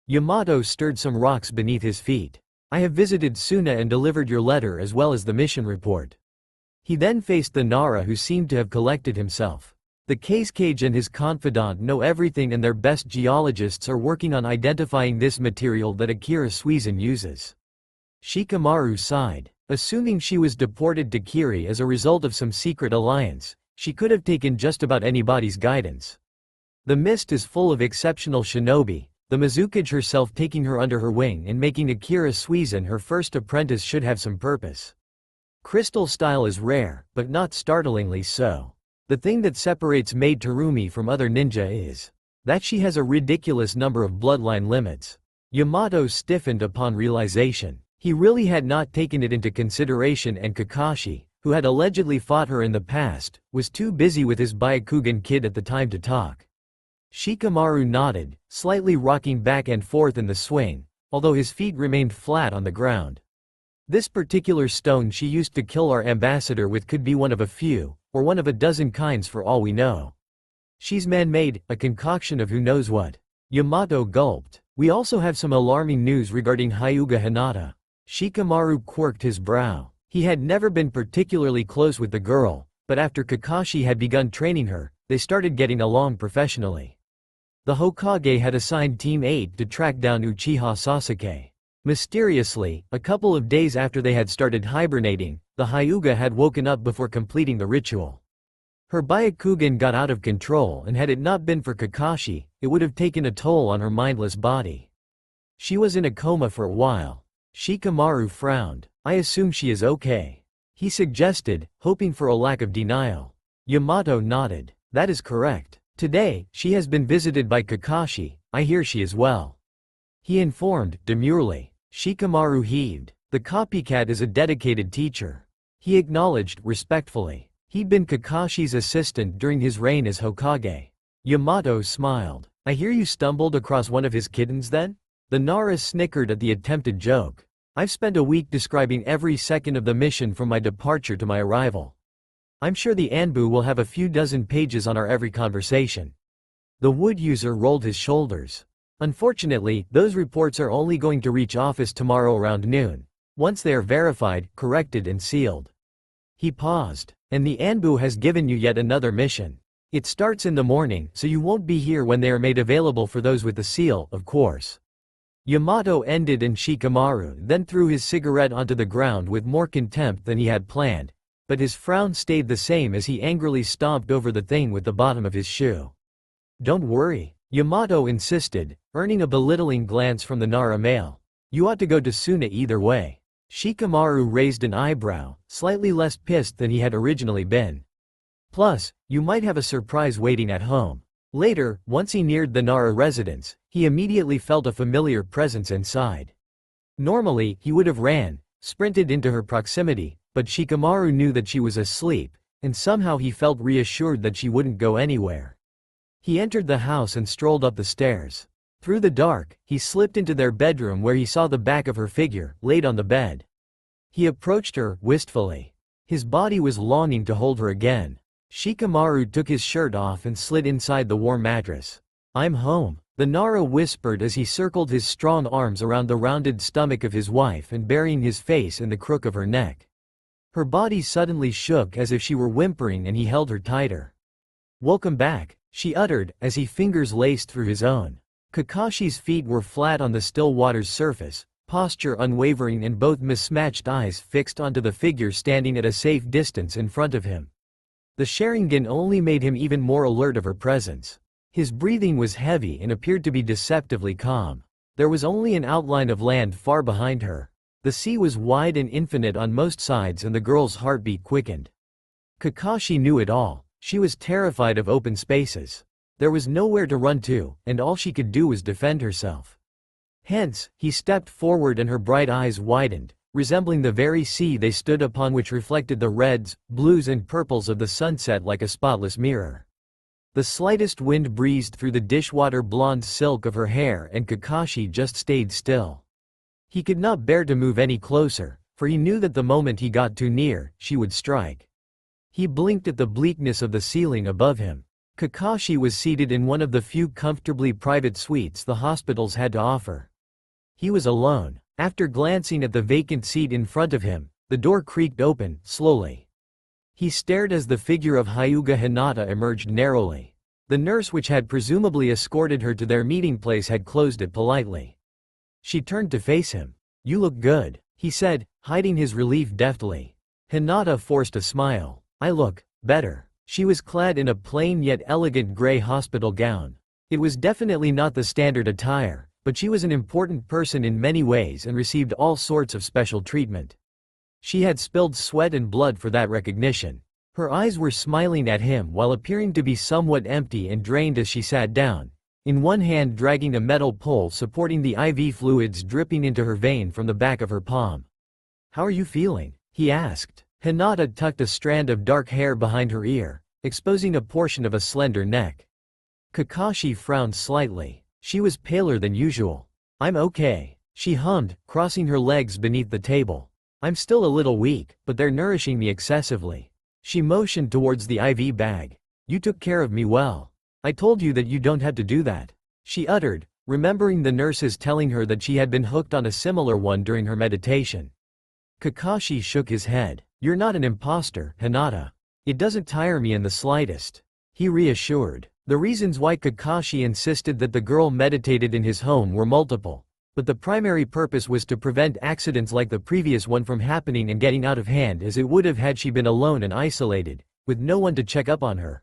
[SPEAKER 2] Yamato stirred some rocks beneath his feet. "I have visited Suna and delivered your letter as well as the mission report." He then faced the Nara, who seemed to have collected himself. "The Cage and his confidant know everything, and their best geologists are working on identifying this material that Akira Suizan uses." Shikamaru sighed. Assuming she was deported to Kiri as a result of some secret alliance, she could have taken just about anybody's guidance. The mist is full of exceptional shinobi. The Mizukage herself taking her under her wing and making Akira Suizan her first apprentice should have some purpose. Crystal style is rare, but not startlingly so. The thing that separates Maid Terumi from other ninja is that she has a ridiculous number of bloodline limits. Yamato stiffened upon realization. He really had not taken it into consideration, and Kakashi, who had allegedly fought her in the past, was too busy with his Byakugan kid at the time to talk. Shikamaru nodded, slightly rocking back and forth in the swing, although his feet remained flat on the ground. This particular stone she used to kill our ambassador with could be one of a few, or one of a dozen kinds for all we know. She's man-made, a concoction of who knows what. Yamato gulped. We also have some alarming news regarding Hyuga Hinata. Shikamaru quirked his brow. He had never been particularly close with the girl, but after Kakashi had begun training her, they started getting along professionally. The Hokage had assigned Team 8 to track down Uchiha Sasuke. Mysteriously, a couple of days after they had started hibernating, the Hyuga had woken up before completing the ritual. Her Byakugan got out of control, and had it not been for Kakashi, it would have taken a toll on her mindless body. She was in a coma for a while. Shikamaru frowned. I assume she is okay, he suggested, hoping for a lack of denial. Yamato nodded. That is correct. Today, she has been visited by Kakashi. I hear she is well, he informed, demurely. Shikamaru heaved. The copycat is a dedicated teacher, he acknowledged, respectfully. He'd been Kakashi's assistant during his reign as Hokage. Yamato smiled. I hear you stumbled across one of his kittens then? The Nara snickered at the attempted joke. I've spent a week describing every second of the mission from my departure to my arrival. I'm sure the Anbu will have a few dozen pages on our every conversation. The wood user rolled his shoulders. Unfortunately, those reports are only going to reach office tomorrow around noon. Once they are verified, corrected and sealed. He paused. And the Anbu has given you yet another mission. It starts in the morning, so you won't be here when they are made available for those with the seal, of course. Yamato ended, and Shikamaru then threw his cigarette onto the ground with more contempt than he had planned, but his frown stayed the same as he angrily stomped over the thing with the bottom of his shoe. Don't worry, Yamato insisted, earning a belittling glance from the Nara male. You ought to go to Suna either way. Shikamaru raised an eyebrow, slightly less pissed than he had originally been. Plus, you might have a surprise waiting at home. Later, once he neared the Nara residence, he immediately felt a familiar presence inside. Normally, he would have sprinted into her proximity, but Shikamaru knew that she was asleep, and somehow he felt reassured that she wouldn't go anywhere. He entered the house and strolled up the stairs. Through the dark, he slipped into their bedroom, where he saw the back of her figure, laid on the bed. He approached her, wistfully. His body was longing to hold her again. Shikamaru took his shirt off and slid inside the warm mattress. I'm home, the Nara whispered as he circled his strong arms around the rounded stomach of his wife and burying his face in the crook of her neck. Her body suddenly shook as if she were whimpering, and he held her tighter. Welcome back, she uttered, as he fingers laced through his own. Kakashi's feet were flat on the still water's surface, posture unwavering and both mismatched eyes fixed onto the figure standing at a safe distance in front of him. The Sharingan only made him even more alert of her presence. His breathing was heavy and appeared to be deceptively calm. There was only an outline of land far behind her. The sea was wide and infinite on most sides, and the girl's heartbeat quickened. Kakashi knew it all. She was terrified of open spaces. There was nowhere to run to, and all she could do was defend herself. Hence, he stepped forward and her bright eyes widened, resembling the very sea they stood upon, which reflected the reds, blues and purples of the sunset like a spotless mirror. The slightest wind breezed through the dishwater blonde silk of her hair, and Kakashi just stayed still. He could not bear to move any closer, for he knew that the moment he got too near, she would strike. He blinked at the bleakness of the ceiling above him. Kakashi was seated in one of the few comfortably private suites the hospitals had to offer. He was alone. After glancing at the vacant seat in front of him, the door creaked open, slowly. He stared as the figure of Hyuga Hinata emerged narrowly. The nurse, which had presumably escorted her to their meeting place, had closed it politely. She turned to face him. You look good, he said, hiding his relief deftly. Hinata forced a smile. I look better. She was clad in a plain yet elegant gray hospital gown. It was definitely not the standard attire, but she was an important person in many ways and received all sorts of special treatment. She had spilled sweat and blood for that recognition. Her eyes were smiling at him while appearing to be somewhat empty and drained as she sat down, in one hand dragging a metal pole supporting the IV fluids dripping into her vein from the back of her palm. "How are you feeling?" he asked. Hinata tucked a strand of dark hair behind her ear, exposing a portion of a slender neck. Kakashi frowned slightly. She was paler than usual. "I'm okay," she hummed, crossing her legs beneath the table. "I'm still a little weak, but they're nourishing me excessively." She motioned towards the IV bag. "You took care of me well. I told you that you don't have to do that," she uttered, remembering the nurses telling her that she had been hooked on a similar one during her meditation. Kakashi shook his head. "You're not an imposter, Hinata. It doesn't tire me in the slightest," he reassured. The reasons why Kakashi insisted that the girl meditated in his home were multiple, but the primary purpose was to prevent accidents like the previous one from happening and getting out of hand as it would have had she been alone and isolated, with no one to check up on her.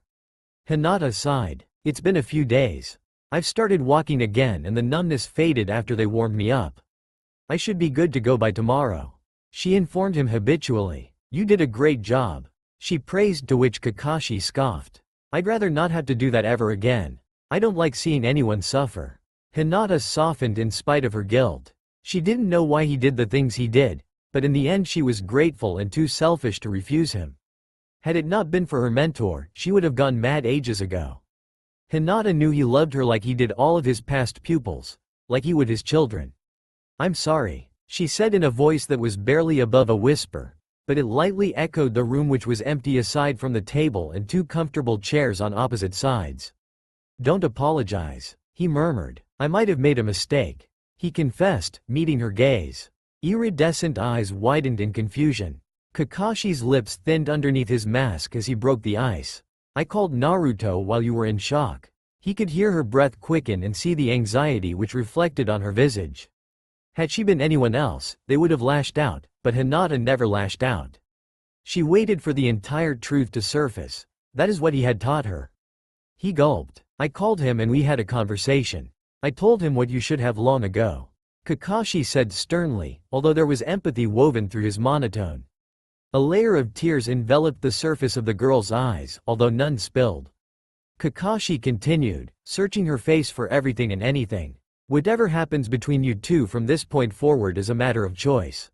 [SPEAKER 2] Hinata sighed. "It's been a few days. I've started walking again and the numbness faded after they warmed me up. I should be good to go by tomorrow," she informed him habitually. "You did a great job," she praised, to which Kakashi scoffed. "I'd rather not have to do that ever again. I don't like seeing anyone suffer." Hinata softened in spite of her guilt. She didn't know why he did the things he did, but in the end she was grateful and too selfish to refuse him. Had it not been for her mentor, she would have gone mad ages ago. Hinata knew he loved her like he did all of his past pupils, like he would his children. "I'm sorry," she said in a voice that was barely above a whisper, but it lightly echoed the room, which was empty aside from the table and two comfortable chairs on opposite sides. "Don't apologize," he murmured. "I might have made a mistake," he confessed, meeting her gaze. Iridescent eyes widened in confusion. Kakashi's lips thinned underneath his mask as he broke the ice. "I called Naruto while you were in shock." He could hear her breath quicken and see the anxiety which reflected on her visage. Had she been anyone else, they would have lashed out, but Hinata never lashed out. She waited for the entire truth to surface. That is what he had taught her. He gulped. "I called him and we had a conversation. I told him what you should have long ago," Kakashi said sternly, although there was empathy woven through his monotone. A layer of tears enveloped the surface of the girl's eyes, although none spilled. Kakashi continued, searching her face for everything and anything. "Whatever happens between you two from this point forward is a matter of choice.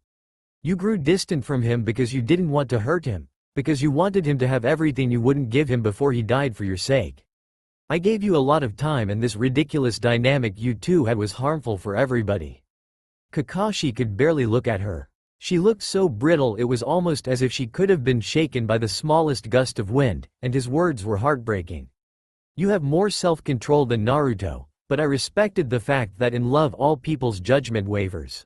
[SPEAKER 2] You grew distant from him because you didn't want to hurt him, because you wanted him to have everything you wouldn't give him before he died for your sake. I gave you a lot of time and this ridiculous dynamic you two had was harmful for everybody." Kakashi could barely look at her. She looked so brittle it was almost as if she could have been shaken by the smallest gust of wind, and his words were heartbreaking. "You have more self-control than Naruto, but I respected the fact that in love all people's judgment wavers.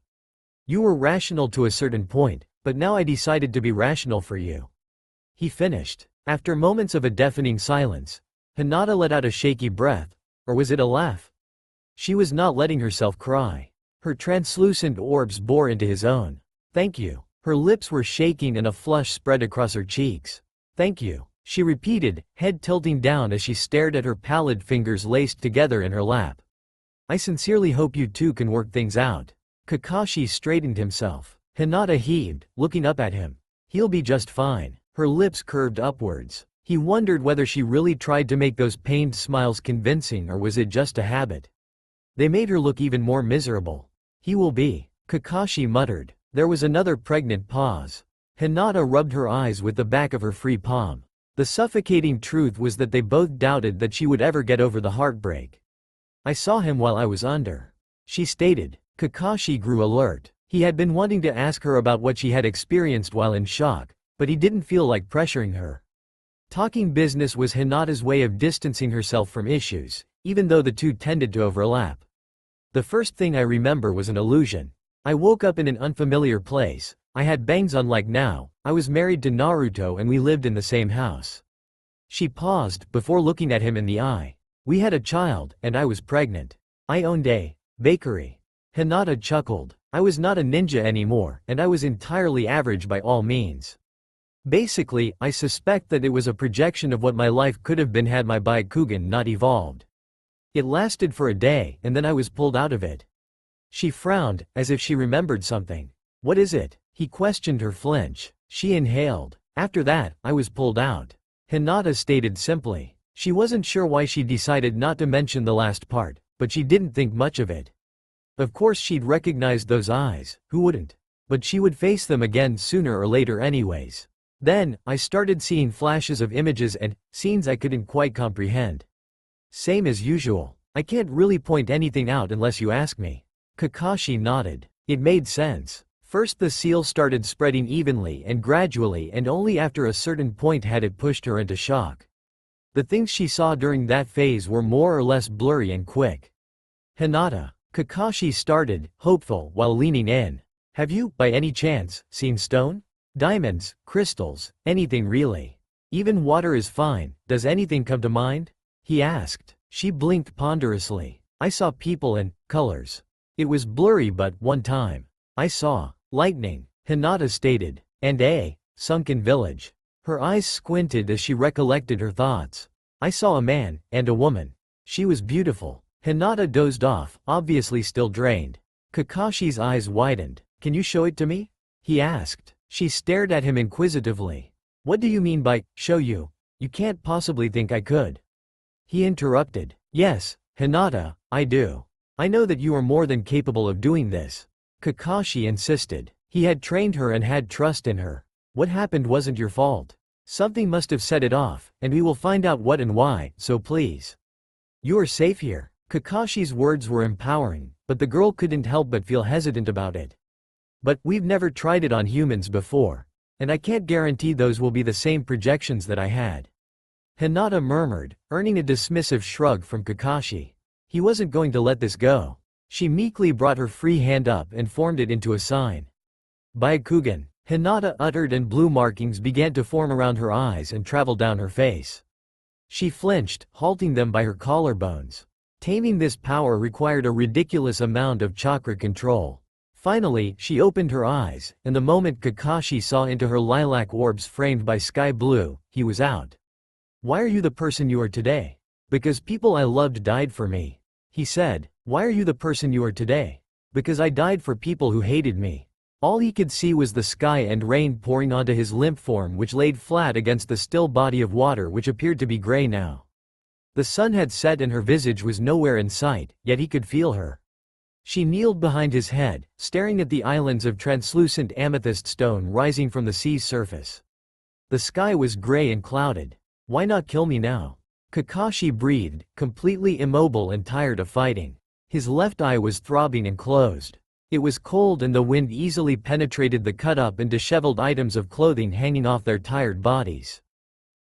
[SPEAKER 2] You were rational to a certain point, but now I decided to be rational for you," he finished. After moments of a deafening silence, Hinata let out a shaky breath, or was it a laugh? She was not letting herself cry. Her translucent orbs bore into his own. "Thank you." Her lips were shaking and a flush spread across her cheeks. "Thank you," she repeated, head tilting down as she stared at her pallid fingers laced together in her lap. "I sincerely hope you two can work things out." Kakashi straightened himself. Hinata heaved, looking up at him. "He'll be just fine." Her lips curved upwards. He wondered whether she really tried to make those pained smiles convincing or was it just a habit. They made her look even more miserable. "He will be," Kakashi muttered. There was another pregnant pause. Hinata rubbed her eyes with the back of her free palm. The suffocating truth was that they both doubted that she would ever get over the heartbreak. "I saw him while I was under," she stated. Kakashi grew alert. He had been wanting to ask her about what she had experienced while in shock, but he didn't feel like pressuring her. Talking business was Hinata's way of distancing herself from issues, even though the two tended to overlap. "The first thing I remember was an illusion. I woke up in an unfamiliar place, I had bangs unlike now, I was married to Naruto and we lived in the same house." She paused, before looking at him in the eye. "We had a child, and I was pregnant. I owned a bakery." Hinata chuckled. "I was not a ninja anymore, and I was entirely average by all means. Basically, I suspect that it was a projection of what my life could have been had my Byakugan not evolved. It lasted for a day, and then I was pulled out of it." She frowned, as if she remembered something. "What is it?" He questioned her flinch. She inhaled. After that, I was pulled out. Hinata stated simply. She wasn't sure why she decided not to mention the last part, but she didn't think much of it. Of course she'd recognized those eyes, who wouldn't? But she would face them again sooner or later anyways. Then, I started seeing flashes of images and scenes I couldn't quite comprehend. Same as usual. I can't really point anything out unless you ask me. Kakashi nodded. It made sense. First the seal started spreading evenly and gradually, and only after a certain point had it pushed her into shock. The things she saw during that phase were more or less blurry and quick. Hinata. Kakashi started, hopeful, while leaning in. Have you, by any chance, seen stone? Diamonds, crystals, anything really? Even water is fine, does anything come to mind? He asked. She blinked ponderously. I saw people and colors. It was blurry, but one time. I saw lightning, Hinata stated, and a sunken village. Her eyes squinted as she recollected her thoughts. I saw a man and a woman. She was beautiful. Hinata dozed off, obviously still drained. Kakashi's eyes widened. Can you show it to me? He asked. She stared at him inquisitively. What do you mean by, show you? You can't possibly think I could. He interrupted. Yes, Hinata, I do. I know that you are more than capable of doing this. Kakashi insisted. He had trained her and had trust in her. What happened wasn't your fault. Something must have set it off, and we will find out what and why, so please. You are safe here. Kakashi's words were empowering, but the girl couldn't help but feel hesitant about it. But we've never tried it on humans before, and I can't guarantee those will be the same projections that I had. Hinata murmured, earning a dismissive shrug from Kakashi. He wasn't going to let this go. She meekly brought her free hand up and formed it into a sign. Byakugan, Hinata uttered, and blue markings began to form around her eyes and travel down her face. She flinched, halting them by her collarbones. Taming this power required a ridiculous amount of chakra control. Finally, she opened her eyes, and the moment Kakashi saw into her lilac orbs framed by sky blue, he was out. Why are you the person you are today? Because people I loved died for me. He said. Why are you the person you are today? Because I died for people who hated me. All he could see was the sky and rain pouring onto his limp form, which laid flat against the still body of water which appeared to be gray now. The sun had set and her visage was nowhere in sight, yet he could feel her. She kneeled behind his head, staring at the islands of translucent amethyst stone rising from the sea's surface. The sky was gray and clouded. Why not kill me now? Kakashi breathed, completely immobile and tired of fighting. His left eye was throbbing and closed. It was cold and the wind easily penetrated the cut-up and disheveled items of clothing hanging off their tired bodies.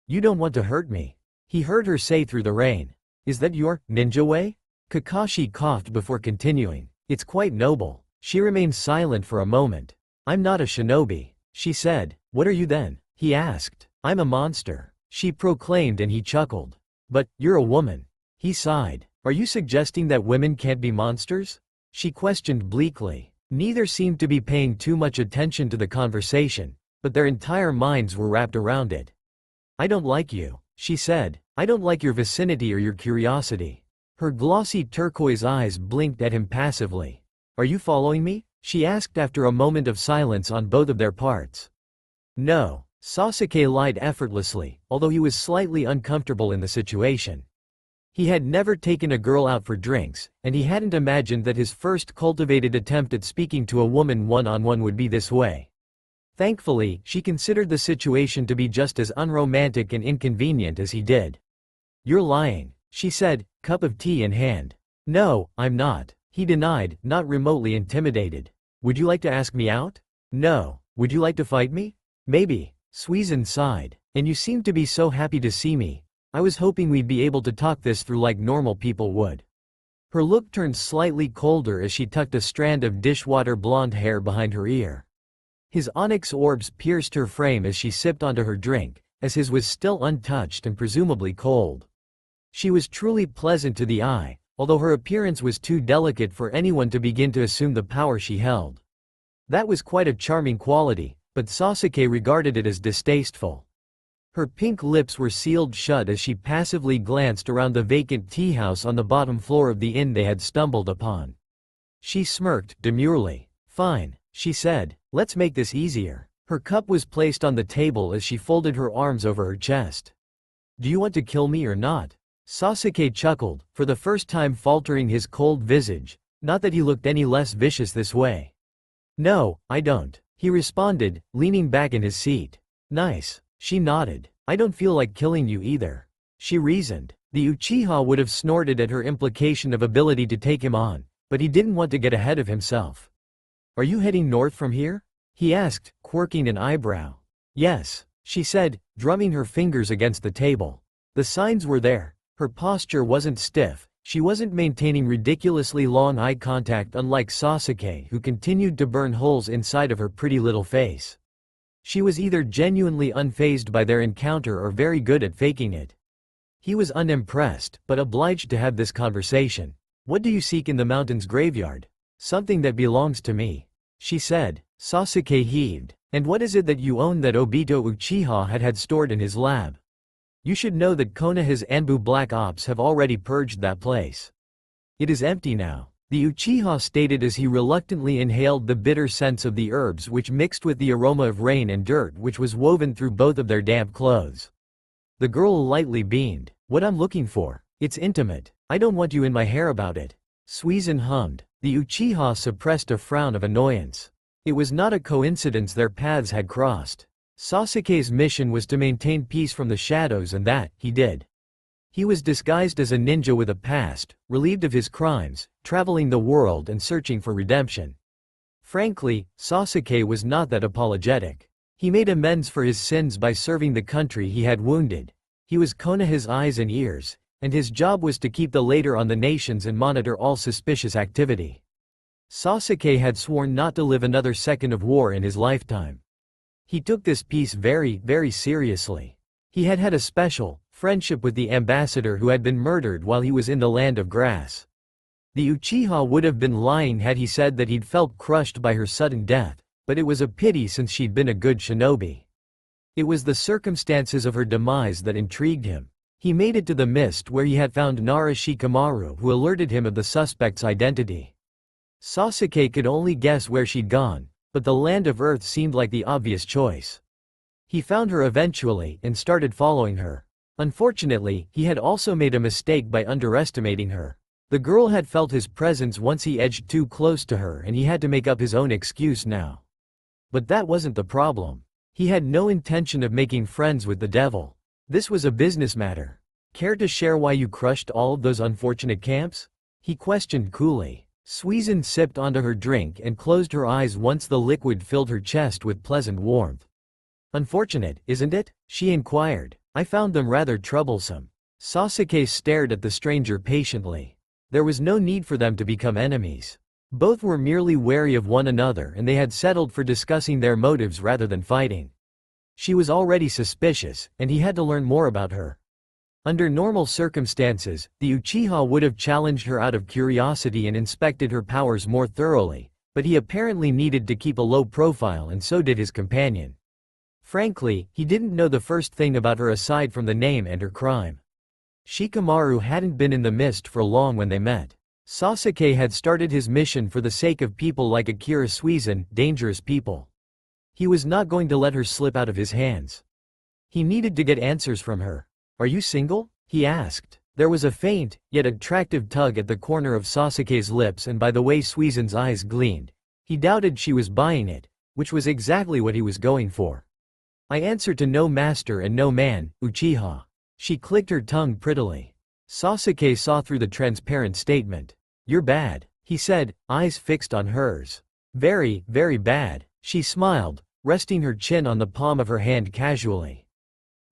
[SPEAKER 2] You don't want to hurt me. He heard her say through the rain. Is that your ninja way? Kakashi coughed before continuing. It's quite noble. She remained silent for a moment. I'm not a shinobi, she said. What are you then? He asked. I'm a monster, she proclaimed, and he chuckled. But, you're a woman. He sighed. Are you suggesting that women can't be monsters? She questioned bleakly. Neither seemed to be paying too much attention to the conversation, but their entire minds were wrapped around it. I don't like you, she said. I don't like your vicinity or your curiosity. Her glossy turquoise eyes blinked at him passively. Are you following me? She asked after a moment of silence on both of their parts. No, Sasuke lied effortlessly, although he was slightly uncomfortable in the situation. He had never taken a girl out for drinks, and he hadn't imagined that his first cultivated attempt at speaking to a woman one-on-one would be this way. Thankfully, she considered the situation to be just as unromantic and inconvenient as he did. You're lying, she said, cup of tea in hand. No, I'm not, he denied, not remotely intimidated. Would you like to ask me out? No. Would you like to fight me? Maybe. Suizan sighed. And you seem to be so happy to see me. I was hoping we'd be able to talk this through like normal people would. Her look turned slightly colder as she tucked a strand of dishwater blonde hair behind her ear. His onyx orbs pierced her frame as she sipped onto her drink, as his was still untouched and presumably cold. She was truly pleasant to the eye, although her appearance was too delicate for anyone to begin to assume the power she held. That was quite a charming quality, but Sasuke regarded it as distasteful. Her pink lips were sealed shut as she passively glanced around the vacant tea house on the bottom floor of the inn they had stumbled upon. She smirked demurely. Fine, she said. Let's make this easier. Her cup was placed on the table as she folded her arms over her chest. Do you want to kill me or not? Sasuke chuckled, for the first time faltering his cold visage, not that he looked any less vicious this way. No, I don't, he responded, leaning back in his seat. Nice. She nodded. I don't feel like killing you either, she reasoned. The Uchiha would have snorted at her implication of ability to take him on, but he didn't want to get ahead of himself. Are you heading north from here? He asked, quirking an eyebrow. Yes, she said, drumming her fingers against the table. The signs were there. Her posture wasn't stiff, she wasn't maintaining ridiculously long eye contact unlike Sasuke, who continued to burn holes inside of her pretty little face. She was either genuinely unfazed by their encounter or very good at faking it. He was unimpressed, but obliged to have this conversation. What do you seek in the mountain's graveyard? Something that belongs to me, she said. Sasuke heaved. And what is it that you own that Obito Uchiha had stored in his lab? You should know that Konoha's Anbu Black Ops have already purged that place. It is empty now, the Uchiha stated as he reluctantly inhaled the bitter scents of the herbs which mixed with the aroma of rain and dirt which was woven through both of their damp clothes. The girl lightly beamed. What I'm looking for. It's intimate. I don't want you in my hair about it. Suizan hummed. The Uchiha suppressed a frown of annoyance. It was not a coincidence their paths had crossed. Sasuke's mission was to maintain peace from the shadows and that, he did. He was disguised as a ninja with a past, relieved of his crimes, traveling the world and searching for redemption. Frankly, Sasuke was not that apologetic. He made amends for his sins by serving the country he had wounded. He was Konoha's eyes and ears, and his job was to keep the latter on the nations and monitor all suspicious activity. Sasuke had sworn not to live another second of war in his lifetime. He took this peace very, very seriously. He had had a special friendship with the ambassador who had been murdered while he was in the land of grass. The Uchiha would have been lying had he said that he'd felt crushed by her sudden death, but it was a pity since she'd been a good shinobi. It was the circumstances of her demise that intrigued him. He made it to the mist where he had found Nara Shikamaru, who alerted him of the suspect's identity. Sasuke could only guess where she'd gone, but the land of Earth seemed like the obvious choice. He found her eventually and started following her. Unfortunately, he had also made a mistake by underestimating her. The girl had felt his presence once he edged too close to her and he had to make up his own excuse now. But that wasn't the problem. He had no intention of making friends with the devil. This was a business matter. Care to share why you crushed all of those unfortunate camps? He questioned coolly. Suizan sipped onto her drink and closed her eyes once the liquid filled her chest with pleasant warmth. Unfortunate, isn't it? She inquired. I found them rather troublesome. Sasuke stared at the stranger patiently. There was no need for them to become enemies. Both were merely wary of one another and they had settled for discussing their motives rather than fighting. She was already suspicious, and he had to learn more about her. Under normal circumstances, the Uchiha would have challenged her out of curiosity and inspected her powers more thoroughly, but he apparently needed to keep a low profile and so did his companion. Frankly, he didn't know the first thing about her aside from the name and her crime. Shikamaru hadn't been in the mist for long when they met. Sasuke had started his mission for the sake of people like Akira Suizan, dangerous people. He was not going to let her slip out of his hands. He needed to get answers from her. Are you single? He asked. There was a faint, yet attractive tug at the corner of Sasuke's lips and by the way Suizan's eyes gleamed, he doubted she was buying it, which was exactly what he was going for. I answer to no master and no man, Uchiha. She clicked her tongue prettily. Sasuke saw through the transparent statement. You're bad, he said, eyes fixed on hers. Very, very bad, she smiled, resting her chin on the palm of her hand casually.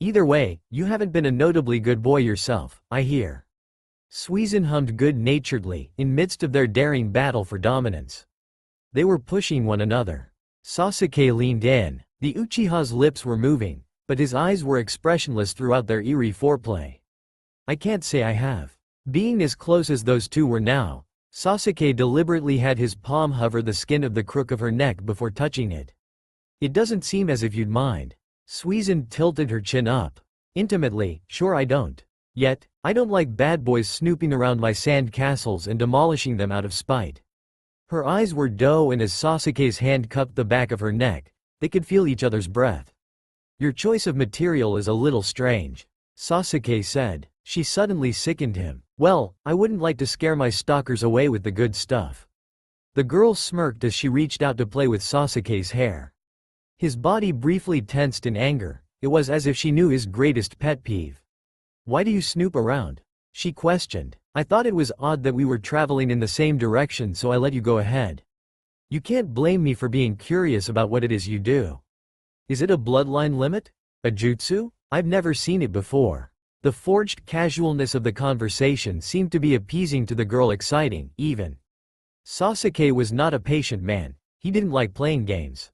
[SPEAKER 2] Either way, you haven't been a notably good boy yourself, I hear. Suizan hummed good-naturedly, in midst of their daring battle for dominance. They were pushing one another. Sasuke leaned in. The Uchiha's lips were moving, but his eyes were expressionless throughout their eerie foreplay. I can't say I have. Being as close as those two were now, Sasuke deliberately had his palm hover the skin of the crook of her neck before touching it. It doesn't seem as if you'd mind. Suizan tilted her chin up. Intimately, sure I don't. Yet, I don't like bad boys snooping around my sand castles and demolishing them out of spite. Her eyes were doe, and as Sasuke's hand cupped the back of her neck, they could feel each other's breath. "Your choice of material is a little strange," Sasuke said. She suddenly sickened him. "Well, I wouldn't like to scare my stalkers away with the good stuff." The girl smirked as she reached out to play with Sasuke's hair. His body briefly tensed in anger. It was as if she knew his greatest pet peeve. "Why do you snoop around?" she questioned. "I thought it was odd that we were traveling in the same direction, so I let you go ahead. You can't blame me for being curious about what it is you do. Is it a bloodline limit? A jutsu? I've never seen it before." The forged casualness of the conversation seemed to be appeasing to the girl, exciting, even. Sasuke was not a patient man. He didn't like playing games.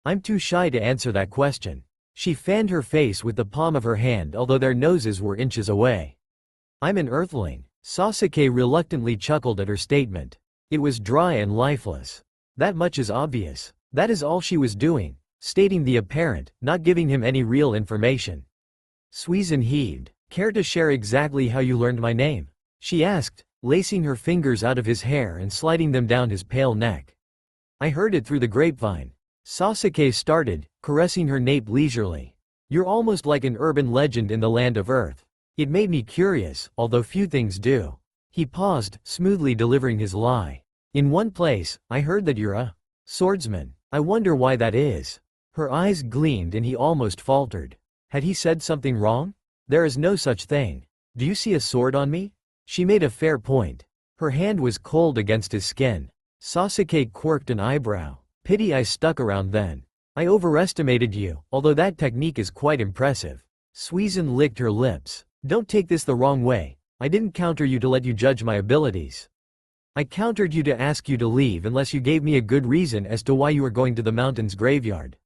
[SPEAKER 2] "I'm too shy to answer that question." She fanned her face with the palm of her hand, although their noses were inches away. "I'm an earthling." Sasuke reluctantly chuckled at her statement. It was dry and lifeless. "That much is obvious." That is all she was doing, stating the apparent, not giving him any real information. Suizan heaved. "Care to share exactly how you learned my name?" she asked, lacing her fingers out of his hair and sliding them down his pale neck. "I heard it through the grapevine." Sasuke started, caressing her nape leisurely. "You're almost like an urban legend in the land of Earth. It made me curious, although few things do." He paused, smoothly delivering his lie. "In one place, I heard that you're a swordsman. I wonder why that is." Her eyes gleamed and he almost faltered. Had he said something wrong? "There is no such thing. Do you see a sword on me?" She made a fair point. Her hand was cold against his skin. Sasuke quirked an eyebrow. "Pity I stuck around then. I overestimated you, although that technique is quite impressive." Suizan licked her lips. "Don't take this the wrong way. I didn't counter you to let you judge my abilities. I countered you to ask you to leave unless you gave me a good reason as to why you were going to the mountain's graveyard,"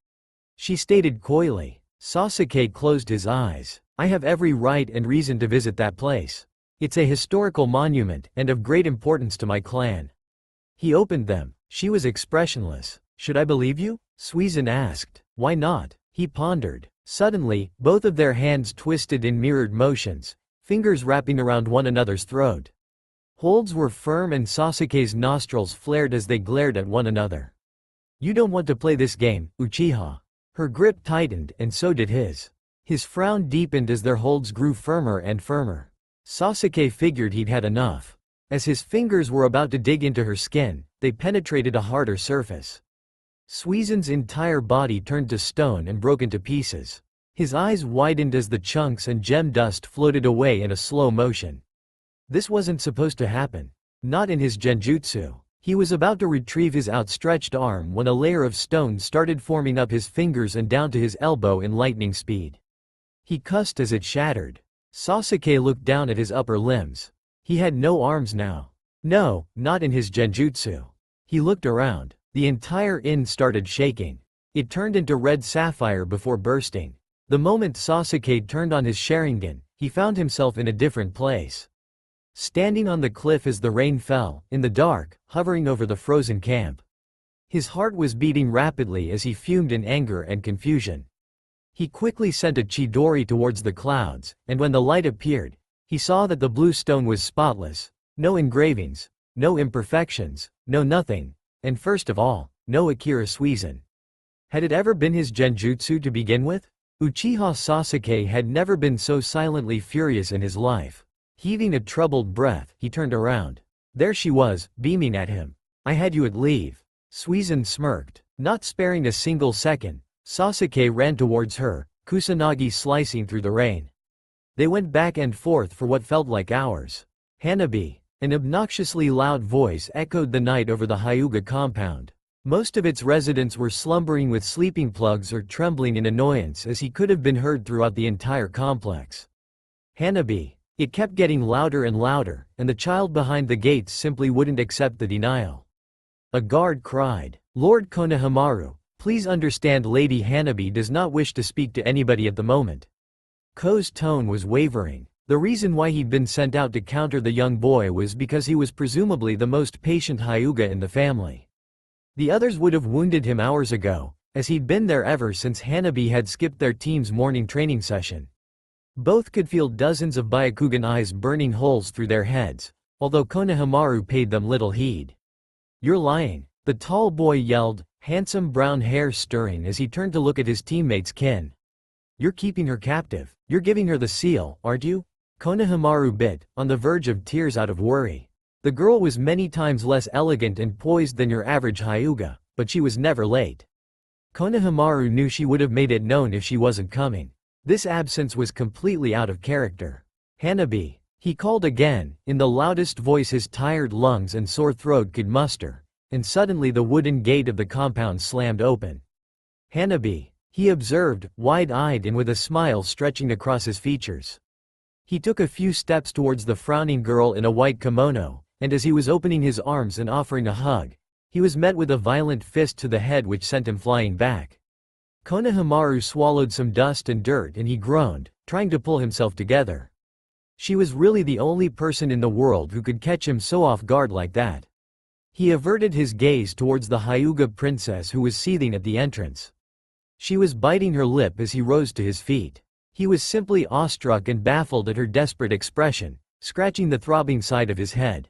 [SPEAKER 2] she stated coyly. Sasuke closed his eyes. "I have every right and reason to visit that place. It's a historical monument and of great importance to my clan." He opened them. She was expressionless. "Should I believe you?" Suizan asked. "Why not?" He pondered. Suddenly, both of their hands twisted in mirrored motions, fingers wrapping around one another's throat. Holds were firm and Sasuke's nostrils flared as they glared at one another. "You don't want to play this game, Uchiha." Her grip tightened, and so did his. His frown deepened as their holds grew firmer and firmer. Sasuke figured he'd had enough. As his fingers were about to dig into her skin, they penetrated a harder surface. Suizan's entire body turned to stone and broke into pieces. His eyes widened as the chunks and gem dust floated away in a slow motion. This wasn't supposed to happen. Not in his genjutsu. He was about to retrieve his outstretched arm when a layer of stone started forming up his fingers and down to his elbow in lightning speed. He cussed as it shattered. Sasuke looked down at his upper limbs. He had no arms now. No, not in his genjutsu. He looked around. The entire inn started shaking. It turned into red sapphire before bursting. The moment Sasuke turned on his Sharingan, he found himself in a different place. Standing on the cliff as the rain fell, in the dark, hovering over the frozen camp. His heart was beating rapidly as he fumed in anger and confusion. He quickly sent a Chidori towards the clouds, and when the light appeared, he saw that the blue stone was spotless. No engravings, no imperfections, no nothing, and first of all, no Akira Suizan. Had it ever been his genjutsu to begin with? Uchiha Sasuke had never been so silently furious in his life. Heaving a troubled breath, he turned around. There she was, beaming at him. "I had you at leave." Suizan smirked. Not sparing a single second, Sasuke ran towards her, Kusanagi slicing through the rain. They went back and forth for what felt like hours. "Hanabi." An obnoxiously loud voice echoed the night over the Hyuga compound. Most of its residents were slumbering with sleeping plugs or trembling in annoyance as he could have been heard throughout the entire complex. "Hanabi." It kept getting louder and louder, and the child behind the gates simply wouldn't accept the denial. A guard cried, "Lord Konohamaru, please understand Lady Hanabi does not wish to speak to anybody at the moment." Ko's tone was wavering. The reason why he'd been sent out to counter the young boy was because he was presumably the most patient Hyuga in the family. The others would have wounded him hours ago, as he'd been there ever since Hanabi had skipped their team's morning training session. Both could feel dozens of Byakugan eyes burning holes through their heads, although Konohamaru paid them little heed. You're lying. The tall boy yelled, handsome brown hair stirring as he turned to look at his teammate's kin. You're keeping her captive. You're giving her the seal, aren't you? Konohamaru bit, on the verge of tears out of worry. The girl was many times less elegant and poised than your average Hyuga, but she was never late. Konohamaru knew she would have made it known if she wasn't coming. This absence was completely out of character. Hanabi, he called again, in the loudest voice his tired lungs and sore throat could muster, and suddenly the wooden gate of the compound slammed open. Hanabi, he observed, wide-eyed and with a smile stretching across his features. He took a few steps towards the frowning girl in a white kimono, and as he was opening his arms and offering a hug, he was met with a violent fist to the head which sent him flying back. Konohamaru swallowed some dust and dirt and he groaned, trying to pull himself together. She was really the only person in the world who could catch him so off guard like that. He averted his gaze towards the Hyuga princess who was seething at the entrance. She was biting her lip as he rose to his feet. He was simply awestruck and baffled at her desperate expression, scratching the throbbing side of his head.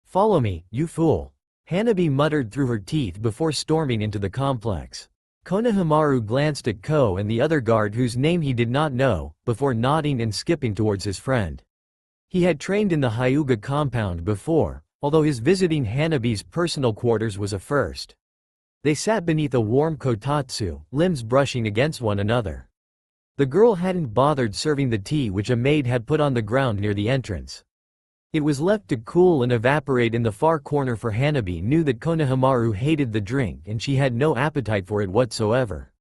[SPEAKER 2] "Follow me, you fool," Hanabi muttered through her teeth before storming into the complex. Konohamaru glanced at Ko and the other guard whose name he did not know, before nodding and skipping towards his friend. He had trained in the Hyuga compound before, although his visiting Hanabi's personal quarters was a first. They sat beneath a warm kotatsu, limbs brushing against one another. The girl hadn't bothered serving the tea which a maid had put on the ground near the entrance. It was left to cool and evaporate in the far corner, for Hanabi knew that Konohamaru hated the drink and she had no appetite for it whatsoever.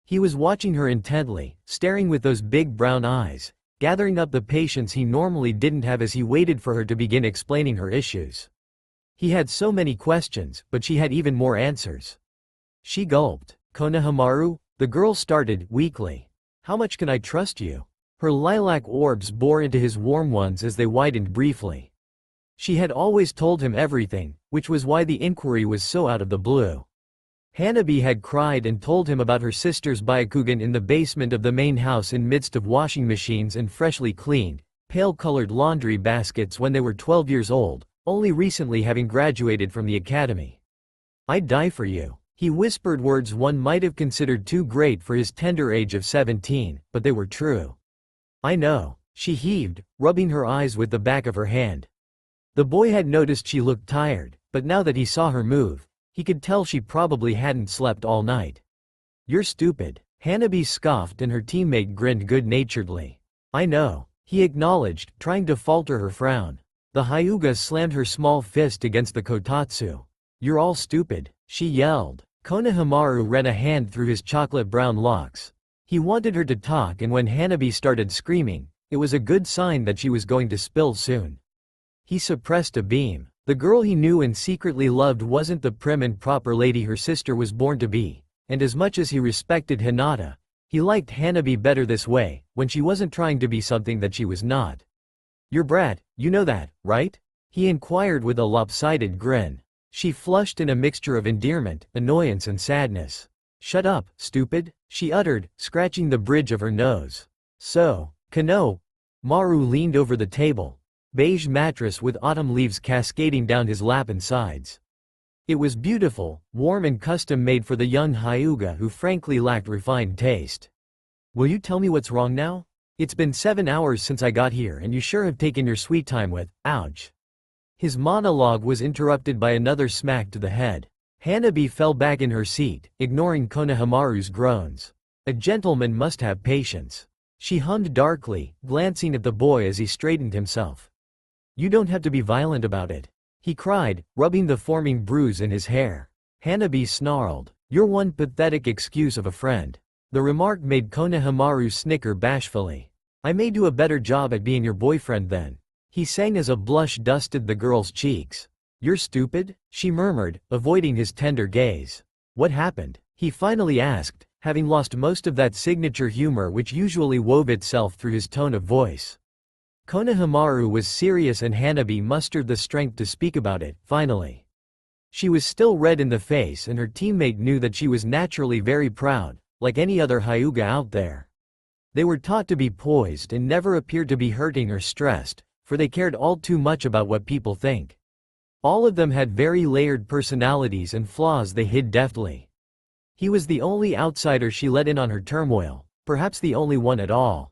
[SPEAKER 2] He was watching her intently, staring with those big brown eyes, gathering up the patience he normally didn't have as he waited for her to begin explaining her issues. He had so many questions, but she had even more answers. She gulped. "Konohamaru?" the girl started, weakly. "How much can I trust you?" Her lilac orbs bore into his warm ones as they widened briefly. She had always told him everything, which was why the inquiry was so out of the blue. Hanabi had cried and told him about her sister's byakugan in the basement of the main house in midst of washing machines and freshly cleaned, pale-colored laundry baskets when they were 12 years old, only recently having graduated from the academy. "I'd die for you." He whispered words one might have considered too great for his tender age of 17, but they were true. "I know," she heaved, rubbing her eyes with the back of her hand. The boy had noticed she looked tired, but now that he saw her move, he could tell she probably hadn't slept all night. "You're stupid," Hanabi scoffed and her teammate grinned good-naturedly. "I know," he acknowledged, trying to falter her frown. The Hyuga slammed her small fist against the kotatsu. "You're all stupid," she yelled. Konohamaru ran a hand through his chocolate-brown locks. He wanted her to talk, and when Hanabi started screaming, it was a good sign that she was going to spill soon. He suppressed a beam. The girl he knew and secretly loved wasn't the prim and proper lady her sister was born to be, and as much as he respected Hinata, he liked Hanabi better this way, when she wasn't trying to be something that she was not. "Your brat, you know that, right?" he inquired with a lopsided grin. She flushed in a mixture of endearment, annoyance and sadness. "Shut up, stupid," she uttered, scratching the bridge of her nose. "So, Kano." Maru leaned over the table. Beige mattress with autumn leaves cascading down his lap and sides. It was beautiful, warm and custom-made for the young Hyuga who frankly lacked refined taste. "Will you tell me what's wrong now? It's been 7 hours since I got here and you sure have taken your sweet time with, ouch." His monologue was interrupted by another smack to the head. Hanabi fell back in her seat, ignoring Konohamaru's groans. "A gentleman must have patience," she hummed darkly, glancing at the boy as he straightened himself. "You don't have to be violent about it," he cried, rubbing the forming bruise in his hair. Hanabi snarled, "You're one pathetic excuse of a friend." The remark made Konohamaru snicker bashfully. "I may do a better job at being your boyfriend then," he sang as a blush dusted the girl's cheeks. "You're stupid," she murmured, avoiding his tender gaze. "What happened?" he finally asked, having lost most of that signature humor which usually wove itself through his tone of voice. Konohamaru was serious and Hanabi mustered the strength to speak about it, finally. She was still red in the face and her teammate knew that she was naturally very proud, like any other Hyuga out there. They were taught to be poised and never appeared to be hurting or stressed, for they cared all too much about what people think. All of them had very layered personalities and flaws they hid deftly. He was the only outsider she let in on her turmoil, perhaps the only one at all.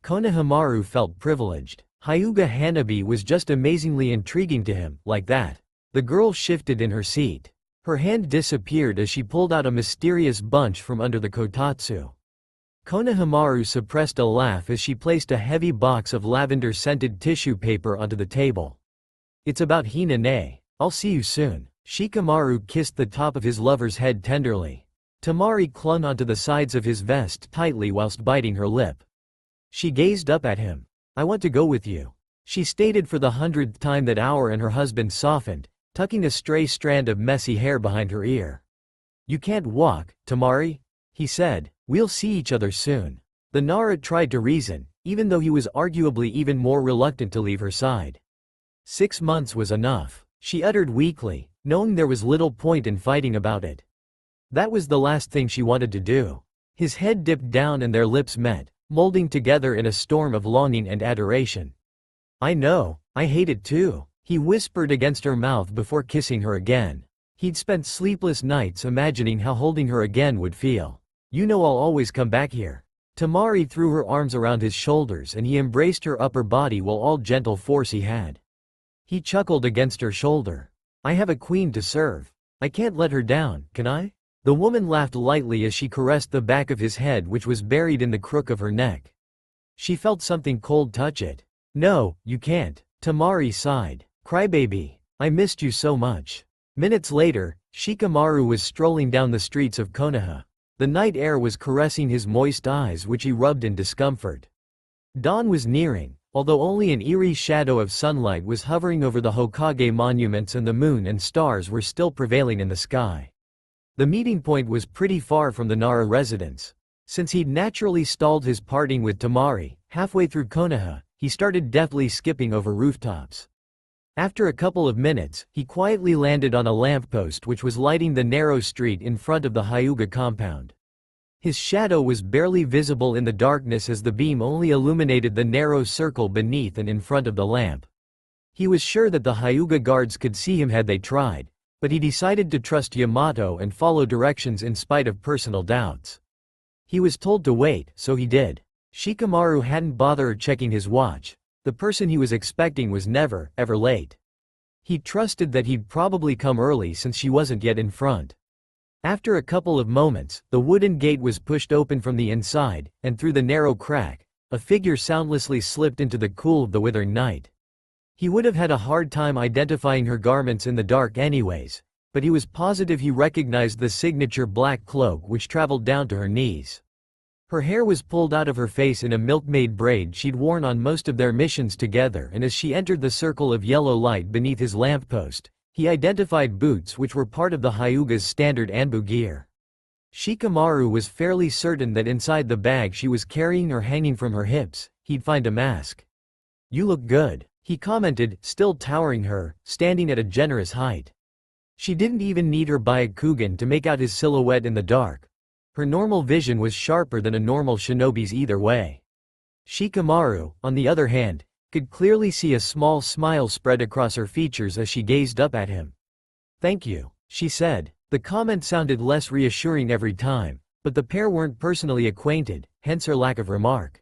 [SPEAKER 2] Konohamaru felt privileged. Hyuga Hanabi was just amazingly intriguing to him, like that. The girl shifted in her seat. Her hand disappeared as she pulled out a mysterious bunch from under the kotatsu. Konohamaru suppressed a laugh as she placed a heavy box of lavender-scented tissue paper onto the table. It's about Hinane. I'll see you soon. Shikamaru kissed the top of his lover's head tenderly. Temari clung onto the sides of his vest tightly whilst biting her lip. She gazed up at him. I want to go with you. She stated for the 100th time that hour, and her husband softened, tucking a stray strand of messy hair behind her ear. You can't walk, Temari, he said. We'll see each other soon. The Nara tried to reason, even though he was arguably even more reluctant to leave her side. 6 months was enough, she uttered weakly, knowing there was little point in fighting about it. That was the last thing she wanted to do. His head dipped down and their lips met, molding together in a storm of longing and adoration. I know, I hate it too, he whispered against her mouth before kissing her again. He'd spent sleepless nights imagining how holding her again would feel. You know I'll always come back here. Temari threw her arms around his shoulders and he embraced her upper body with all gentle force he had. He chuckled against her shoulder. I have a queen to serve. I can't let her down, can I? The woman laughed lightly as she caressed the back of his head, which was buried in the crook of her neck. She felt something cold touch it. No, you can't. Temari sighed. Crybaby. I missed you so much. Minutes later, Shikamaru was strolling down the streets of Konoha. The night air was caressing his moist eyes, which he rubbed in discomfort. Dawn was nearing, although only an eerie shadow of sunlight was hovering over the Hokage monuments and the moon and stars were still prevailing in the sky. The meeting point was pretty far from the Nara residence. Since he'd naturally stalled his parting with Temari, halfway through Konoha, he started deftly skipping over rooftops. After a couple of minutes, he quietly landed on a lamppost which was lighting the narrow street in front of the Hyuga compound. His shadow was barely visible in the darkness as the beam only illuminated the narrow circle beneath and in front of the lamp. He was sure that the Hyuga guards could see him had they tried, but he decided to trust Yamato and follow directions in spite of personal doubts. He was told to wait, so he did. Shikamaru hadn't bothered checking his watch. The person he was expecting was never, ever late. He trusted that he'd probably come early since she wasn't yet in front. After a couple of moments, the wooden gate was pushed open from the inside, and through the narrow crack, a figure soundlessly slipped into the cool of the withering night. He would have had a hard time identifying her garments in the dark anyways, but he was positive he recognized the signature black cloak which traveled down to her knees. Her hair was pulled out of her face in a milkmaid braid she'd worn on most of their missions together, and as she entered the circle of yellow light beneath his lamppost, he identified boots which were part of the Hyuga's standard Anbu gear. Shikamaru was fairly certain that inside the bag she was carrying or hanging from her hips, he'd find a mask. You look good, he commented, still towering her, standing at a generous height. She didn't even need her Byakugan to make out his silhouette in the dark. Her normal vision was sharper than a normal shinobi's either way. Shikamaru, on the other hand, could clearly see a small smile spread across her features as she gazed up at him. Thank you, she said. The comment sounded less reassuring every time, but the pair weren't personally acquainted, hence her lack of remark.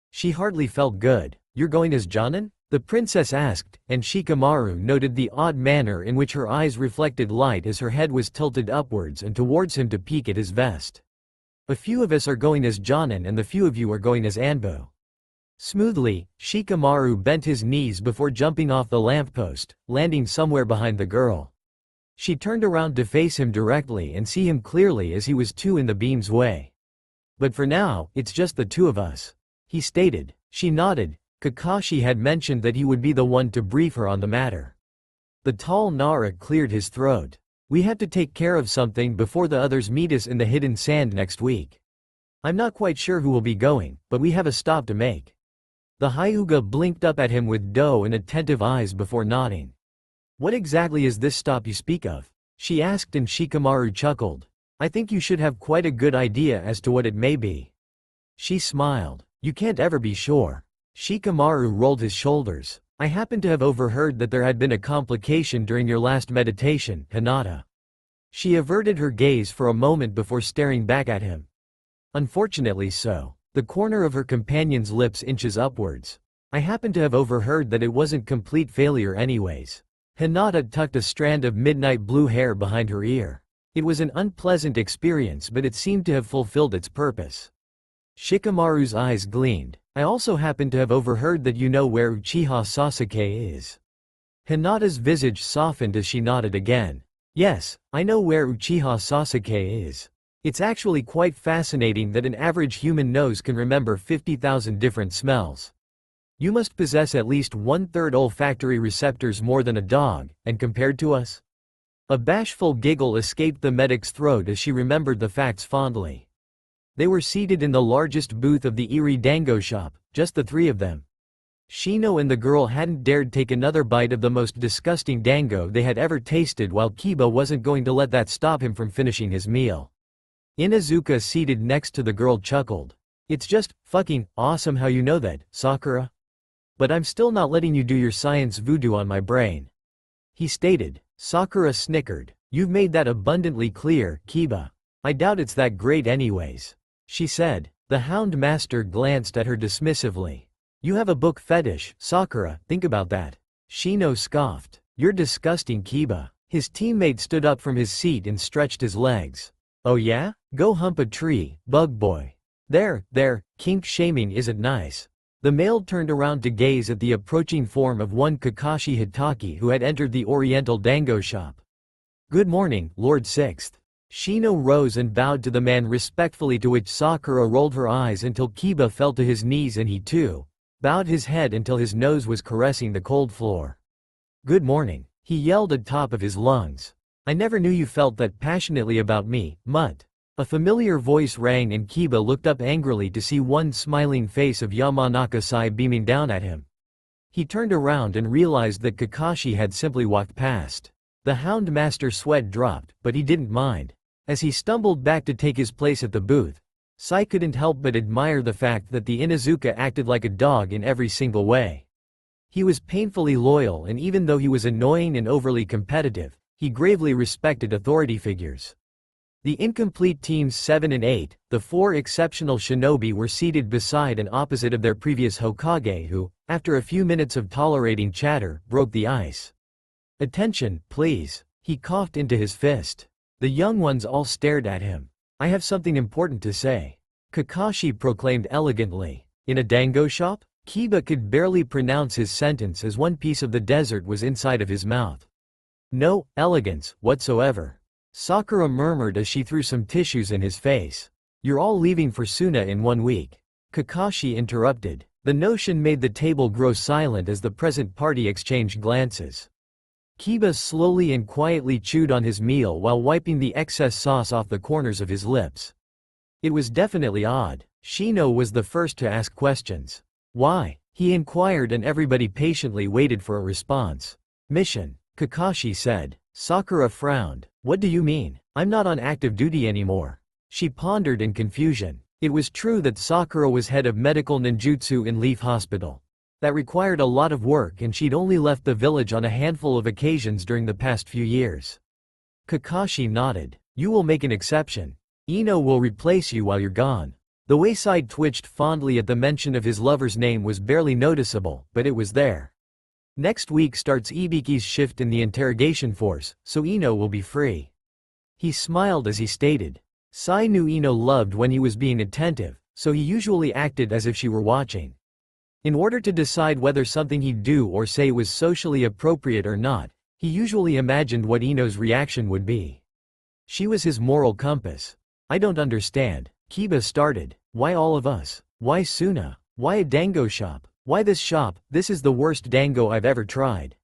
[SPEAKER 2] She hardly felt good. You're going as Jonin? The princess asked, and Shikamaru noted the odd manner in which her eyes reflected light as her head was tilted upwards and towards him to peek at his vest. A few of us are going as Jonin and the few of you are going as Anbu. Smoothly, Shikamaru bent his knees before jumping off the lamppost, landing somewhere behind the girl. She turned around to face him directly and see him clearly as he was too in the beam's way. But for now, it's just the two of us, he stated. She nodded. Kakashi had mentioned that he would be the one to brief her on the matter. The tall Nara cleared his throat. We have to take care of something before the others meet us in the hidden sand next week. I'm not quite sure who will be going, but we have a stop to make. The Hyuga blinked up at him with doe and attentive eyes before nodding. What exactly is this stop you speak of? She asked, and Shikamaru chuckled. I think you should have quite a good idea as to what it may be. She smiled. You can't ever be sure. Shikamaru rolled his shoulders. I happen to have overheard that there had been a complication during your last meditation, Hinata. She averted her gaze for a moment before staring back at him. Unfortunately so. The corner of her companion's lips inches upwards. I happen to have overheard that it wasn't complete failure anyways. Hinata tucked a strand of midnight blue hair behind her ear. It was an unpleasant experience, but it seemed to have fulfilled its purpose. Shikamaru's eyes gleamed. I also happen to have overheard that you know where Uchiha Sasuke is. Hinata's visage softened as she nodded again. Yes, I know where Uchiha Sasuke is. It's actually quite fascinating that an average human nose can remember 50,000 different smells. You must possess at least 1/3 olfactory receptors more than a dog, and compared to us? A bashful giggle escaped the medic's throat as she remembered the facts fondly. They were seated in the largest booth of the eerie dango shop, just the three of them. Shino and the girl hadn't dared take another bite of the most disgusting dango they had ever tasted, while Kiba wasn't going to let that stop him from finishing his meal. Inuzuka, seated next to the girl, chuckled. It's just fucking awesome how you know that, Sakura. But I'm still not letting you do your science voodoo on my brain, he stated. Sakura snickered. You've made that abundantly clear, Kiba. I doubt it's that great anyways, she said. The Hound Master glanced at her dismissively. You have a book fetish, Sakura, think about that. Shino scoffed. You're disgusting, Kiba. His teammate stood up from his seat and stretched his legs. Oh yeah? Go hump a tree, bug boy. There, kink shaming isn't nice. The male turned around to gaze at the approaching form of one Kakashi Hitaki, who had entered the Oriental Dango shop. Good morning, Lord Sixth. Shino rose and bowed to the man respectfully, to which Sakura rolled her eyes until Kiba fell to his knees, and he too bowed his head until his nose was caressing the cold floor. Good morning, he yelled at top of his lungs. I never knew you felt that passionately about me, mutt. A familiar voice rang, and Kiba looked up angrily to see one smiling face of Yamanaka-sai beaming down at him. He turned around and realized that Kakashi had simply walked past. The Hound Master's sweat dropped, but he didn't mind. As he stumbled back to take his place at the booth, Sai couldn't help but admire the fact that the Inuzuka acted like a dog in every single way. He was painfully loyal, and even though he was annoying and overly competitive, he gravely respected authority figures. The incomplete teams 7 and 8, the 4 exceptional shinobi, were seated beside and opposite of their previous Hokage, who, after a few minutes of tolerating chatter, broke the ice. Attention, please. He coughed into his fist. The young ones all stared at him. I have something important to say, Kakashi proclaimed elegantly. In a dango shop? Kiba could barely pronounce his sentence as one piece of the desert was inside of his mouth. No elegance whatsoever, Sakura murmured as she threw some tissues in his face. You're all leaving for Suna in 1 week. Kakashi interrupted. The notion made the table grow silent as the present party exchanged glances. Kiba slowly and quietly chewed on his meal while wiping the excess sauce off the corners of his lips. It was definitely odd. Shino was the first to ask questions. Why? He inquired, and everybody patiently waited for a response. Mission, Kakashi said. Sakura frowned. What do you mean? I'm not on active duty anymore. She pondered in confusion. It was true that Sakura was head of medical ninjutsu in Leaf Hospital. That required a lot of work, and she'd only left the village on a handful of occasions during the past few years. Kakashi nodded. You will make an exception. Ino will replace you while you're gone. The wayside twitched fondly at the mention of his lover's name was barely noticeable, but it was there. Next week starts Ibiki's shift in the interrogation force, so Ino will be free. He smiled as he stated. Sai knew Ino loved when he was being attentive, so he usually acted as if she were watching. In order to decide whether something he'd do or say was socially appropriate or not, he usually imagined what Ino's reaction would be. She was his moral compass. I don't understand, Kiba started. Why all of us? Why Suna? Why a dango shop? Why this shop? This is the worst dango I've ever tried.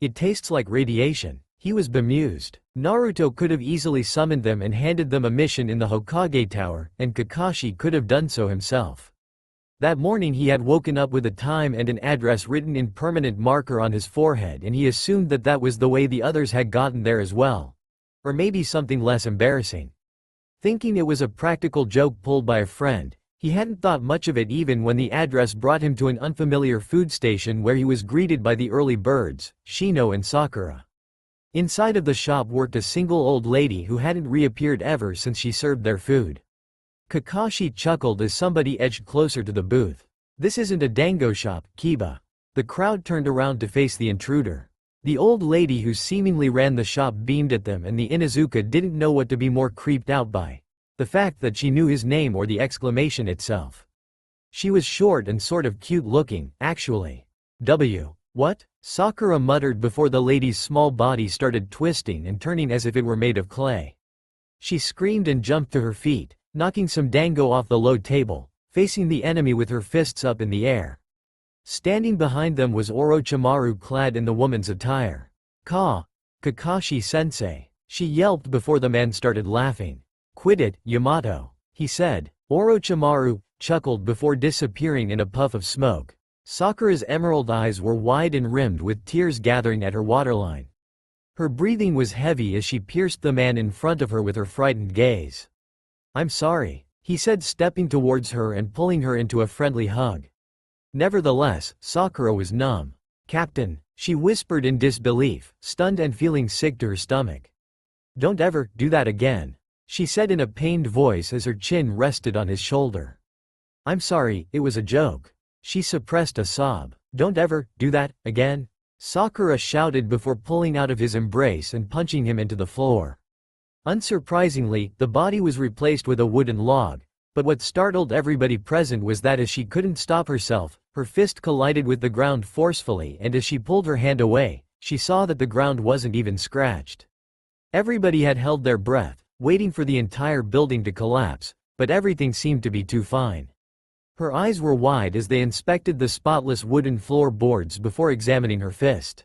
[SPEAKER 2] It tastes like radiation. He was bemused. Naruto could have easily summoned them and handed them a mission in the Hokage Tower, and Kakashi could have done so himself. That morning he had woken up with a time and an address written in permanent marker on his forehead, and he assumed that that was the way the others had gotten there as well. Or maybe something less embarrassing. Thinking it was a practical joke pulled by a friend, He hadn't thought much of it even when the address brought him to an unfamiliar food station where he was greeted by the early birds, Shino and Sakura. Inside of the shop worked a single old lady who hadn't reappeared ever since she served their food. Kakashi chuckled as somebody edged closer to the booth. "This isn't a dango shop, Kiba." The crowd turned around to face the intruder. The old lady who seemingly ran the shop beamed at them, and the Inuzuka didn't know what to be more creeped out by. The fact that she knew his name or the exclamation itself. She was short and sort of cute looking, actually. What? Sakura muttered before the lady's small body started twisting and turning as if it were made of clay. She screamed and jumped to her feet, knocking some dango off the low table, facing the enemy with her fists up in the air. Standing behind them was Orochimaru clad in the woman's attire. Kakashi-sensei. She yelped before the man started laughing. "Quit it, Yamato," he said. Orochimaru chuckled before disappearing in a puff of smoke. Sakura's emerald eyes were wide and rimmed with tears gathering at her waterline. Her breathing was heavy as she pierced the man in front of her with her frightened gaze. "I'm sorry," he said, stepping towards her and pulling her into a friendly hug. Nevertheless, Sakura was numb. "Captain," she whispered in disbelief, stunned and feeling sick to her stomach. "Don't ever do that again," she said in a pained voice as her chin rested on his shoulder. "I'm sorry, it was a joke." She suppressed a sob. "Don't ever do that again," Sakura shouted before pulling out of his embrace and punching him into the floor. Unsurprisingly, the body was replaced with a wooden log, but what startled everybody present was that as she couldn't stop herself, her fist collided with the ground forcefully, and as she pulled her hand away, she saw that the ground wasn't even scratched. Everybody had held their breath, waiting for the entire building to collapse, but everything seemed to be too fine. Her eyes were wide as they inspected the spotless wooden floorboards before examining her fist.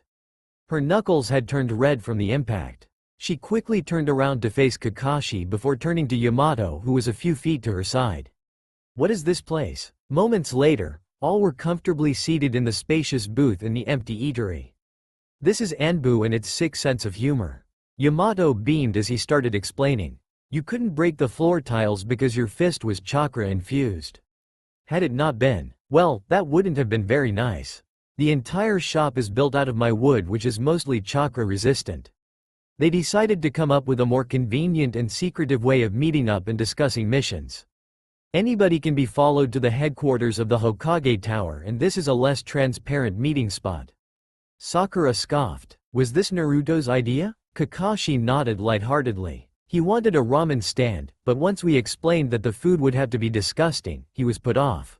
[SPEAKER 2] Her knuckles had turned red from the impact. She quickly turned around to face Kakashi before turning to Yamato, who was a few feet to her side. "What is this place?" Moments later, all were comfortably seated in the spacious booth in the empty eatery. "This is Anbu and its sick sense of humor." Yamato beamed as he started explaining. "You couldn't break the floor tiles because your fist was chakra infused. Had it not been, well, that wouldn't have been very nice. The entire shop is built out of my wood, which is mostly chakra resistant." They decided to come up with a more convenient and secretive way of meeting up and discussing missions. Anybody can be followed to the headquarters of the Hokage Tower, and this is a less transparent meeting spot. Sakura scoffed. "Was this Naruto's idea?" Kakashi nodded lightheartedly. "He wanted a ramen stand, but once we explained that the food would have to be disgusting, he was put off.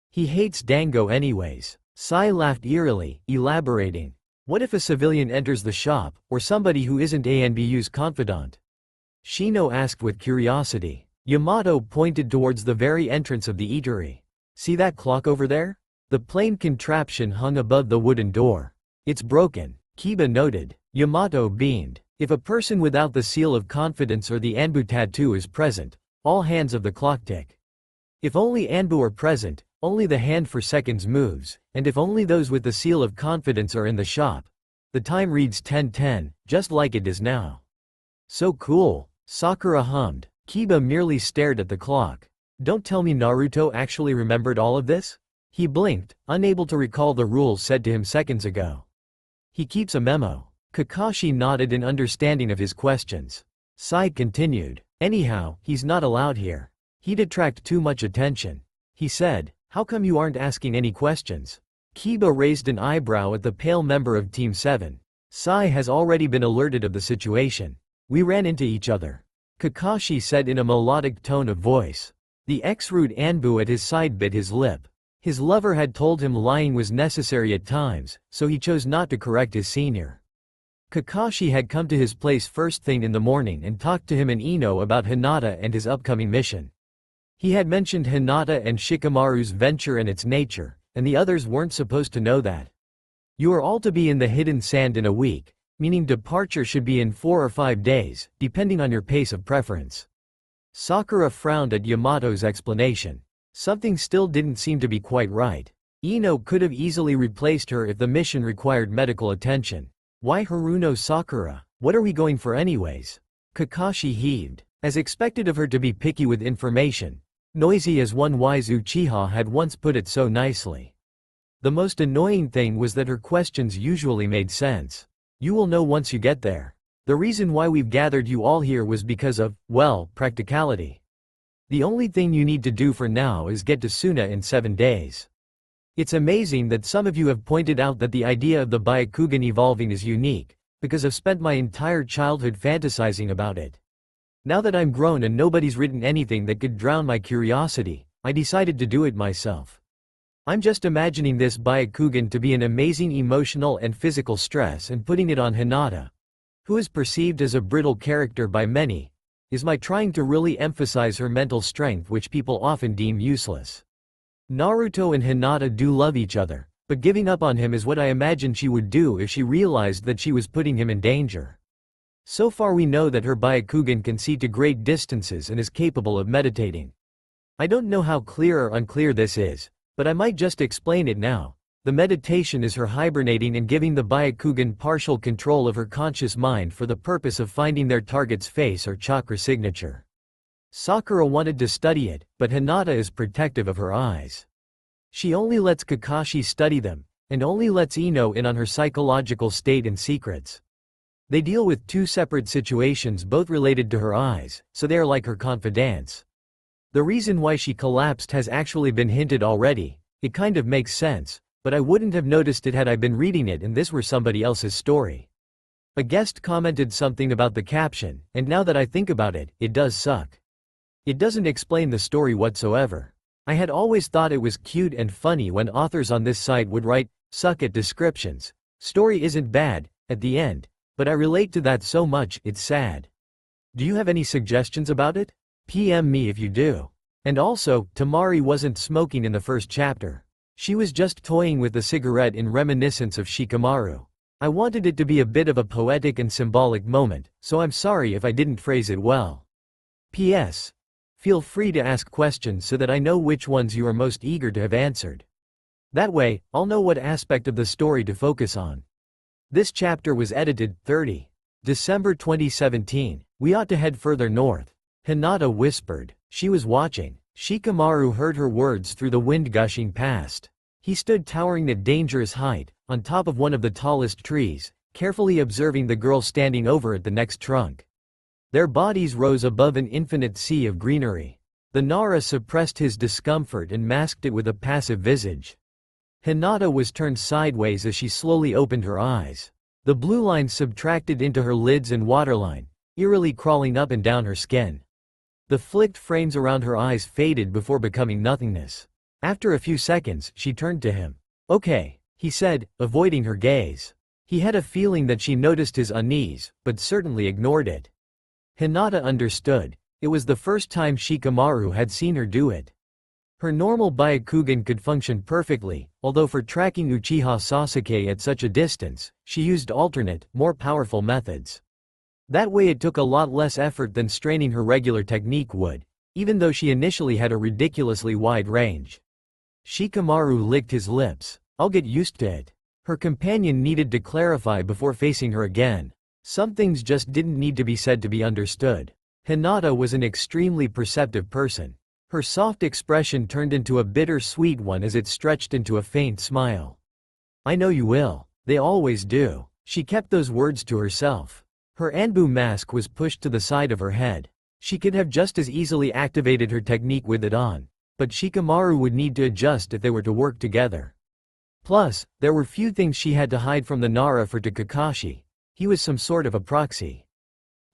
[SPEAKER 2] He hates dango anyways." Sai laughed eerily, elaborating. "What if a civilian enters the shop, or somebody who isn't Anbu's confidant?" Shino asked with curiosity. Yamato pointed towards the very entrance of the eatery. "See that clock over there? The plain contraption hung above the wooden door. It's broken," Kiba noted. Yamato beamed. "If a person without the seal of confidence or the Anbu tattoo is present, all hands of the clock tick. If only Anbu are present, only the hand for seconds moves, and if only those with the seal of confidence are in the shop, the time reads 10:10, just like it is now." "So cool," Sakura hummed. Kiba merely stared at the clock. "Don't tell me Naruto actually remembered all of this?" He blinked, unable to recall the rules said to him seconds ago. "He keeps a memo." Kakashi nodded in understanding of his questions. Sai continued. "Anyhow, he's not allowed here. He'd attract too much attention." He said, "How come you aren't asking any questions?" Kiba raised an eyebrow at the pale member of Team 7. "Sai has already been alerted of the situation. We ran into each other," Kakashi said in a melodic tone of voice. The ex-rude Anbu at his side bit his lip. His lover had told him lying was necessary at times, so he chose not to correct his senior. Kakashi had come to his place first thing in the morning and talked to him and Ino about Hinata and his upcoming mission. He had mentioned Hinata and Shikamaru's venture and its nature, and the others weren't supposed to know that. "You are all to be in the hidden sand in a week, meaning departure should be in 4 or 5 days, depending on your pace of preference." Sakura frowned at Yamato's explanation. Something still didn't seem to be quite right. Ino could have easily replaced her if the mission required medical attention. Why Haruno Sakura? What are we going for anyways? Kakashi heaved. As expected of her to be picky with information, Noisy as one wise Uchiha had once put it so nicely. The most annoying thing was that her questions usually made sense. You will know once you get there. The reason why we've gathered you all here was because of, well, practicality. The only thing you need to do for now is get to Suna in 7 days. It's amazing that some of you have pointed out that the idea of the Byakugan evolving is unique, because I've spent my entire childhood fantasizing about it. Now that I'm grown and nobody's written anything that could drown my curiosity, I decided to do it myself. I'm just imagining this Byakugan to be an amazing emotional and physical stress and putting it on Hinata, who is perceived as a brittle character by many, is my trying to really emphasize her mental strength, which people often deem useless. Naruto and Hinata do love each other, but giving up on him is what I imagined she would do if she realized that she was putting him in danger. So far we know that her Byakugan can see to great distances and is capable of meditating. I don't know how clear or unclear this is, but I might just explain it now. The meditation is her hibernating and giving the Byakugan partial control of her conscious mind for the purpose of finding their target's face or chakra signature. Sakura wanted to study it, but Hinata is protective of her eyes. She only lets Kakashi study them, and only lets Ino in on her psychological state and secrets. They deal with two separate situations both related to her eyes, so they are like her confidants. The reason why she collapsed has actually been hinted already. It kind of makes sense, but I wouldn't have noticed it had I been reading it and this were somebody else's story. A guest commented something about the caption, and now that I think about it, it does suck. It doesn't explain the story whatsoever. I had always thought it was cute and funny when authors on this site would write, "suck at descriptions. Story isn't bad," at the end, but I relate to that so much, it's sad. Do you have any suggestions about it? PM me if you do. And also, Temari wasn't smoking in the first chapter. She was just toying with the cigarette in reminiscence of Shikamaru. I wanted it to be a bit of a poetic and symbolic moment, so I'm sorry if I didn't phrase it well. P.S. Feel free to ask questions so that I know which ones you are most eager to have answered. That way, I'll know what aspect of the story to focus on. This chapter was edited 30 December 2017. We ought to head further north. Hinata whispered. She was watching. Shikamaru heard her words through the wind gushing past. He stood towering at dangerous height, on top of one of the tallest trees, carefully observing the girl standing over at the next trunk. Their bodies rose above an infinite sea of greenery. The Nara suppressed his discomfort and masked it with a passive visage. Hinata was turned sideways as she slowly opened her eyes. The blue line subtracted into her lids and waterline, eerily crawling up and down her skin. The flicked frames around her eyes faded before becoming nothingness. After a few seconds, she turned to him. "Okay," he said, avoiding her gaze. He had a feeling that she noticed his unease, but certainly ignored it. Hinata understood. It was the first time Shikamaru had seen her do it. Her normal Byakugan could function perfectly, although for tracking Uchiha Sasuke at such a distance, she used alternate, more powerful methods. That way it took a lot less effort than straining her regular technique would, even though she initially had a ridiculously wide range. Shikamaru licked his lips. "I'll get used to it." Her companion needed to clarify before facing her again. Some things just didn't need to be said to be understood. Hinata was an extremely perceptive person. Her soft expression turned into a bitter-sweet one as it stretched into a faint smile. "I know you will. They always do." She kept those words to herself. Her Anbu mask was pushed to the side of her head. She could have just as easily activated her technique with it on, but Shikamaru would need to adjust if they were to work together. Plus, there were few things she had to hide from the Nara for to Kakashi. He was some sort of a proxy.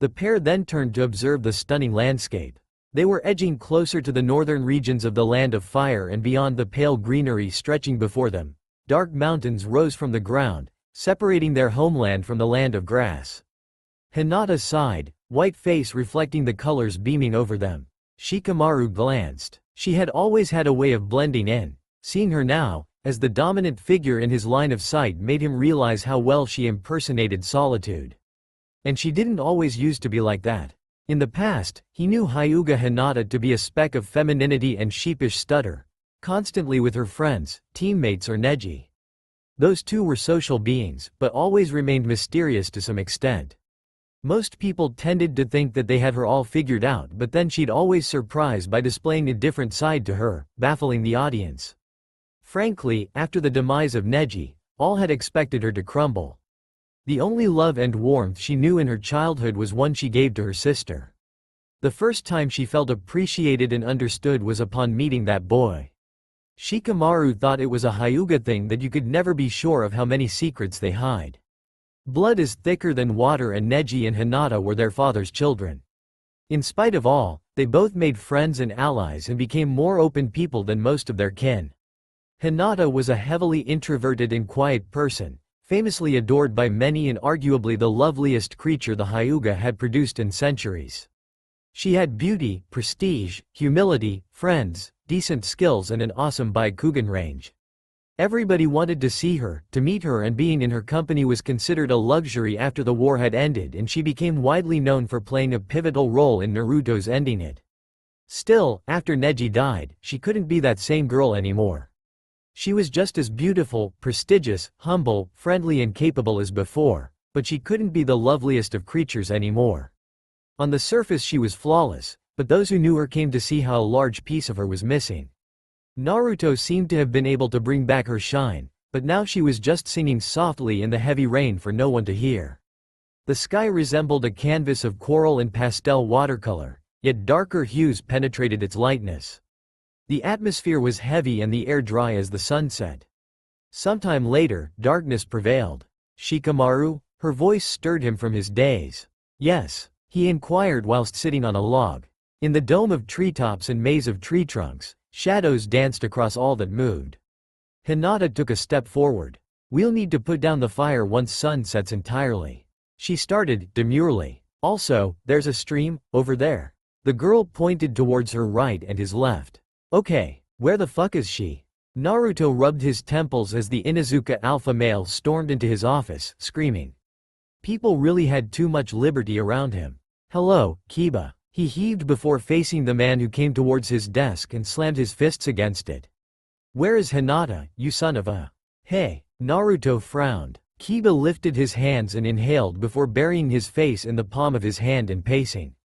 [SPEAKER 2] The pair then turned to observe the stunning landscape. They were edging closer to the northern regions of the Land of Fire and beyond the pale greenery stretching before them. Dark mountains rose from the ground, separating their homeland from the Land of Grass. Hinata sighed, white face reflecting the colors beaming over them. Shikamaru glanced. She had always had a way of blending in. Seeing her now, as the dominant figure in his line of sight made him realize how well she impersonated solitude. And she didn't always used to be like that. In the past, he knew Hyuga Hinata to be a speck of femininity and sheepish stutter, constantly with her friends, teammates or Neji. Those two were social beings, but always remained mysterious to some extent. Most people tended to think that they had her all figured out, but then she'd always surprise by displaying a different side to her, baffling the audience. Frankly, after the demise of Neji, all had expected her to crumble. The only love and warmth she knew in her childhood was one she gave to her sister. The first time she felt appreciated and understood was upon meeting that boy. Shikamaru thought it was a Hyuga thing that you could never be sure of how many secrets they hide. Blood is thicker than water, and Neji and Hinata were their father's children. In spite of all, they both made friends and allies and became more open people than most of their kin. Hinata was a heavily introverted and quiet person, famously adored by many and arguably the loveliest creature the Hyuga had produced in centuries. She had beauty, prestige, humility, friends, decent skills, and an awesome Byakugan range. Everybody wanted to see her, to meet her, and being in her company was considered a luxury after the war had ended, and she became widely known for playing a pivotal role in Naruto's ending it. Still, after Neji died, she couldn't be that same girl anymore. She was just as beautiful, prestigious, humble, friendly, and capable as before, but she couldn't be the loveliest of creatures anymore. On the surface she was flawless, but those who knew her came to see how a large piece of her was missing. Naruto seemed to have been able to bring back her shine, but now she was just singing softly in the heavy rain for no one to hear. The sky resembled a canvas of coral and pastel watercolor, yet darker hues penetrated its lightness. The atmosphere was heavy and the air dry as the sun set. Sometime later, darkness prevailed. "Shikamaru?" Her voice stirred him from his daze. "Yes," he inquired whilst sitting on a log. In the dome of treetops and maze of tree trunks, shadows danced across all that moved. Hinata took a step forward. "We'll need to put down the fire once sun sets entirely," she started, demurely. "Also, there's a stream, over there." The girl pointed towards her right and his left. "Okay, where the fuck is she?" Naruto rubbed his temples as the Inuzuka alpha male stormed into his office, screaming. People really had too much liberty around him. "Hello, Kiba." He heaved before facing the man who came towards his desk and slammed his fists against it. "Where is Hinata, you son of a—" "Hey." Naruto frowned. Kiba lifted his hands and inhaled before burying his face in the palm of his hand and pacing.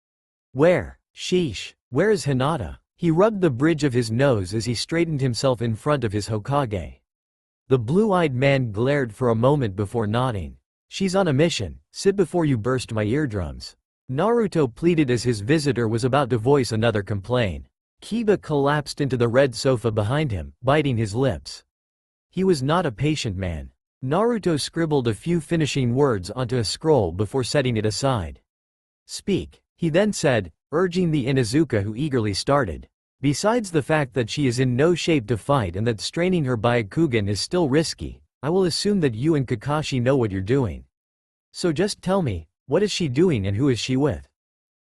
[SPEAKER 2] "Where? Sheesh. Where is Hinata?" He rubbed the bridge of his nose as he straightened himself in front of his Hokage. The blue-eyed man glared for a moment before nodding. "She's on a mission. Sit before you burst my eardrums." Naruto pleaded as his visitor was about to voice another complaint. Kiba collapsed into the red sofa behind him, biting his lips. He was not a patient man. Naruto scribbled a few finishing words onto a scroll before setting it aside. "Speak," he then said, urging the Inuzuka, who eagerly started. "Besides the fact that she is in no shape to fight and that straining her Byakugan is still risky, I will assume that you and Kakashi know what you're doing. So just tell me, what is she doing and who is she with?"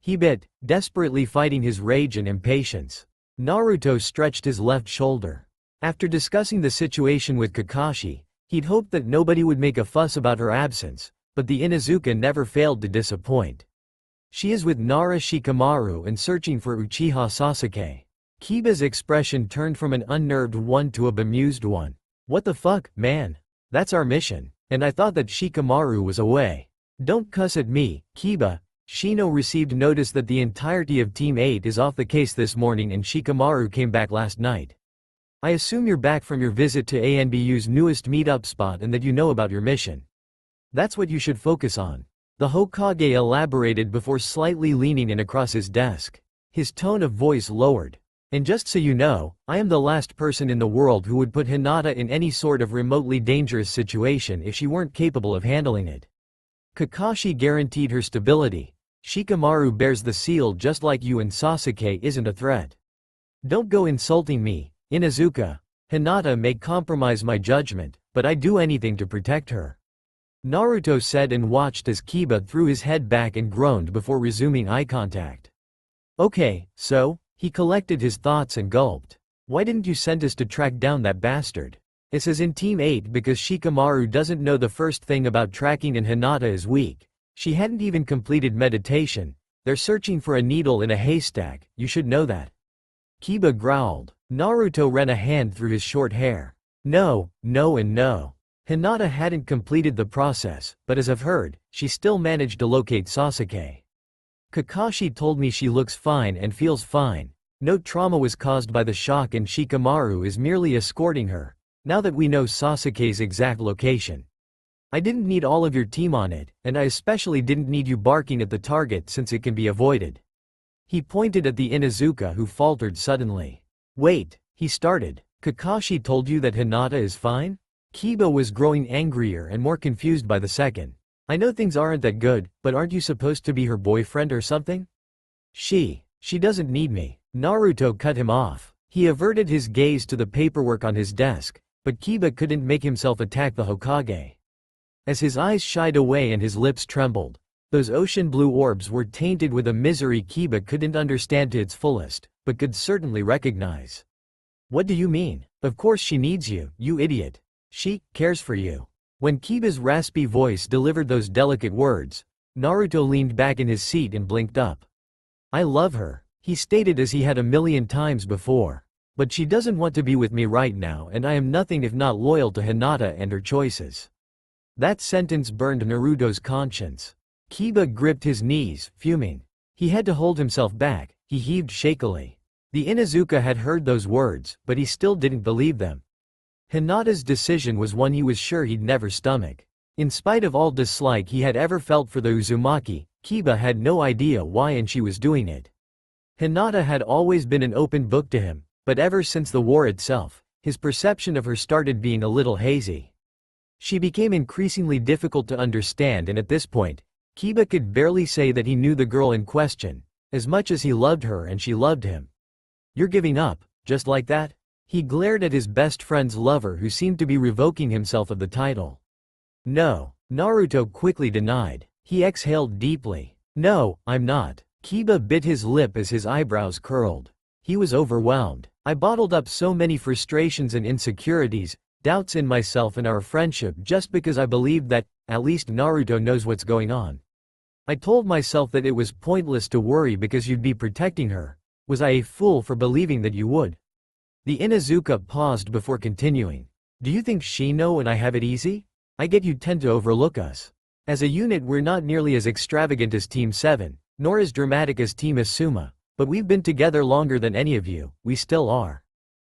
[SPEAKER 2] He bit, desperately fighting his rage and impatience. Naruto stretched his left shoulder. After discussing the situation with Kakashi, he'd hoped that nobody would make a fuss about her absence, but the Inuzuka never failed to disappoint. "She is with Nara Shikamaru and searching for Uchiha Sasuke." Kiba's expression turned from an unnerved one to a bemused one. "What the fuck, man? That's our mission, and I thought that Shikamaru was away." "Don't cuss at me, Kiba." Shino received notice that the entirety of Team 8 is off the case this morning and Shikamaru came back last night. "I assume you're back from your visit to ANBU's newest meetup spot and that you know about your mission. That's what you should focus on." The Hokage elaborated before slightly leaning in across his desk. His tone of voice lowered. "And just so you know, I am the last person in the world who would put Hinata in any sort of remotely dangerous situation if she weren't capable of handling it. Kakashi guaranteed her stability. Shikamaru bears the seal just like you, and Sasuke isn't a threat. Don't go insulting me, Inuzuka. Hinata may compromise my judgment, but I'd do anything to protect her." Naruto said and watched as Kiba threw his head back and groaned before resuming eye contact. "Okay, so?" He collected his thoughts and gulped. "Why didn't you send us to track down that bastard?" "It says in Team 8 because Shikamaru doesn't know the first thing about tracking and Hinata is weak. She hadn't even completed meditation. They're searching for a needle in a haystack, you should know that." Kiba growled. Naruto ran a hand through his short hair. No, no and no. Hinata hadn't completed the process, but as I've heard, she still managed to locate Sasuke. Kakashi told me she looks fine and feels fine. No trauma was caused by the shock and Shikamaru is merely escorting her, now that we know Sasuke's exact location. I didn't need all of your team on it, and I especially didn't need you barking at the target since it can be avoided. He pointed at the Inuzuka who faltered suddenly. Wait, he started. Kakashi told you that Hinata is fine? Kiba was growing angrier and more confused by the second. I know things aren't that good, but aren't you supposed to be her boyfriend or something? She doesn't need me. Naruto cut him off. He averted his gaze to the paperwork on his desk, but Kiba couldn't make himself attack the Hokage. As his eyes shied away and his lips trembled, those ocean blue orbs were tainted with a misery Kiba couldn't understand to its fullest, but could certainly recognize. What do you mean? Of course she needs you, you idiot. She cares for you. When Kiba's raspy voice delivered those delicate words, Naruto leaned back in his seat and blinked up. I love her, he stated as he had a million times before. But she doesn't want to be with me right now and I am nothing if not loyal to Hinata and her choices. That sentence burned Naruto's conscience. Kiba gripped his knees, fuming. He had to hold himself back, he heaved shakily. The Inuzuka had heard those words, but he still didn't believe them. Hinata's decision was one he was sure he'd never stomach. In spite of all dislike he had ever felt for the Uzumaki, Kiba had no idea why and she was doing it. Hinata had always been an open book to him, but ever since the war itself, his perception of her started being a little hazy. She became increasingly difficult to understand and at this point, Kiba could barely say that he knew the girl in question, as much as he loved her and she loved him. You're giving up, just like that? He glared at his best friend's lover who seemed to be revoking himself of the title. No, Naruto quickly denied. He exhaled deeply. No, I'm not. Kiba bit his lip as his eyebrows curled. He was overwhelmed. I bottled up so many frustrations and insecurities, doubts in myself and our friendship just because I believed that, at least Naruto knows what's going on. I told myself that it was pointless to worry because you'd be protecting her. Was I a fool for believing that you would? The Inuzuka paused before continuing. Do you think Shino and I have it easy? I get you tend to overlook us. As a unit we're not nearly as extravagant as Team 7, nor as dramatic as Team Asuma, but we've been together longer than any of you, we still are.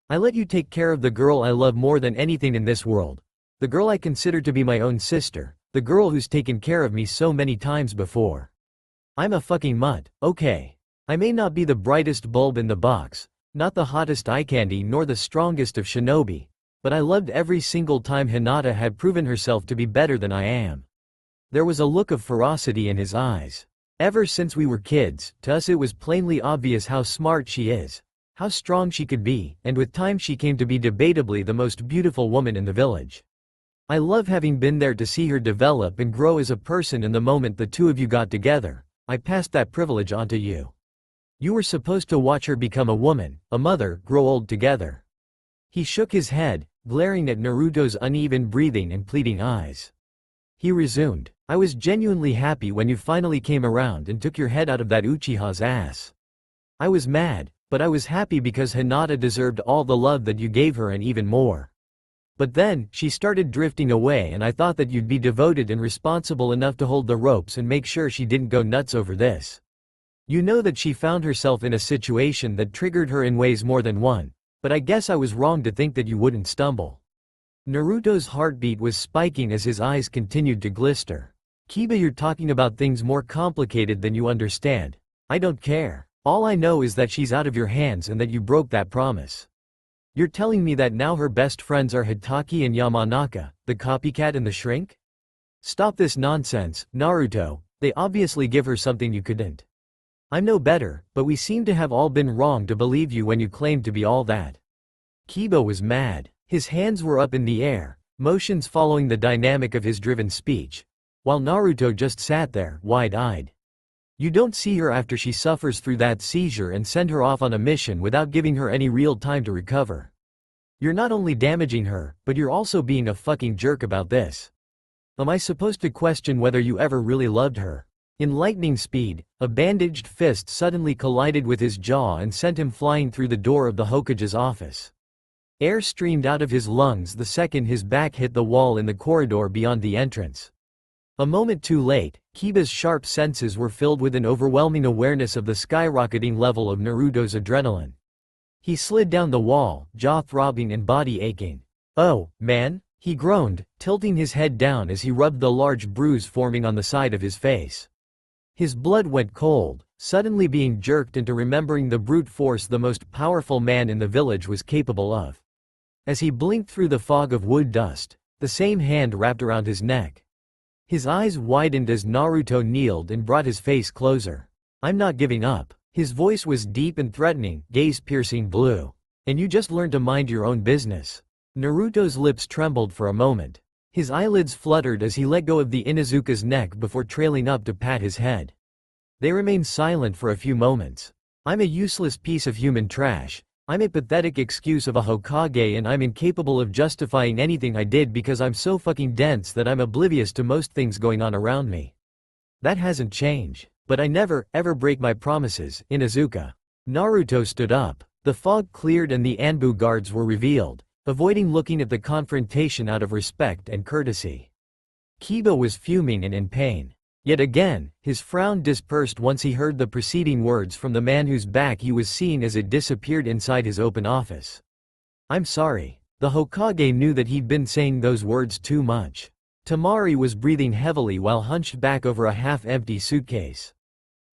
[SPEAKER 2] I let you take care of the girl I love more than anything in this world. The girl I consider to be my own sister, the girl who's taken care of me so many times before. I'm a fucking mutt, okay. I may not be the brightest bulb in the box, not the hottest eye candy nor the strongest of shinobi, but I loved every single time Hinata had proven herself to be better than I am. There was a look of ferocity in his eyes. Ever since we were kids, to us it was plainly obvious how smart she is, how strong she could be, and with time she came to be debatably the most beautiful woman in the village. I love having been there to see her develop and grow as a person, and the moment the two of you got together, I passed that privilege on to you. You were supposed to watch her become a woman, a mother, grow old together. He shook his head, glaring at Naruto's uneven breathing and pleading eyes. He resumed, I was genuinely happy when you finally came around and took your head out of that Uchiha's ass. I was mad, but I was happy because Hinata deserved all the love that you gave her and even more. But then, she started drifting away and I thought that you'd be devoted and responsible enough to hold the ropes and make sure she didn't go nuts over this. You know that she found herself in a situation that triggered her in ways more than one, but I guess I was wrong to think that you wouldn't stumble. Naruto's heartbeat was spiking as his eyes continued to glister. Kiba, you're talking about things more complicated than you understand. I don't care. All I know is that she's out of your hands and that you broke that promise. You're telling me that now her best friends are Hitaki and Yamanaka, the copycat and the shrink? Stop this nonsense, Naruto, they obviously give her something you couldn't. I'm no better, but we seem to have all been wrong to believe you when you claimed to be all that. Kiba was mad. His hands were up in the air, motions following the dynamic of his driven speech, while Naruto just sat there, wide-eyed. You don't see her after she suffers through that seizure and send her off on a mission without giving her any real time to recover. You're not only damaging her, but you're also being a fucking jerk about this. Am I supposed to question whether you ever really loved her? In lightning speed, a bandaged fist suddenly collided with his jaw and sent him flying through the door of the Hokage's office. Air streamed out of his lungs the second his back hit the wall in the corridor beyond the entrance. A moment too late, Kiba's sharp senses were filled with an overwhelming awareness of the skyrocketing level of Naruto's adrenaline. He slid down the wall, jaw throbbing and body aching. "Oh, man," he groaned, tilting his head down as he rubbed the large bruise forming on the side of his face. His blood went cold, suddenly being jerked into remembering the brute force the most powerful man in the village was capable of. As he blinked through the fog of wood dust, the same hand wrapped around his neck. His eyes widened as Naruto kneeled and brought his face closer. "I'm not giving up." His voice was deep and threatening, gaze-piercing blue. "And you just learned to mind your own business." Naruto's lips trembled for a moment. His eyelids fluttered as he let go of the Inuzuka's neck before trailing up to pat his head. They remained silent for a few moments. "I'm a useless piece of human trash. I'm a pathetic excuse of a Hokage and I'm incapable of justifying anything I did because I'm so fucking dense that I'm oblivious to most things going on around me. That hasn't changed. But I never, ever break my promises, Inuzuka." Naruto stood up. The fog cleared and the Anbu guards were revealed, avoiding looking at the confrontation out of respect and courtesy. Kiba was fuming and in pain. Yet again, his frown dispersed once he heard the preceding words from the man whose back he was seeing as it disappeared inside his open office. "I'm sorry." The Hokage knew that he'd been saying those words too much. Temari was breathing heavily while hunched back over a half-empty suitcase.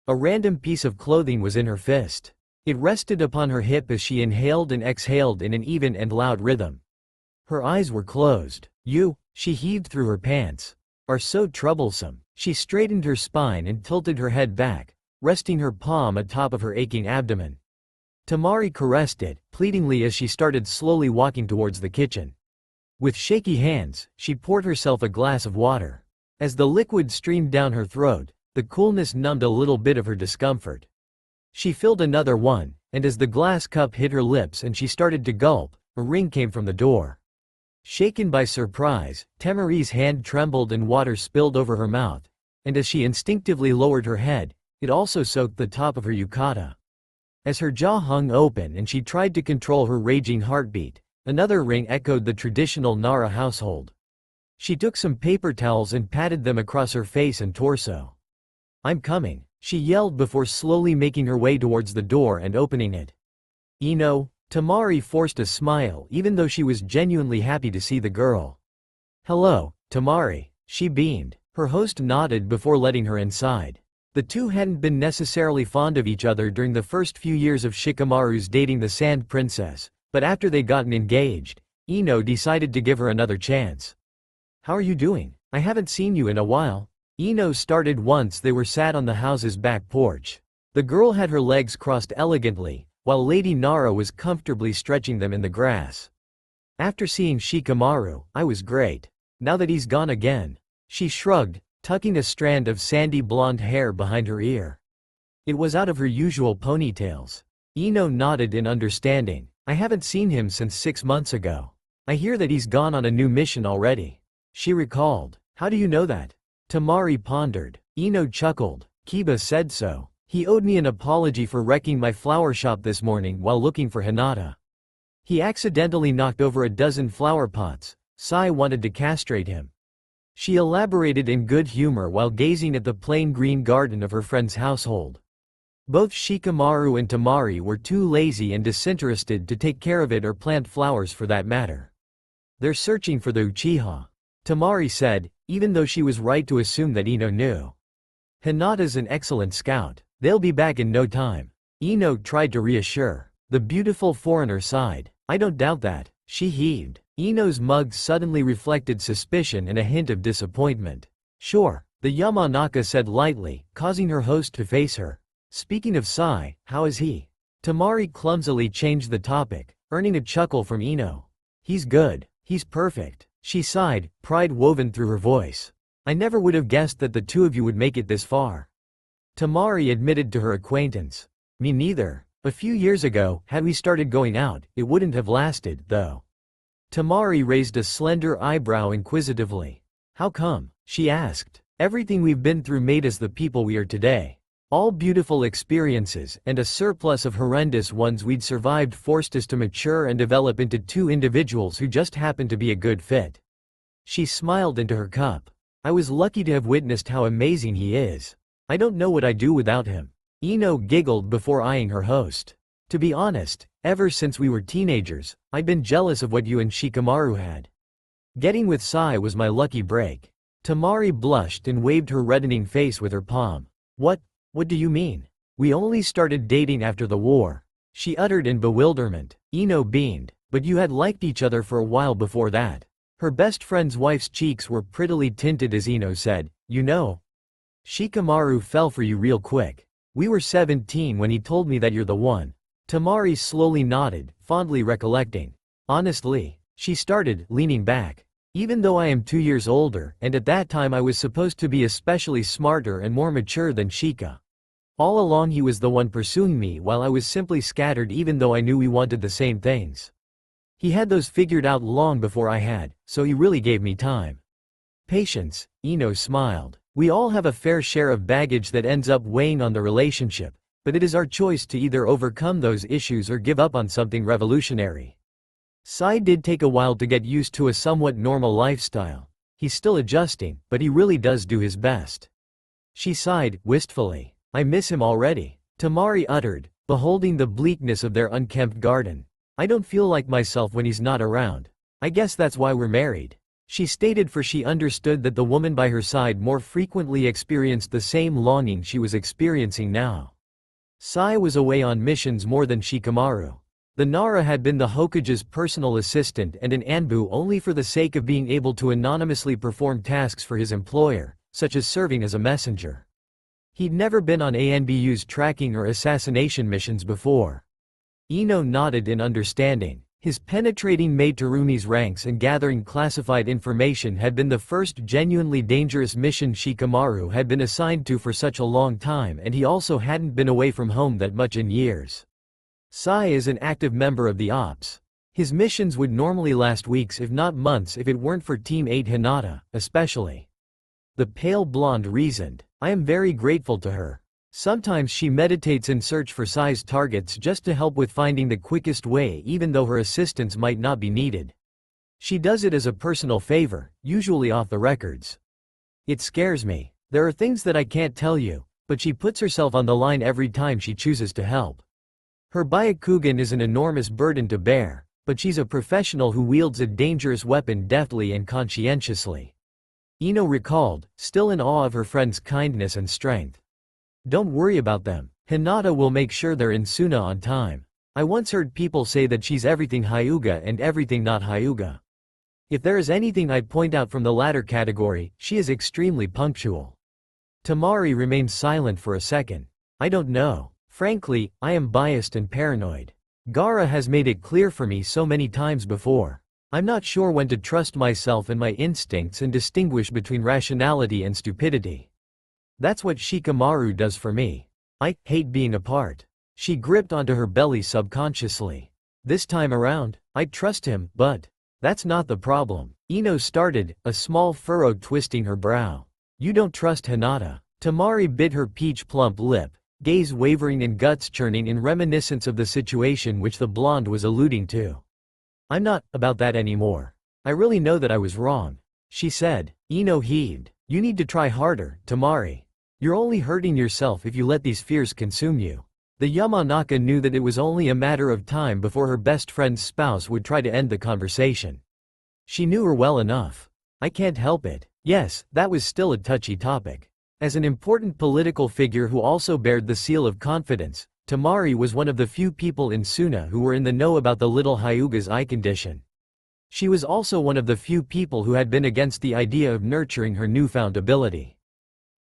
[SPEAKER 2] A random piece of clothing was in her fist. It rested upon her hip as she inhaled and exhaled in an even and loud rhythm. Her eyes were closed. "You," she heaved through her pants, "are so troublesome." She straightened her spine and tilted her head back, resting her palm atop of her aching abdomen. Temari caressed it, pleadingly as she started slowly walking towards the kitchen. With shaky hands, she poured herself a glass of water. As the liquid streamed down her throat, the coolness numbed a little bit of her discomfort. She filled another one, and as the glass cup hit her lips and she started to gulp, a ring came from the door. Shaken by surprise, Temari's hand trembled and water spilled over her mouth, and as she instinctively lowered her head, it also soaked the top of her yukata. As her jaw hung open and she tried to control her raging heartbeat, another ring echoed the traditional Nara household. She took some paper towels and patted them across her face and torso. "I'm coming," she yelled before slowly making her way towards the door and opening it. "Ino?" Temari forced a smile even though she was genuinely happy to see the girl. "Hello, Temari," she beamed. Her host nodded before letting her inside. The two hadn't been necessarily fond of each other during the first few years of Shikamaru's dating the Sand Princess, but after they'd gotten engaged, Ino decided to give her another chance. "How are you doing? I haven't seen you in a while." Ino started once they were sat on the house's back porch. The girl had her legs crossed elegantly, while Lady Nara was comfortably stretching them in the grass. "After seeing Shikamaru, I was great. Now that he's gone again." She shrugged, tucking a strand of sandy blonde hair behind her ear. It was out of her usual ponytails. Ino nodded in understanding. "I haven't seen him since 6 months ago. I hear that he's gone on a new mission already." She recalled. "How do you know that?" Temari pondered. Ino chuckled. "Kiba said so. He owed me an apology for wrecking my flower shop this morning while looking for Hinata. He accidentally knocked over a dozen flower pots. Sai wanted to castrate him." She elaborated in good humor while gazing at the plain green garden of her friend's household. Both Shikamaru and Temari were too lazy and disinterested to take care of it or plant flowers for that matter. "They're searching for the Uchiha," Temari said, even though she was right to assume that Ino knew. "Hinata's an excellent scout. They'll be back in no time." Ino tried to reassure. The beautiful foreigner sighed. "I don't doubt that." She heaved. Ino's mug suddenly reflected suspicion and a hint of disappointment. "Sure," the Yamanaka said lightly, causing her host to face her. "Speaking of Sai, how is he?" Temari clumsily changed the topic, earning a chuckle from Ino. "He's good. He's perfect." She sighed, pride woven through her voice. "I never would have guessed that the two of you would make it this far." Temari admitted to her acquaintance. "Me neither. A few years ago, had we started going out, it wouldn't have lasted, though." Temari raised a slender eyebrow inquisitively. "How come?" she asked. "Everything we've been through made us the people we are today. All beautiful experiences and a surplus of horrendous ones we'd survived forced us to mature and develop into two individuals who just happened to be a good fit. She smiled into her cup. I was lucky to have witnessed how amazing he is. I don't know what I'd do without him. Ino giggled before eyeing her host. To be honest, ever since we were teenagers, I'd been jealous of what you and Shikamaru had. Getting with Sai was my lucky break. Temari blushed and waved her reddening face with her palm. What do you mean? We only started dating after the war, she uttered in bewilderment. Ino beamed. But you had liked each other for a while before that. Her best friend's wife's cheeks were prettily tinted as Ino said, you know. Shikamaru fell for you real quick. We were 17 when he told me that you're the one. Temari slowly nodded, fondly recollecting. Honestly, she started, leaning back. Even though I am 2 years older, and at that time I was supposed to be especially smarter and more mature than Shika. All along he was the one pursuing me while I was simply scattered even though I knew we wanted the same things. He had those figured out long before I had, so he really gave me time. Patience, Ino smiled. We all have a fair share of baggage that ends up weighing on the relationship, but it is our choice to either overcome those issues or give up on something revolutionary. Sai did take a while to get used to a somewhat normal lifestyle. He's still adjusting, but he really does do his best. She sighed, wistfully. I miss him already. Temari uttered, beholding the bleakness of their unkempt garden. I don't feel like myself when he's not around. I guess that's why we're married. She stated, for she understood that the woman by her side more frequently experienced the same longing she was experiencing now. Sai was away on missions more than Shikamaru. The Nara had been the Hokage's personal assistant and an Anbu only for the sake of being able to anonymously perform tasks for his employer, such as serving as a messenger. He'd never been on ANBU's tracking or assassination missions before. Ino nodded in understanding. His penetrating Maitarumi's ranks and gathering classified information had been the first genuinely dangerous mission Shikamaru had been assigned to for such a long time, and he also hadn't been away from home that much in years. Sai is an active member of the Ops. His missions would normally last weeks if not months if it weren't for Team 8 Hinata, especially. The pale blonde reasoned. I am very grateful to her. Sometimes she meditates in search for Sai's targets just to help with finding the quickest way even though her assistance might not be needed. She does it as a personal favor, usually off the records. It scares me. There are things that I can't tell you, but she puts herself on the line every time she chooses to help. Her Byakugan is an enormous burden to bear, but she's a professional who wields a dangerous weapon deftly and conscientiously. Ino recalled, still in awe of her friend's kindness and strength. Don't worry about them. Hinata will make sure they're in Suna on time. I once heard people say that she's everything Hyuga and everything not Hyuga. If there is anything I'd point out from the latter category, she is extremely punctual. Temari remained silent for a second. I don't know. Frankly, I am biased and paranoid. Gaara has made it clear for me so many times before. I'm not sure when to trust myself and my instincts and distinguish between rationality and stupidity. That's what Shikamaru does for me. I hate being apart. She gripped onto her belly subconsciously. This time around, I trust him, but that's not the problem. Ino started, a small furrow twisting her brow. You don't trust Hinata. Temari bit her peach plump lip, gaze wavering and guts churning in reminiscence of the situation which the blonde was alluding to. I'm not about that anymore. I really know that I was wrong, she said. Ino heaved. You need to try harder, Temari. You're only hurting yourself if you let these fears consume you. The Yamanaka knew that it was only a matter of time before her best friend's spouse would try to end the conversation. She knew her well enough. I can't help it. Yes, that was still a touchy topic. As an important political figure who also bared the seal of confidence, Temari was one of the few people in Suna who were in the know about the little Hyuga's eye condition. She was also one of the few people who had been against the idea of nurturing her newfound ability.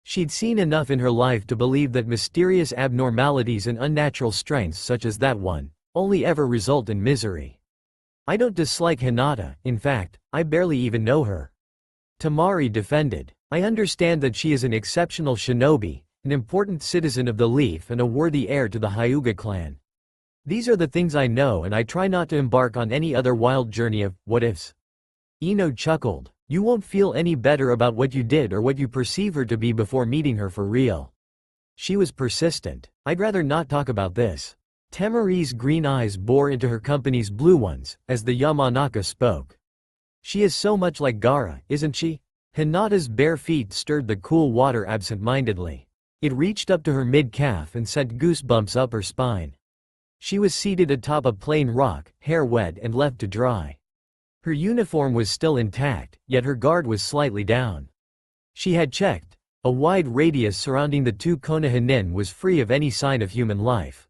[SPEAKER 2] She'd seen enough in her life to believe that mysterious abnormalities and unnatural strengths such as that one only ever result in misery. I don't dislike Hinata, in fact, I barely even know her. Temari defended. I understand that she is an exceptional shinobi, an important citizen of the Leaf and a worthy heir to the Hyuga clan. These are the things I know, and I try not to embark on any other wild journey of what-ifs. Ino chuckled. You won't feel any better about what you did or what you perceive her to be before meeting her for real. She was persistent. "I'd rather not talk about this." Temari's green eyes bore into her company's blue ones, as the Yamanaka spoke. "She is so much like Gaara, isn't she?" Hinata's bare feet stirred the cool water absent-mindedly. It reached up to her mid-calf and sent goosebumps up her spine. She was seated atop a plain rock, hair wet and left to dry. Her uniform was still intact, yet her guard was slightly down. She had checked. A wide radius surrounding the two Konohinin was free of any sign of human life.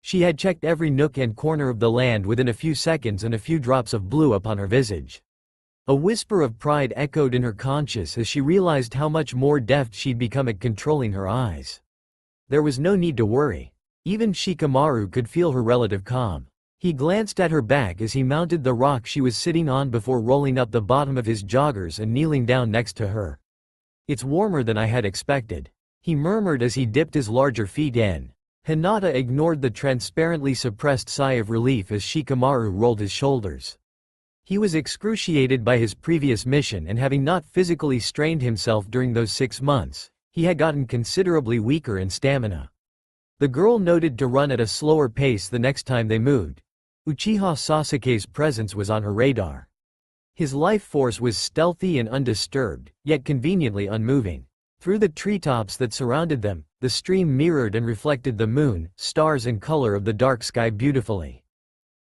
[SPEAKER 2] She had checked every nook and corner of the land within a few seconds, and a few drops of blue upon her visage. A whisper of pride echoed in her conscience as she realized how much more deft she'd become at controlling her eyes. There was no need to worry. Even Shikamaru could feel her relative calm. He glanced at her back as he mounted the rock she was sitting on before rolling up the bottom of his joggers and kneeling down next to her. "It's warmer than I had expected," he murmured as he dipped his larger feet in. Hinata ignored the transparently suppressed sigh of relief as Shikamaru rolled his shoulders. He was excruciated by his previous mission, and having not physically strained himself during those 6 months, he had gotten considerably weaker in stamina. The girl noted to run at a slower pace the next time they moved. Uchiha Sasuke's presence was on her radar. His life force was stealthy and undisturbed, yet conveniently unmoving. Through the treetops that surrounded them, the stream mirrored and reflected the moon, stars and color of the dark sky beautifully.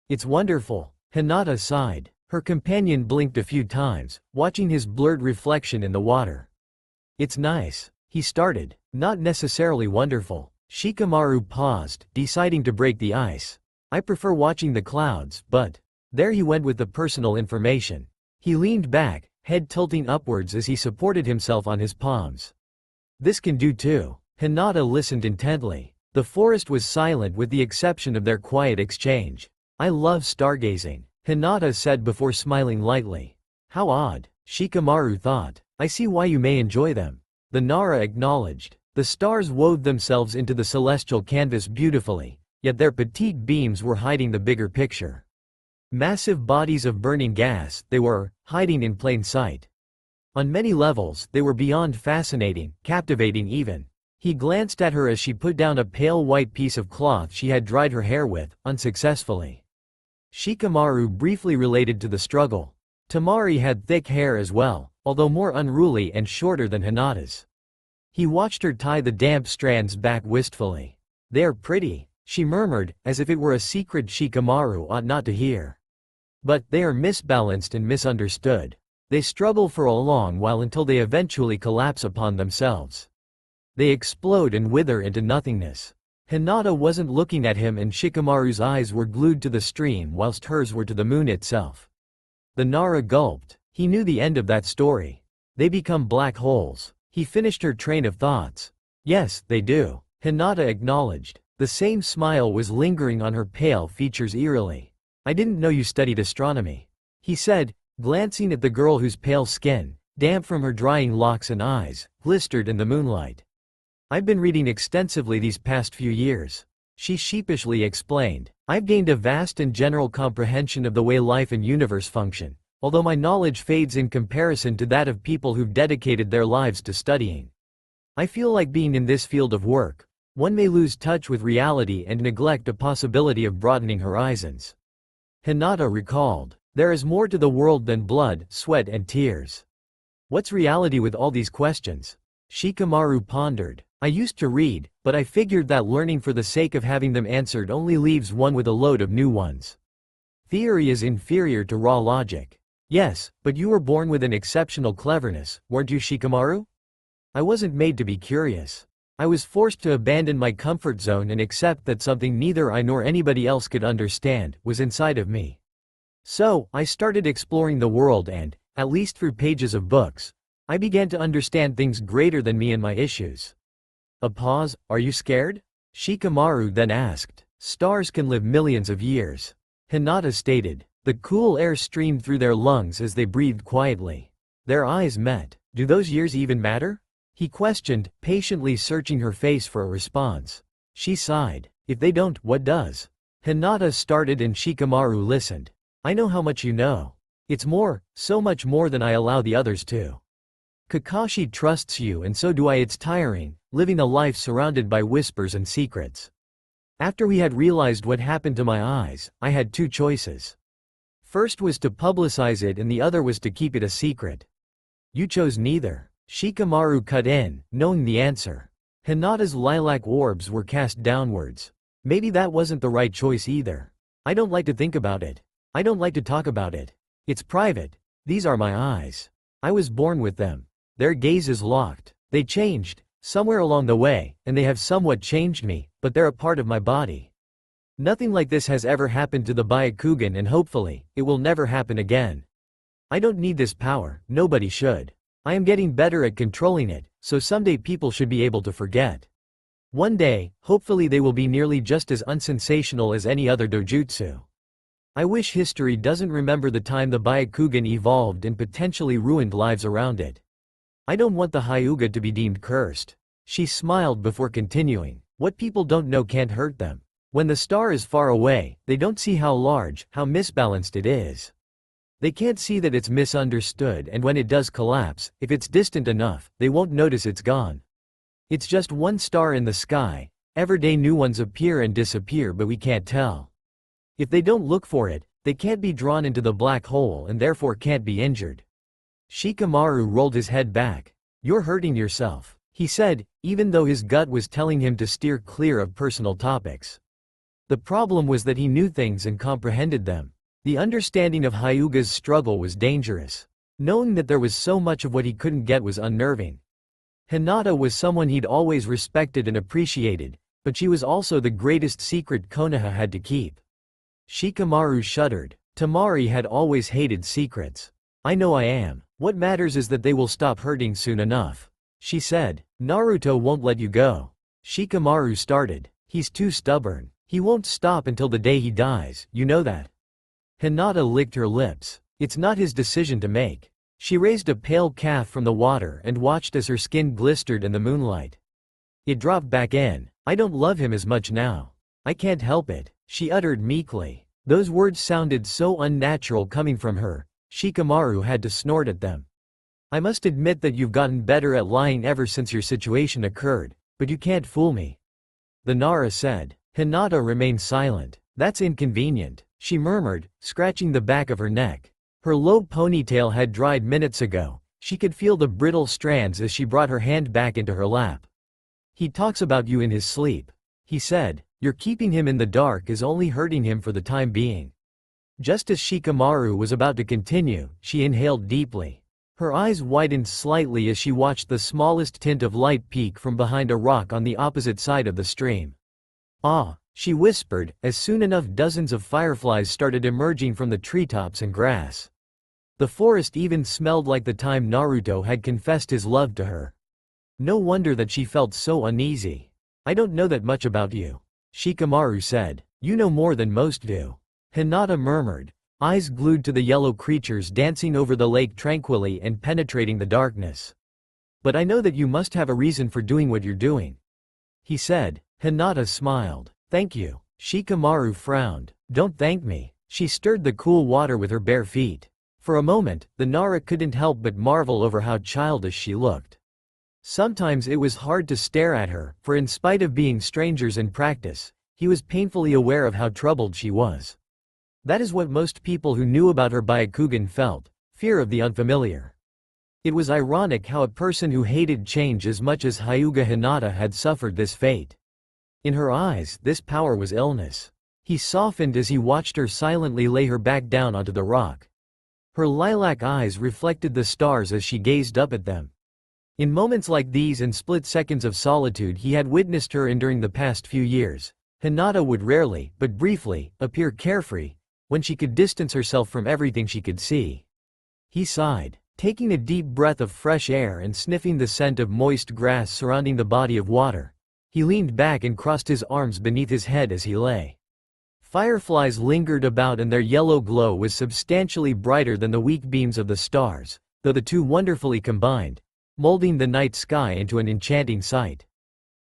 [SPEAKER 2] "It's wonderful," Hinata sighed. Her companion blinked a few times, watching his blurred reflection in the water. "It's nice," he started. "Not necessarily wonderful." Shikamaru paused, deciding to break the ice. "I prefer watching the clouds, but..." There he went with the personal information. He leaned back, head tilting upwards as he supported himself on his palms. "This can do too." Hinata listened intently. The forest was silent with the exception of their quiet exchange. "I love stargazing," Hinata said before smiling lightly. "How odd," Shikamaru thought. "I see why you may enjoy them." The Nara acknowledged. The stars wove themselves into the celestial canvas beautifully, yet their petite beams were hiding the bigger picture. Massive bodies of burning gas, they were, hiding in plain sight. On many levels, they were beyond fascinating, captivating even. He glanced at her as she put down a pale white piece of cloth she had dried her hair with, unsuccessfully. Shikamaru briefly related to the struggle. Temari had thick hair as well, although more unruly and shorter than Hinata's. He watched her tie the damp strands back wistfully. "They're pretty," she murmured, as if it were a secret Shikamaru ought not to hear. "But they are misbalanced and misunderstood. They struggle for a long while until they eventually collapse upon themselves. They explode and wither into nothingness." Hinata wasn't looking at him, and Shikamaru's eyes were glued to the stream whilst hers were to the moon itself. The Nara gulped. He knew the end of that story. "They become black holes." He finished her train of thoughts. "Yes, they do," Hinata acknowledged. The same smile was lingering on her pale features eerily. "I didn't know you studied astronomy," he said, glancing at the girl whose pale skin, damp from her drying locks and eyes, glistered in the moonlight. "I've been reading extensively these past few years," she sheepishly explained. "I've gained a vast and general comprehension of the way life and universe function, although my knowledge fades in comparison to that of people who've dedicated their lives to studying. I feel like being in this field of work, one may lose touch with reality and neglect a possibility of broadening horizons." Hinata recalled. "There is more to the world than blood, sweat and tears." "What's reality with all these questions?" Shikamaru pondered. "I used to read, but I figured that learning for the sake of having them answered only leaves one with a load of new ones. Theory is inferior to raw logic." "Yes, but you were born with an exceptional cleverness, weren't you, Shikamaru?" "I wasn't made to be curious. I was forced to abandon my comfort zone and accept that something neither I nor anybody else could understand was inside of me. So, I started exploring the world and, at least through pages of books, I began to understand things greater than me and my issues." A pause. "Are you scared?" Shikamaru then asked. "Stars can live millions of years," Hinata stated. The cool air streamed through their lungs as they breathed quietly. Their eyes met. "Do those years even matter?" he questioned, patiently searching her face for a response. She sighed. "If they don't, what does?" Hinata started and Shikamaru listened. "I know how much you know. It's more, so much more than I allow the others to." Kakashi trusts you and so do I. It's tiring, living a life surrounded by whispers and secrets. After we had realized what happened to my eyes, I had two choices. First was to publicize it and the other was to keep it a secret. You chose neither. Shikamaru cut in, knowing the answer. Hinata's lilac orbs were cast downwards. Maybe that wasn't the right choice either. I don't like to think about it. I don't like to talk about it. It's private. These are my eyes. I was born with them. Their gaze is locked. They changed, somewhere along the way, and they have somewhat changed me, but they're a part of my body. Nothing like this has ever happened to the Byakugan and hopefully, it will never happen again. I don't need this power, nobody should. I am getting better at controlling it, so someday people should be able to forget. One day, hopefully they will be nearly just as unsensational as any other dojutsu. I wish history doesn't remember the time the Byakugan evolved and potentially ruined lives around it. I don't want the Hyuga to be deemed cursed. She smiled before continuing. What people don't know can't hurt them. When the star is far away, they don't see how large, how misbalanced it is. They can't see that it's misunderstood, and when it does collapse, if it's distant enough, they won't notice it's gone. It's just one star in the sky. Every day new ones appear and disappear, but we can't tell. If they don't look for it, they can't be drawn into the black hole and therefore can't be injured. Shikamaru rolled his head back. You're hurting yourself, he said, even though his gut was telling him to steer clear of personal topics. The problem was that he knew things and comprehended them. The understanding of Hyuga's struggle was dangerous. Knowing that there was so much of what he couldn't get was unnerving. Hinata was someone he'd always respected and appreciated, but she was also the greatest secret Konoha had to keep. Shikamaru shuddered. Temari had always hated secrets. I know I am. What matters is that they will stop hurting soon enough. She said, Naruto won't let you go. Shikamaru started. He's too stubborn. He won't stop until the day he dies, you know that. Hinata licked her lips. It's not his decision to make. She raised a pale calf from the water and watched as her skin glistered in the moonlight. It dropped back in. I don't love him as much now. I can't help it, she uttered meekly. Those words sounded so unnatural coming from her. Shikamaru had to snort at them. I must admit that you've gotten better at lying ever since your situation occurred, but you can't fool me. The Nara said. Hinata remained silent. That's inconvenient, she murmured, scratching the back of her neck. Her low ponytail had dried minutes ago. She could feel the brittle strands as she brought her hand back into her lap. He talks about you in his sleep, he said. Your keeping him in the dark is only hurting him for the time being. Just as Shikamaru was about to continue, she inhaled deeply. Her eyes widened slightly as she watched the smallest tint of light peek from behind a rock on the opposite side of the stream. Ah, she whispered, as soon enough dozens of fireflies started emerging from the treetops and grass. The forest even smelled like the time Naruto had confessed his love to her. No wonder that she felt so uneasy. I don't know that much about you, Shikamaru said. You know more than most do. Hinata murmured, eyes glued to the yellow creatures dancing over the lake tranquilly and penetrating the darkness. But I know that you must have a reason for doing what you're doing, he said. Hinata smiled. Thank you. Shikamaru frowned. Don't thank me. She stirred the cool water with her bare feet. For a moment, the Nara couldn't help but marvel over how childish she looked. Sometimes it was hard to stare at her, for in spite of being strangers in practice, he was painfully aware of how troubled she was. That is what most people who knew about her Byakugan felt, fear of the unfamiliar. It was ironic how a person who hated change as much as Hyuga Hinata had suffered this fate. In her eyes, this power was illness. He softened as he watched her silently lay her back down onto the rock. Her lilac eyes reflected the stars as she gazed up at them. In moments like these and split seconds of solitude he had witnessed her in during the past few years, Hinata would rarely, but briefly, appear carefree, when she could distance herself from everything she could see. He sighed, taking a deep breath of fresh air and sniffing the scent of moist grass surrounding the body of water. He leaned back and crossed his arms beneath his head as he lay. Fireflies lingered about and their yellow glow was substantially brighter than the weak beams of the stars, though the two wonderfully combined, molding the night sky into an enchanting sight.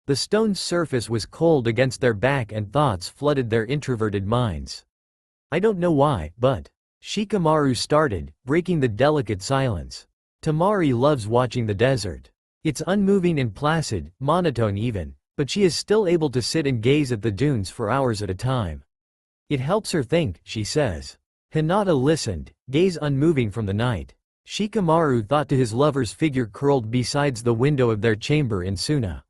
[SPEAKER 2] The stone's surface was cold against their back and thoughts flooded their introverted minds. I don't know why, but Shikamaru started, breaking the delicate silence. Temari loves watching the desert. It's unmoving and placid, monotone even, but she is still able to sit and gaze at the dunes for hours at a time. It helps her think, she says. Hinata listened, gaze unmoving from the night. Shikamaru thought to his lover's figure curled beside the window of their chamber in Suna.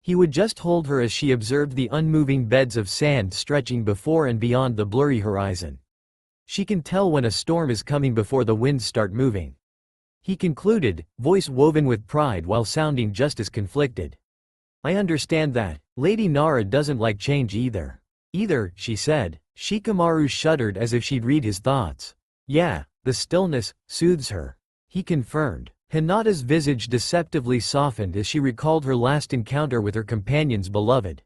[SPEAKER 2] He would just hold her as she observed the unmoving beds of sand stretching before and beyond the blurry horizon. She can tell when a storm is coming before the winds start moving. He concluded, voice woven with pride while sounding just as conflicted. I understand that. Lady Nara doesn't like change either. Either, she said. Shikamaru shuddered as if she'd read his thoughts. Yeah, the stillness soothes her. He confirmed. Hinata's visage deceptively softened as she recalled her last encounter with her companion's beloved.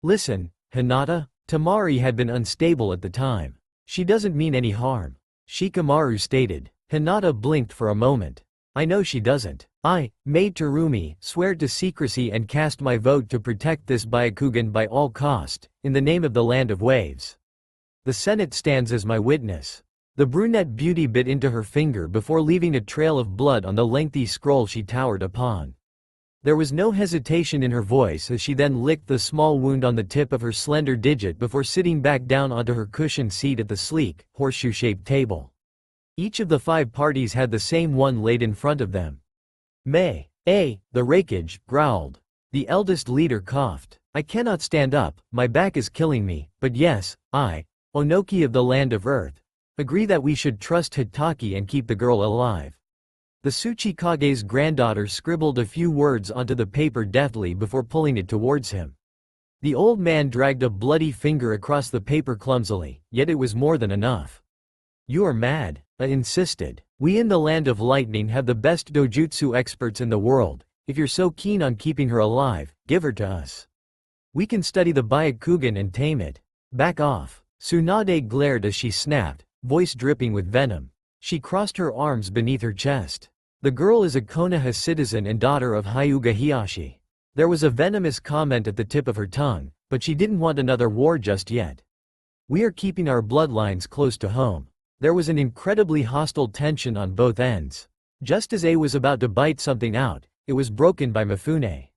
[SPEAKER 2] Listen, Hinata, Temari had been unstable at the time. She doesn't mean any harm. Shikamaru stated. Hinata blinked for a moment. I know she doesn't. I, Maid Terumi, swear to secrecy and cast my vote to protect this Byakugan by all cost, in the name of the Land of Waves. The Senate stands as my witness. The brunette beauty bit into her finger before leaving a trail of blood on the lengthy scroll she towered upon. There was no hesitation in her voice as she then licked the small wound on the tip of her slender digit before sitting back down onto her cushioned seat at the sleek, horseshoe-shaped table. Each of the 5 parties had the same one laid in front of them. The Rakage, growled. The eldest leader coughed. I cannot stand up, my back is killing me, but yes, I, Onoki of the Land of Earth, agree that we should trust Hitaki and keep the girl alive. The Tsuchikage's granddaughter scribbled a few words onto the paper deftly before pulling it towards him. The old man dragged a bloody finger across the paper clumsily, yet it was more than enough. You are mad, I insisted. We in the Land of Lightning have the best dojutsu experts in the world. If you're so keen on keeping her alive, give her to us. We can study the Byakugan and tame it. Back off. Tsunade glared as she snapped, voice dripping with venom. She crossed her arms beneath her chest. The girl is a Konoha citizen and daughter of Hyuga Hiyashi. There was a venomous comment at the tip of her tongue, but she didn't want another war just yet. We are keeping our bloodlines close to home. There was an incredibly hostile tension on both ends. Just as A was about to bite something out, it was broken by Mifune.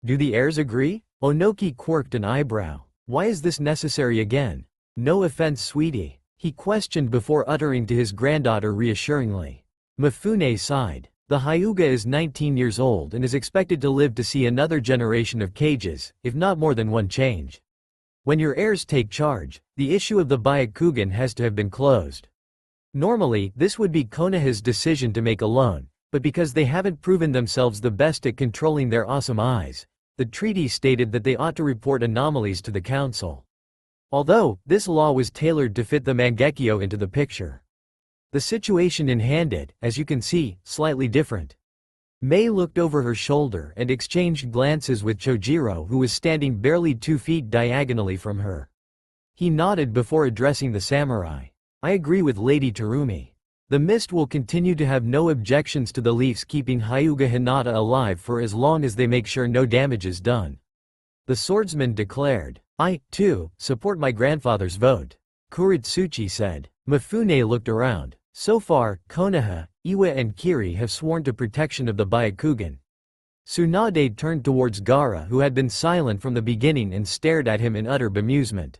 [SPEAKER 2] Do the heirs agree? Onoki quirked an eyebrow. Why is this necessary again? No offense, sweetie, he questioned before uttering to his granddaughter reassuringly. Mifune sighed. The Hyuga is 19 years old and is expected to live to see another generation of cages, if not more than one change. When your heirs take charge, the issue of the Byakugan has to have been closed. Normally, this would be Konoha's decision to make alone, but because they haven't proven themselves the best at controlling their awesome eyes, the treaty stated that they ought to report anomalies to the council. Although, this law was tailored to fit the Mangekyo into the picture. The situation in hand, as you can see, slightly different. Mei looked over her shoulder and exchanged glances with Chojiro, who was standing barely 2 feet diagonally from her. He nodded before addressing the samurai. I agree with Lady Terumi. The Mist will continue to have no objections to the Leafs keeping Hyuga Hinata alive for as long as they make sure no damage is done. The swordsman declared. I, too, support my grandfather's vote. Kuritsuchi said. Mifune looked around. So far, Konoha, Iwa and Kiri have sworn to protection of the Byakugan. Tsunade turned towards Gaara, who had been silent from the beginning, and stared at him in utter bemusement.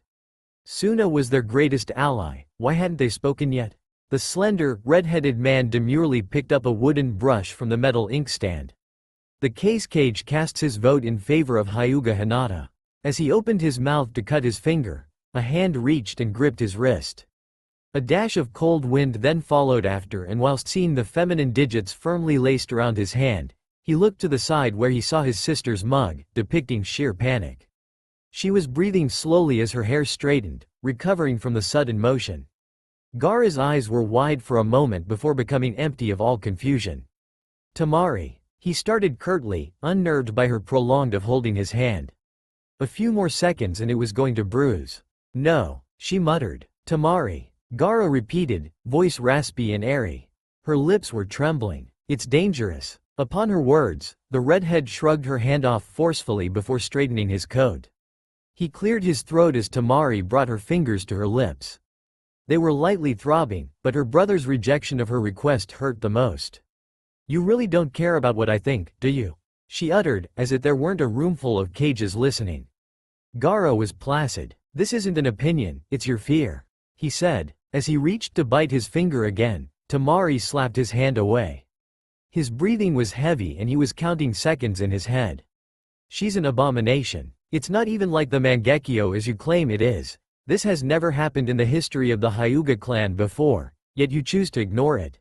[SPEAKER 2] Suna was their greatest ally, why hadn't they spoken yet? The slender, red-headed man demurely picked up a wooden brush from the metal inkstand. The cage casts his vote in favor of Hyuga Hinata. As he opened his mouth to cut his finger, a hand reached and gripped his wrist. A dash of cold wind then followed after, and whilst seeing the feminine digits firmly laced around his hand, he looked to the side where he saw his sister's mug, depicting sheer panic. She was breathing slowly as her hair straightened, recovering from the sudden motion. Gaara's eyes were wide for a moment before becoming empty of all confusion. Temari, he started curtly, unnerved by her prolonged of holding his hand. A few more seconds and it was going to bruise. No, she muttered. Temari, Gaara repeated, voice raspy and airy. Her lips were trembling. It's dangerous. Upon her words, the redhead shrugged her hand off forcefully before straightening his coat. He cleared his throat as Temari brought her fingers to her lips. They were lightly throbbing, but her brother's rejection of her request hurt the most. You really don't care about what I think, do you? She uttered, as if there weren't a roomful of cages listening. Gaara was placid. This isn't an opinion, it's your fear, he said. As he reached to bite his finger again, Temari slapped his hand away. His breathing was heavy and he was counting seconds in his head. She's an abomination. It's not even like the Mangekyo as you claim it is. This has never happened in the history of the Hyuga clan before, yet you choose to ignore it.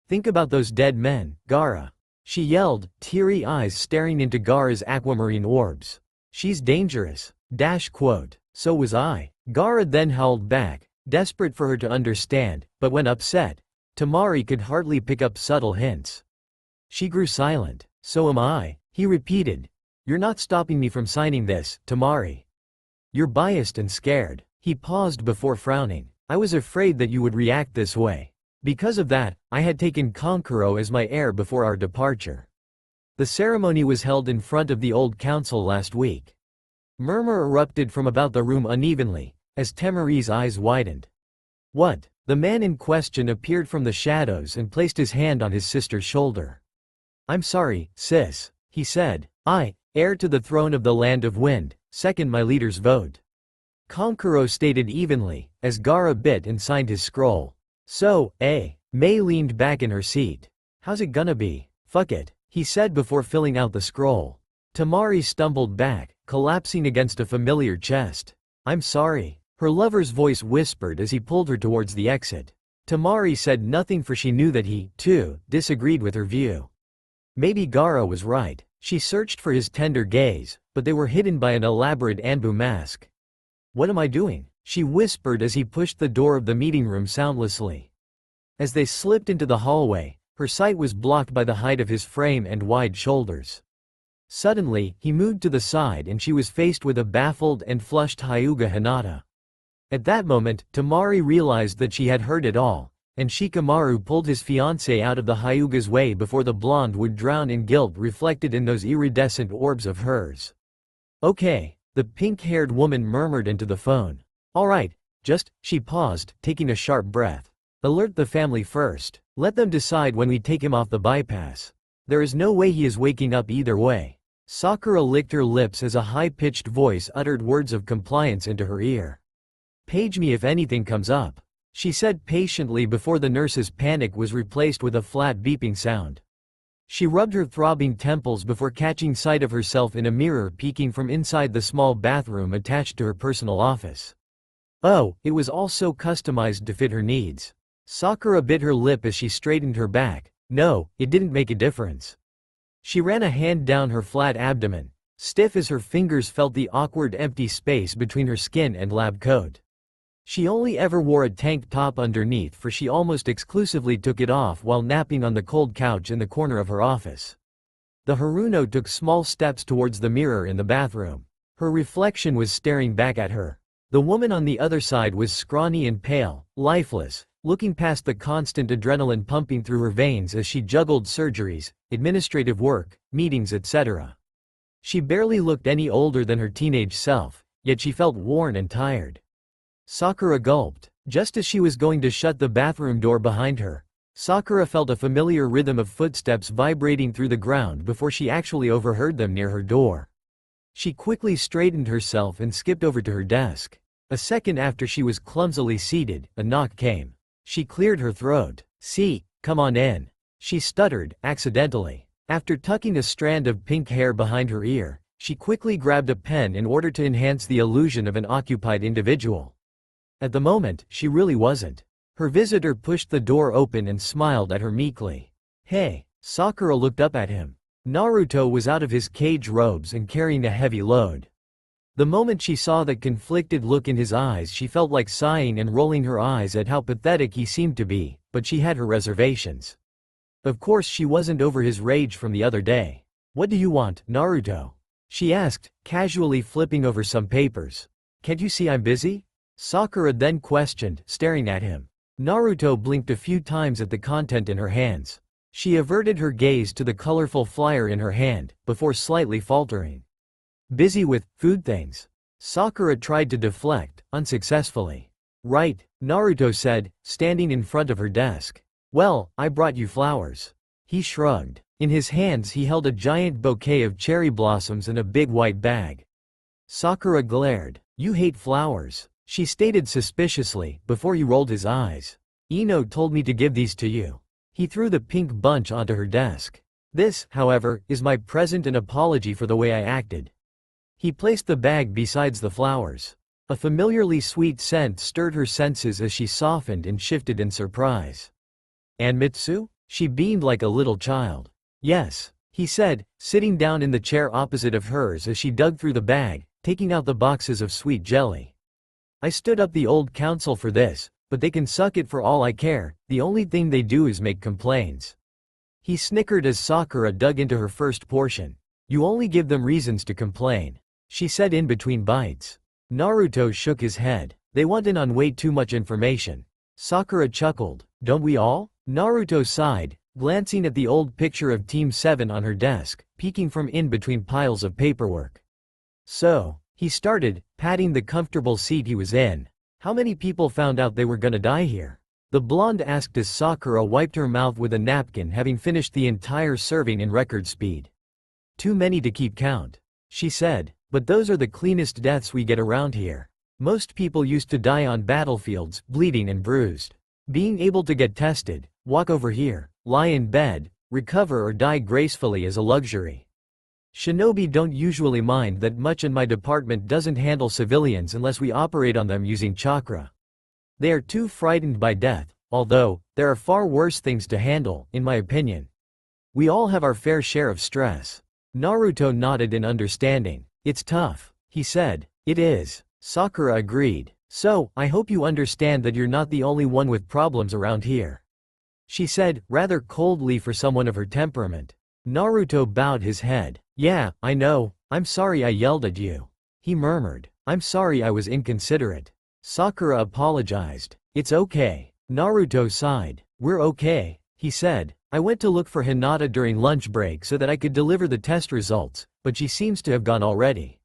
[SPEAKER 2] Think about those dead men, Gaara. She yelled, teary eyes staring into Gaara's aquamarine orbs. She's dangerous. So was I. Gaara then howled back, desperate for her to understand, but when upset, Temari could hardly pick up subtle hints. She grew silent. So am I, he repeated. You're not stopping me from signing this, Temari. You're biased and scared. He paused before frowning. I was afraid that you would react this way. Because of that, I had taken Konkuro as my heir before our departure. The ceremony was held in front of the old council last week. Murmur erupted from about the room unevenly, as Temari's eyes widened. What? The man in question appeared from the shadows and placed his hand on his sister's shoulder. I'm sorry, sis, he said. I, heir to the throne of the Land of Wind, second my leader's vote. Konkuro stated evenly, as Gaara bit and signed his scroll. So, Mei leaned back in her seat. How's it gonna be? Fuck it, he said before filling out the scroll. Temari stumbled back, collapsing against a familiar chest. I'm sorry, her lover's voice whispered as he pulled her towards the exit. Temari said nothing for she knew that he, too, disagreed with her view. Maybe Gaara was right. She searched for his tender gaze, but they were hidden by an elaborate Anbu mask. What am I doing? She whispered as he pushed the door of the meeting room soundlessly. As they slipped into the hallway, her sight was blocked by the height of his frame and wide shoulders. Suddenly, he moved to the side and she was faced with a baffled and flushed Hyuga Hinata. At that moment, Temari realized that she had heard it all, and Shikamaru pulled his fiancé out of the Hyuga's way before the blonde would drown in guilt reflected in those iridescent orbs of hers. Okay, the pink-haired woman murmured into the phone. Alright, she paused, taking a sharp breath. Alert the family first. Let them decide when we take him off the bypass. There is no way he is waking up either way. Sakura licked her lips as a high-pitched voice uttered words of compliance into her ear. Page me if anything comes up, she said patiently before the nurse's panic was replaced with a flat beeping sound. She rubbed her throbbing temples before catching sight of herself in a mirror peeking from inside the small bathroom attached to her personal office. Oh, it was all so customized to fit her needs. Sakura bit her lip as she straightened her back. No, it didn't make a difference. She ran a hand down her flat abdomen, stiff as her fingers felt the awkward empty space between her skin and lab coat. She only ever wore a tank top underneath for she almost exclusively took it off while napping on the cold couch in the corner of her office. The Haruno took small steps towards the mirror in the bathroom. Her reflection was staring back at her. The woman on the other side was scrawny and pale, lifeless, looking past the constant adrenaline pumping through her veins as she juggled surgeries, administrative work, meetings etc. She barely looked any older than her teenage self, yet she felt worn and tired. Sakura gulped. Just as she was going to shut the bathroom door behind her, Sakura felt a familiar rhythm of footsteps vibrating through the ground before she actually overheard them near her door. She quickly straightened herself and skipped over to her desk. A second after she was clumsily seated, a knock came. She cleared her throat. See, come on in. She stuttered, accidentally. After tucking a strand of pink hair behind her ear, she quickly grabbed a pen in order to enhance the illusion of an occupied individual. At the moment, she really wasn't. Her visitor pushed the door open and smiled at her meekly. Hey, Sakura looked up at him. Naruto was out of his cage robes and carrying a heavy load. The moment she saw that conflicted look in his eyes, she felt like sighing and rolling her eyes at how pathetic he seemed to be, but she had her reservations. Of course she wasn't over his rage from the other day. What do you want, Naruto? She asked, casually flipping over some papers. Can't you see I'm busy? Sakura then questioned, staring at him. Naruto blinked a few times at the content in her hands. She averted her gaze to the colorful flyer in her hand, before slightly faltering. Busy with food things. Sakura tried to deflect, unsuccessfully. Right, Naruto said, standing in front of her desk. Well, I brought you flowers. He shrugged. In his hands he held a giant bouquet of cherry blossoms in a big white bag. Sakura glared. "You hate flowers," she stated suspiciously, before he rolled his eyes. "Ino told me to give these to you." He threw the pink bunch onto her desk. "This, however, is my present and apology for the way I acted." He placed the bag beside the flowers. A familiarly sweet scent stirred her senses as she softened and shifted in surprise. "Anmitsu?" She beamed like a little child. "Yes," he said, sitting down in the chair opposite of hers as she dug through the bag, taking out the boxes of sweet jelly. "I stood up the old council for this, but they can suck it for all I care, the only thing they do is make complaints." He snickered as Sakura dug into her first portion. "You only give them reasons to complain," she said in between bites. Naruto shook his head. "They want in on way too much information." Sakura chuckled. "Don't we all?" Naruto sighed, glancing at the old picture of Team 7 on her desk, peeking from in between piles of paperwork. "So," he started, patting the comfortable seat he was in, "how many people found out they were gonna die here?" The blonde asked as Sakura wiped her mouth with a napkin, having finished the entire serving in record speed. "Too many to keep count," she said, "but those are the cleanest deaths we get around here. Most people used to die on battlefields, bleeding and bruised. Being able to get tested, walk over here, lie in bed, recover or die gracefully is a luxury. Shinobi don't usually mind that much, and my department doesn't handle civilians unless we operate on them using chakra. They are too frightened by death, although, there are far worse things to handle, in my opinion. We all have our fair share of stress." Naruto nodded in understanding. "It's tough," he said. "It is," Sakura agreed. "So, I hope you understand that you're not the only one with problems around here," she said, rather coldly for someone of her temperament. Naruto bowed his head. "Yeah, I know, I'm sorry I yelled at you," he murmured. "I'm sorry I was inconsiderate." Sakura apologized. "It's okay." Naruto sighed. "We're okay," he said. "I went to look for Hinata during lunch break so that I could deliver the test results, but she seems to have gone already,"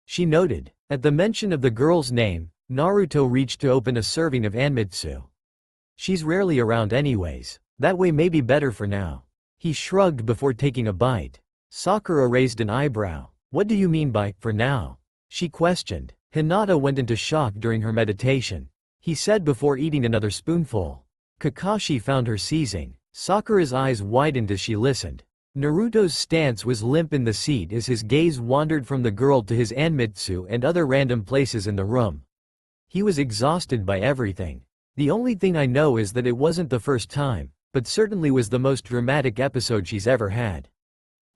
[SPEAKER 2] she noted. At the mention of the girl's name, Naruto reached to open a serving of Anmitsu. "She's rarely around anyways. That way may be better for now." He shrugged before taking a bite. Sakura raised an eyebrow. "What do you mean by, for now?" she questioned. Hinata went into shock during her meditation, he said before eating another spoonful. Kakashi found her seizing. Sakura's eyes widened as she listened. Naruto's stance was limp in the seat as his gaze wandered from the girl to his Anmitsu and other random places in the room. He was exhausted by everything. "The only thing I know is that it wasn't the first time, but certainly was the most dramatic episode she's ever had.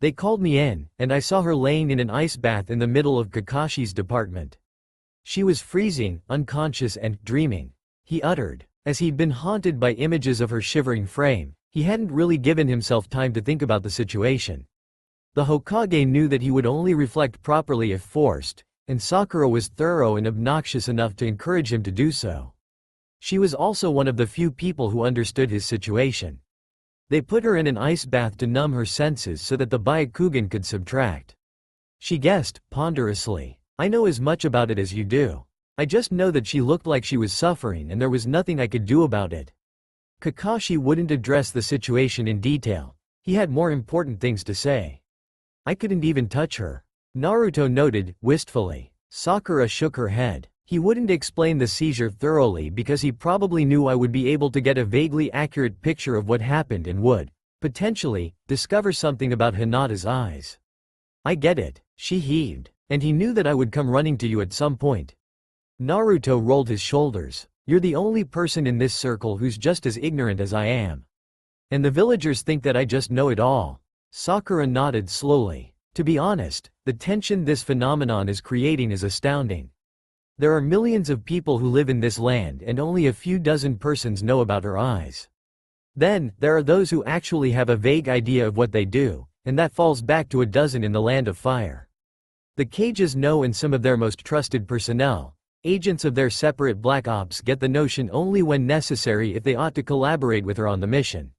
[SPEAKER 2] They called me in, and I saw her laying in an ice bath in the middle of Kakashi's department. She was freezing, unconscious and dreaming," he uttered. As he'd been haunted by images of her shivering frame, he hadn't really given himself time to think about the situation. The Hokage knew that he would only reflect properly if forced, and Sakura was thorough and obnoxious enough to encourage him to do so. She was also one of the few people who understood his situation. They put her in an ice bath to numb her senses so that the Byakugan could subtract. She guessed, ponderously, "I know as much about it as you do. I just know that she looked like she was suffering and there was nothing I could do about it." Kakashi wouldn't address the situation in detail. He had more important things to say. "I couldn't even touch her," Naruto noted, wistfully. Sakura shook her head. He wouldn't explain the seizure thoroughly because he probably knew I would be able to get a vaguely accurate picture of what happened and would, potentially, discover something about Hinata's eyes. "I get it," she heaved. "And he knew that I would come running to you at some point." Naruto rolled his shoulders. "You're the only person in this circle who's just as ignorant as I am. And the villagers think that I just know it all." Sakura nodded slowly. "To be honest, the tension this phenomenon is creating is astounding. There are millions of people who live in this land and only a few dozen persons know about her eyes. Then, there are those who actually have a vague idea of what they do, and that falls back to a dozen in the Land of Fire. The cages know, and some of their most trusted personnel, agents of their separate black ops, get the notion only when necessary if they ought to collaborate with her on the mission.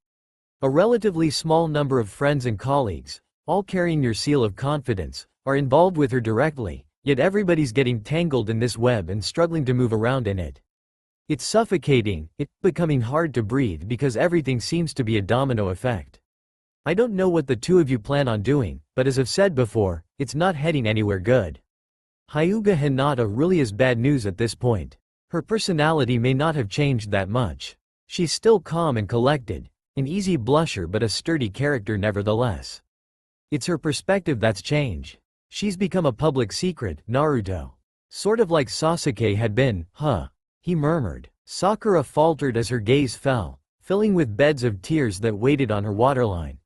[SPEAKER 2] A relatively small number of friends and colleagues, all carrying your seal of confidence, are involved with her directly, yet everybody's getting tangled in this web and struggling to move around in it. It's suffocating, it's becoming hard to breathe because everything seems to be a domino effect. I don't know what the two of you plan on doing, but as I've said before, it's not heading anywhere good. Hyuga Hinata really is bad news at this point. Her personality may not have changed that much. She's still calm and collected, an easy blusher but a sturdy character nevertheless. It's her perspective that's changed. She's become a public secret, Naruto. Sort of like Sasuke had been, huh? He murmured. Sakura faltered as her gaze fell, filling with beds of tears that waited on her waterline.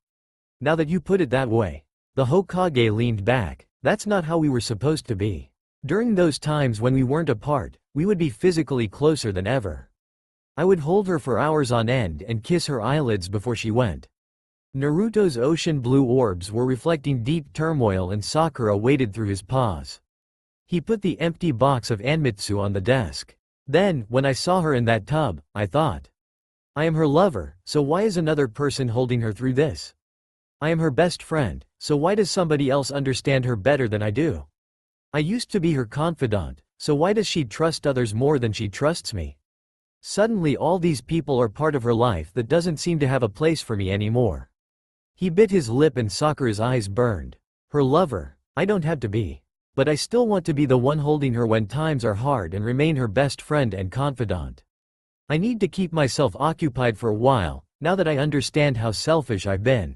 [SPEAKER 2] Now that you put it that way. The Hokage leaned back. That's not how we were supposed to be. During those times when we weren't apart, we would be physically closer than ever. I would hold her for hours on end and kiss her eyelids before she went. Naruto's ocean blue orbs were reflecting deep turmoil and Sakura waded through his paws. He put the empty box of Anmitsu on the desk. Then, when I saw her in that tub, I thought. I am her lover, so why is another person holding her through this? I am her best friend, so why does somebody else understand her better than I do? I used to be her confidant, so why does she trust others more than she trusts me? Suddenly all these people are part of her life that doesn't seem to have a place for me anymore. He bit his lip and Sakura's eyes burned. Her lover, I don't have to be. But I still want to be the one holding her when times are hard and remain her best friend and confidant. I need to keep myself occupied for a while, now that I understand how selfish I've been.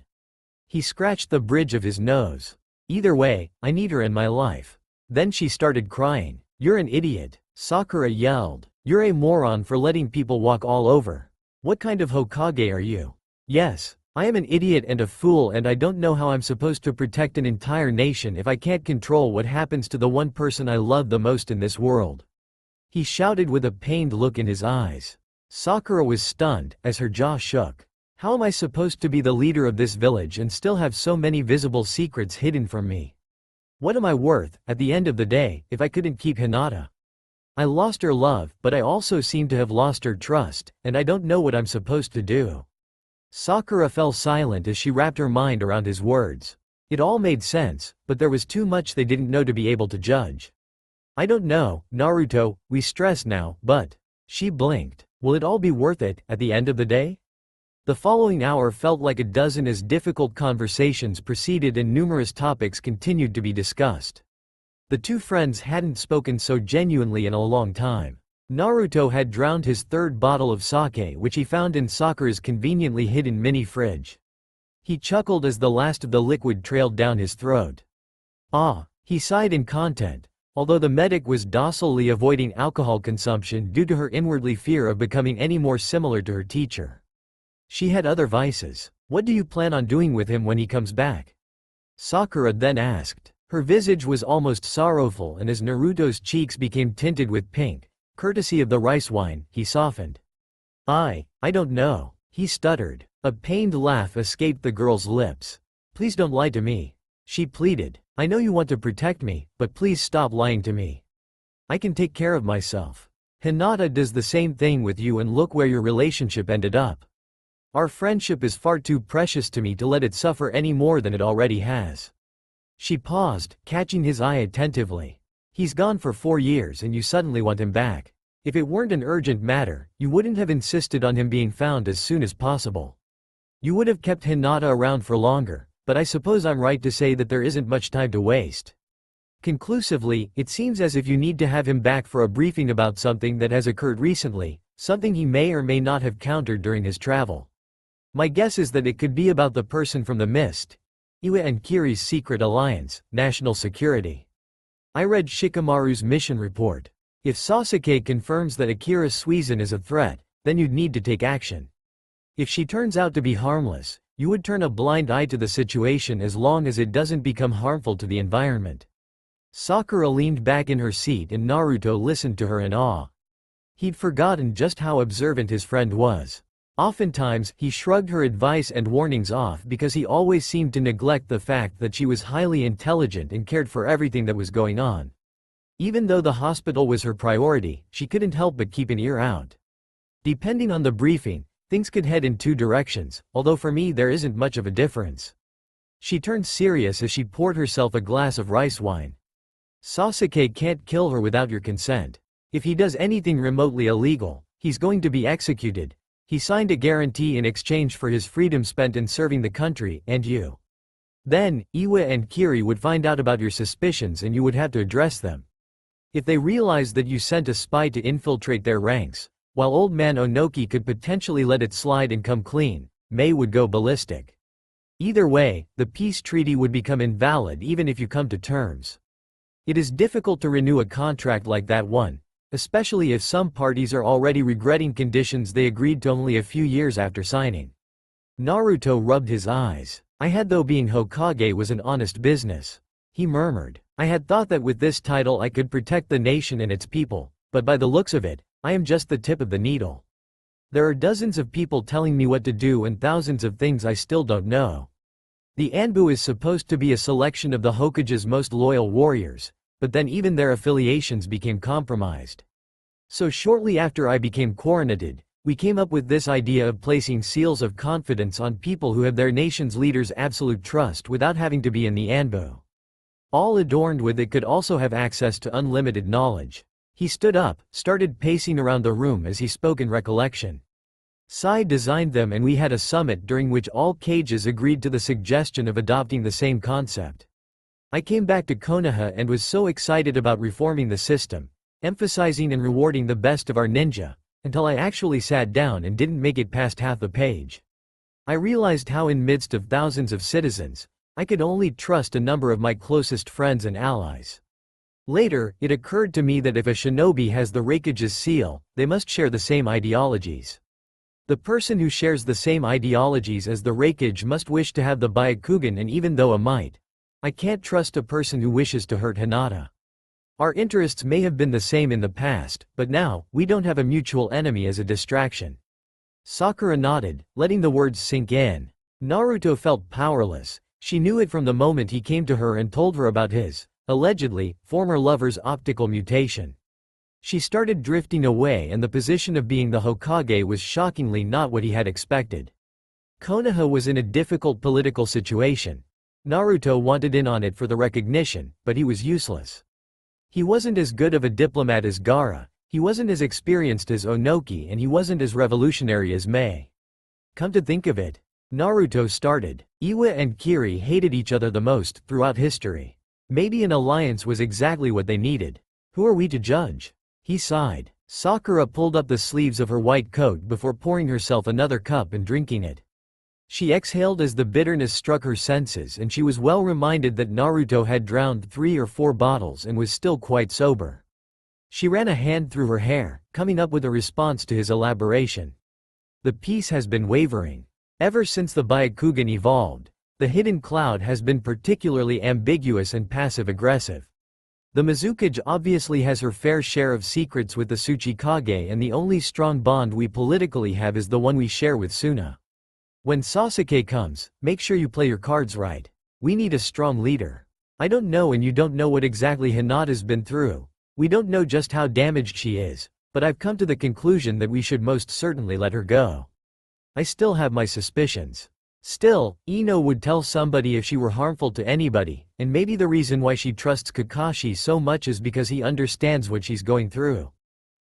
[SPEAKER 2] He scratched the bridge of his nose. Either way, I need her in my life. Then she started crying. You're an idiot, Sakura yelled. You're a moron for letting people walk all over. What kind of Hokage are you? Yes, I am an idiot and a fool and I don't know how I'm supposed to protect an entire nation if I can't control what happens to the one person I love the most in this world. He shouted with a pained look in his eyes. Sakura was stunned, as her jaw shook. How am I supposed to be the leader of this village and still have so many visible secrets hidden from me? What am I worth, at the end of the day, if I couldn't keep Hinata? I lost her love, but I also seem to have lost her trust, and I don't know what I'm supposed to do. Sakura fell silent as she wrapped her mind around his words. It all made sense, but there was too much they didn't know to be able to judge. I don't know, Naruto, we stress now, but... She blinked. Will it all be worth it, at the end of the day? The following hour felt like a dozen as difficult conversations proceeded and numerous topics continued to be discussed. The two friends hadn't spoken so genuinely in a long time. Naruto had drowned his third bottle of sake which he found in Sakura's conveniently hidden mini-fridge. He chuckled as the last of the liquid trailed down his throat. Ah, he sighed in content, although the medic was docilely avoiding alcohol consumption due to her inwardly fear of becoming any more similar to her teacher. She had other vices. What do you plan on doing with him when he comes back? Sakura then asked. Her visage was almost sorrowful and as Naruto's cheeks became tinted with pink, courtesy of the rice wine, he softened. I don't know, he stuttered. A pained laugh escaped the girl's lips. Please don't lie to me. She pleaded. I know you want to protect me, but please stop lying to me. I can take care of myself. Hinata does the same thing with you and look where your relationship ended up. Our friendship is far too precious to me to let it suffer any more than it already has. She paused, catching his eye attentively. He's gone for 4 years and you suddenly want him back. If it weren't an urgent matter, you wouldn't have insisted on him being found as soon as possible. You would have kept Hinata around for longer, but I suppose I'm right to say that there isn't much time to waste. Conclusively, it seems as if you need to have him back for a briefing about something that has occurred recently, something he may or may not have countered during his travel. My guess is that it could be about the person from the mist. Iwa and Kiri's secret alliance, national security. I read Shikamaru's mission report. If Sasuke confirms that Akira Suizan is a threat, then you'd need to take action. If she turns out to be harmless, you would turn a blind eye to the situation as long as it doesn't become harmful to the environment. Sakura leaned back in her seat and Naruto listened to her in awe. He'd forgotten just how observant his friend was. Oftentimes, he shrugged her advice and warnings off because he always seemed to neglect the fact that she was highly intelligent and cared for everything that was going on. Even though the hospital was her priority, she couldn't help but keep an ear out. Depending on the briefing, things could head in 2 directions, although for me there isn't much of a difference. She turned serious as she poured herself a glass of rice wine. Sasuke can't kill her without your consent. If he does anything remotely illegal, he's going to be executed. He signed a guarantee in exchange for his freedom spent in serving the country, and you. Then, Iwa and Kiri would find out about your suspicions and you would have to address them. If they realized that you sent a spy to infiltrate their ranks, while Old Man Onoki could potentially let it slide and come clean, Mei would go ballistic. Either way, the peace treaty would become invalid even if you come to terms. It is difficult to renew a contract like that one, especially if some parties are already regretting conditions they agreed to only a few years after signing. Naruto rubbed his eyes. I had though being Hokage was an honest business. He murmured. I had thought that with this title I could protect the nation and its people, but by the looks of it, I am just the tip of the needle. There are dozens of people telling me what to do and thousands of things I still don't know. The Anbu is supposed to be a selection of the Hokage's most loyal warriors, but then even their affiliations became compromised. So shortly after I became coroneted, we came up with this idea of placing seals of confidence on people who have their nation's leaders' absolute trust without having to be in the Anbu. All adorned with it could also have access to unlimited knowledge. He stood up, started pacing around the room as he spoke in recollection. Sai designed them and we had a summit during which all cages agreed to the suggestion of adopting the same concept. I came back to Konoha and was so excited about reforming the system, emphasizing and rewarding the best of our ninja, until I actually sat down and didn't make it past half the page. I realized how in midst of thousands of citizens, I could only trust a number of my closest friends and allies. Later, it occurred to me that if a shinobi has the Raikage's seal, they must share the same ideologies. The person who shares the same ideologies as the Raikage must wish to have the Byakugan, and even though I might, I can't trust a person who wishes to hurt Hinata. Our interests may have been the same in the past, but now, we don't have a mutual enemy as a distraction. Sakura nodded, letting the words sink in. Naruto felt powerless. She knew it from the moment he came to her and told her about his, allegedly, former lover's optical mutation. She started drifting away and the position of being the Hokage was shockingly not what he had expected. Konoha was in a difficult political situation. Naruto wanted in on it for the recognition, but he was useless. He wasn't as good of a diplomat as Gaara, he wasn't as experienced as Onoki, and he wasn't as revolutionary as Mei. Come to think of it, Naruto started. Iwa and Kiri hated each other the most throughout history. Maybe an alliance was exactly what they needed. Who are we to judge? He sighed. Sakura pulled up the sleeves of her white coat before pouring herself another cup and drinking it. She exhaled as the bitterness struck her senses, and she was well reminded that Naruto had drowned 3 or 4 bottles and was still quite sober. She ran a hand through her hair, coming up with a response to his elaboration. The peace has been wavering. Ever since the Byakugan evolved, the hidden cloud has been particularly ambiguous and passive-aggressive. The Mizukage obviously has her fair share of secrets with the Tsuchikage, and the only strong bond we politically have is the one we share with Suna. When Sasuke comes, make sure you play your cards right. We need a strong leader. I don't know, and you don't know what exactly Hinata's been through. We don't know just how damaged she is, but I've come to the conclusion that we should most certainly let her go. I still have my suspicions. Still, Ino would tell somebody if she were harmful to anybody, and maybe the reason why she trusts Kakashi so much is because he understands what she's going through.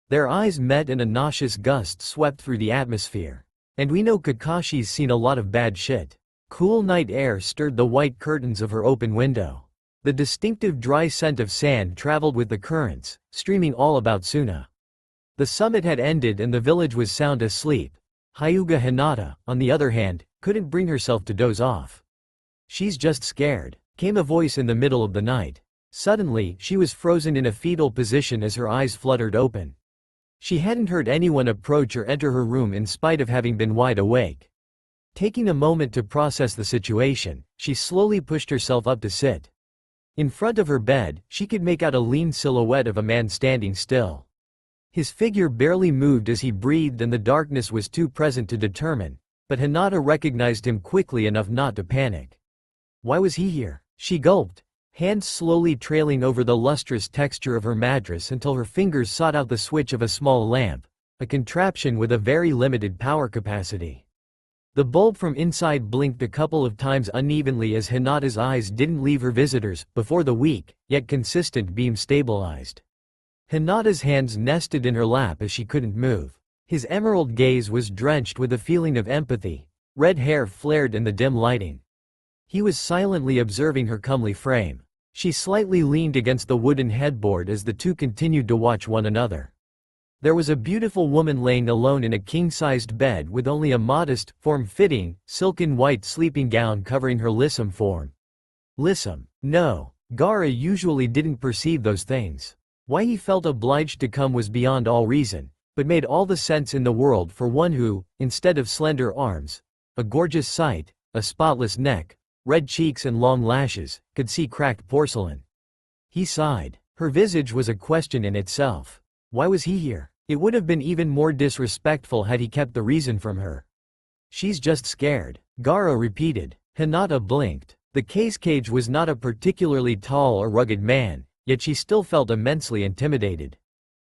[SPEAKER 2] Their eyes met and a nauseous gust swept through the atmosphere. And we know Kakashi's seen a lot of bad shit. Cool night air stirred the white curtains of her open window. The distinctive dry scent of sand traveled with the currents, streaming all about Suna. The summit had ended and the village was sound asleep. Hyuga Hinata, on the other hand, couldn't bring herself to doze off. She's just scared, came a voice in the middle of the night. Suddenly, she was frozen in a fetal position as her eyes fluttered open. She hadn't heard anyone approach or enter her room in spite of having been wide awake. Taking a moment to process the situation, she slowly pushed herself up to sit. In front of her bed, she could make out a lean silhouette of a man standing still. His figure barely moved as he breathed and the darkness was too present to determine, but Hinata recognized him quickly enough not to panic. Why was he here? She gulped, hands slowly trailing over the lustrous texture of her mattress until her fingers sought out the switch of a small lamp, a contraption with a very limited power capacity. The bulb from inside blinked a couple of times unevenly as Hinata's eyes didn't leave her visitors, before the weak, yet consistent beam stabilized. Hinata's hands nested in her lap as she couldn't move. His emerald gaze was drenched with a feeling of empathy. Red hair flared in the dim lighting. He was silently observing her comely frame. She slightly leaned against the wooden headboard as the two continued to watch one another. There was a beautiful woman laying alone in a king-sized bed with only a modest, form-fitting, silken white sleeping gown covering her lissom form. Lissom. No. Gaara usually didn't perceive those things. Why he felt obliged to come was beyond all reason, but made all the sense in the world for one who, instead of slender arms, a gorgeous sight, a spotless neck, red cheeks and long lashes, could see cracked porcelain. He sighed. Her visage was a question in itself. Why was he here? It would have been even more disrespectful had he kept the reason from her. She's just scared, Gaara repeated. Hinata blinked. The cage was not a particularly tall or rugged man, yet she still felt immensely intimidated.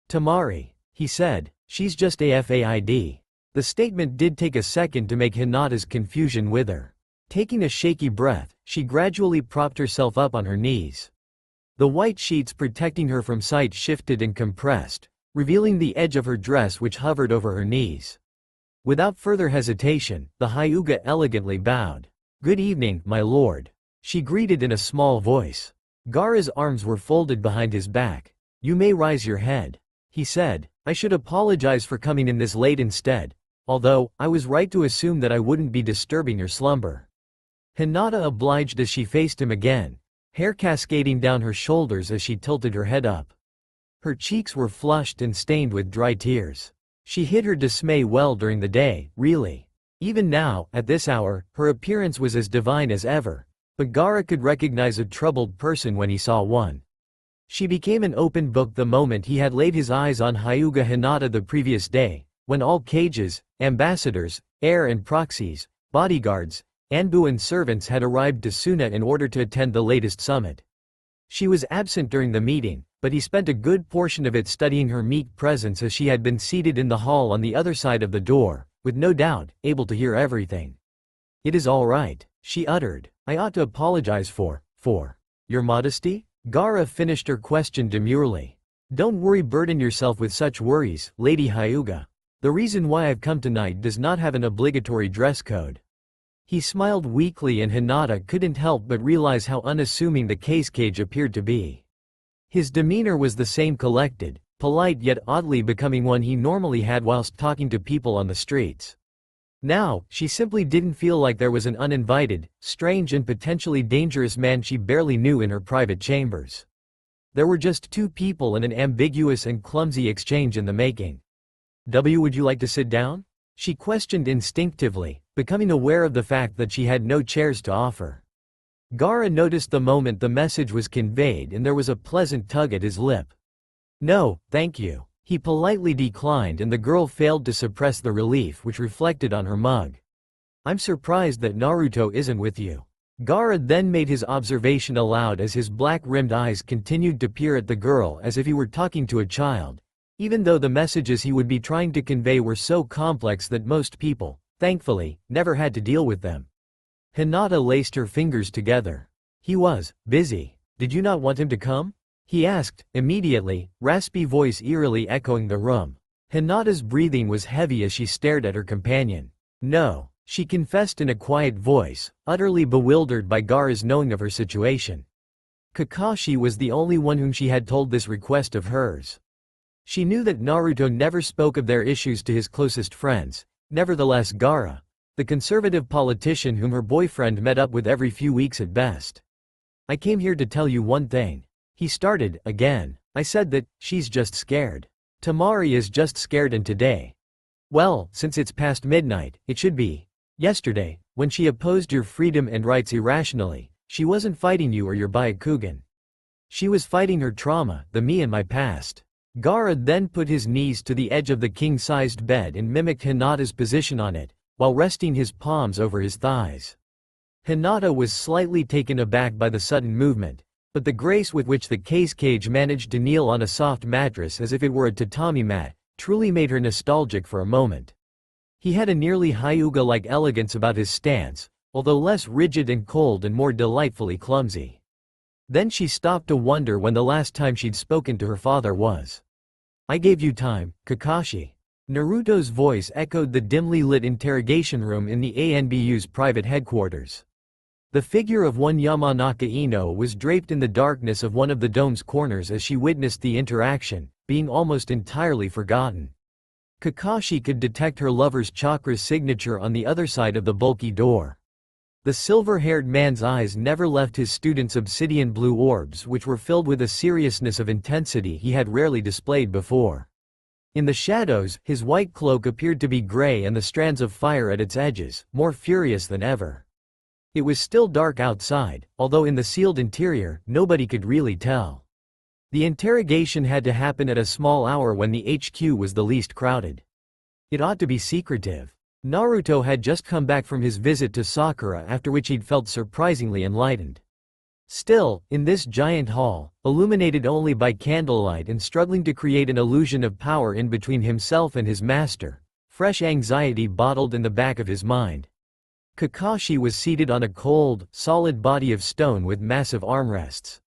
[SPEAKER 2] Temari, he said, she's just afraid. The statement did take a second to make Hinata's confusion wither. Taking a shaky breath, she gradually propped herself up on her knees. The white sheets protecting her from sight shifted and compressed, revealing the edge of her dress which hovered over her knees. Without further hesitation, the Hyuga elegantly bowed. "Good evening, my lord," she greeted in a small voice. Gaara's arms were folded behind his back. "You may rise your head," he said. "I should apologize for coming in this late instead, although I was right to assume that I wouldn't be disturbing your slumber." Hinata obliged as she faced him again, hair cascading down her shoulders as she tilted her head up. Her cheeks were flushed and stained with dry tears. She hid her dismay well during the day, really. Even now, at this hour, her appearance was as divine as ever, but Gaara could recognize a troubled person when he saw one. She became an open book the moment he had laid his eyes on Hyuga Hinata the previous day, when all cages, ambassadors, heir and proxies, bodyguards, Anbu and servants had arrived to Suna in order to attend the latest summit. She was absent during the meeting, but he spent a good portion of it studying her meek presence as she had been seated in the hall on the other side of the door, with no doubt, able to hear everything. "It is all right," she uttered. "I ought to apologize for your modesty?" Gaara finished her question demurely. "Don't burden yourself with such worries, Lady Hyuga. The reason why I've come tonight does not have an obligatory dress code." He smiled weakly and Hinata couldn't help but realize how unassuming the cage appeared to be. His demeanor was the same, collected, polite yet oddly becoming one he normally had whilst talking to people on the streets. Now, she simply didn't feel like there was an uninvited, strange and potentially dangerous man she barely knew in her private chambers. There were just two people and an ambiguous and clumsy exchange in the making. Would you like to sit down?" she questioned instinctively, becoming aware of the fact that she had no chairs to offer. Gaara noticed the moment the message was conveyed and there was a pleasant tug at his lip. "No, thank you." He politely declined and the girl failed to suppress the relief which reflected on her mug. "I'm surprised that Naruto isn't with you." Gaara then made his observation aloud as his black-rimmed eyes continued to peer at the girl as if he were talking to a child, even though the messages he would be trying to convey were so complex that most people, thankfully, never had to deal with them. Hinata laced her fingers together. "He was busy. Did you not want him to come?" he asked, immediately, raspy voice eerily echoing the room. Hinata's breathing was heavy as she stared at her companion. "No," she confessed in a quiet voice, utterly bewildered by Gaara's knowing of her situation. Kakashi was the only one whom she had told this request of hers. She knew that Naruto never spoke of their issues to his closest friends. Nevertheless, Gaara, the conservative politician whom her boyfriend met up with every few weeks at best. "I came here to tell you one thing." He started, again. "I said that, she's just scared. Temari is just scared, and today. Well, since it's past midnight, it should be. Yesterday, when she opposed your freedom and rights irrationally, she wasn't fighting you or your Byakugan. She was fighting her trauma, the me in my past." Gaara then put his knees to the edge of the king-sized bed and mimicked Hinata's position on it, while resting his palms over his thighs. Hinata was slightly taken aback by the sudden movement, but the grace with which the cage managed to kneel on a soft mattress as if it were a tatami mat, truly made her nostalgic for a moment. He had a nearly Hyuga-like elegance about his stance, although less rigid and cold and more delightfully clumsy. Then she stopped to wonder when the last time she'd spoken to her father was. "I gave you time, Kakashi." Naruto's voice echoed the dimly lit interrogation room in the ANBU's private headquarters. The figure of one Yamanaka Ino was draped in the darkness of one of the dome's corners as she witnessed the interaction, being almost entirely forgotten. Kakashi could detect her lover's chakra signature on the other side of the bulky door. The silver-haired man's eyes never left his student's obsidian blue orbs, which were filled with a seriousness of intensity he had rarely displayed before. In the shadows, his white cloak appeared to be gray and the strands of fire at its edges, more furious than ever. It was still dark outside, although in the sealed interior, nobody could really tell. The interrogation had to happen at a small hour when the HQ was the least crowded. It ought to be secretive. Naruto had just come back from his visit to Sakura, after which he'd felt surprisingly enlightened. Still, in this giant hall, illuminated only by candlelight and struggling to create an illusion of power in between himself and his master, fresh anxiety bottled in the back of his mind. Kakashi was seated on a cold, solid body of stone with massive armrests.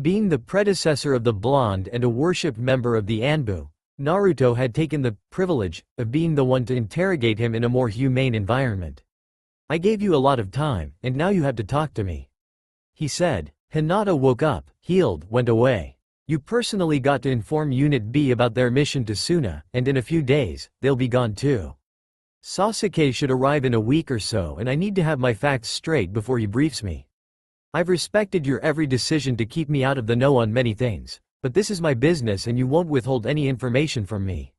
[SPEAKER 2] Being the predecessor of the blonde and a worshipped member of the Anbu, Naruto had taken the privilege of being the one to interrogate him in a more humane environment. "I gave you a lot of time, and now you have to talk to me," he said. Hinata woke up, healed, went away. "You personally got to inform Unit B about their mission to Suna, and in a few days, they'll be gone too. Sasuke should arrive in a week or so, and I need to have my facts straight before he briefs me. I've respected your every decision to keep me out of the know on many things, but this is my business and you won't withhold any information from me.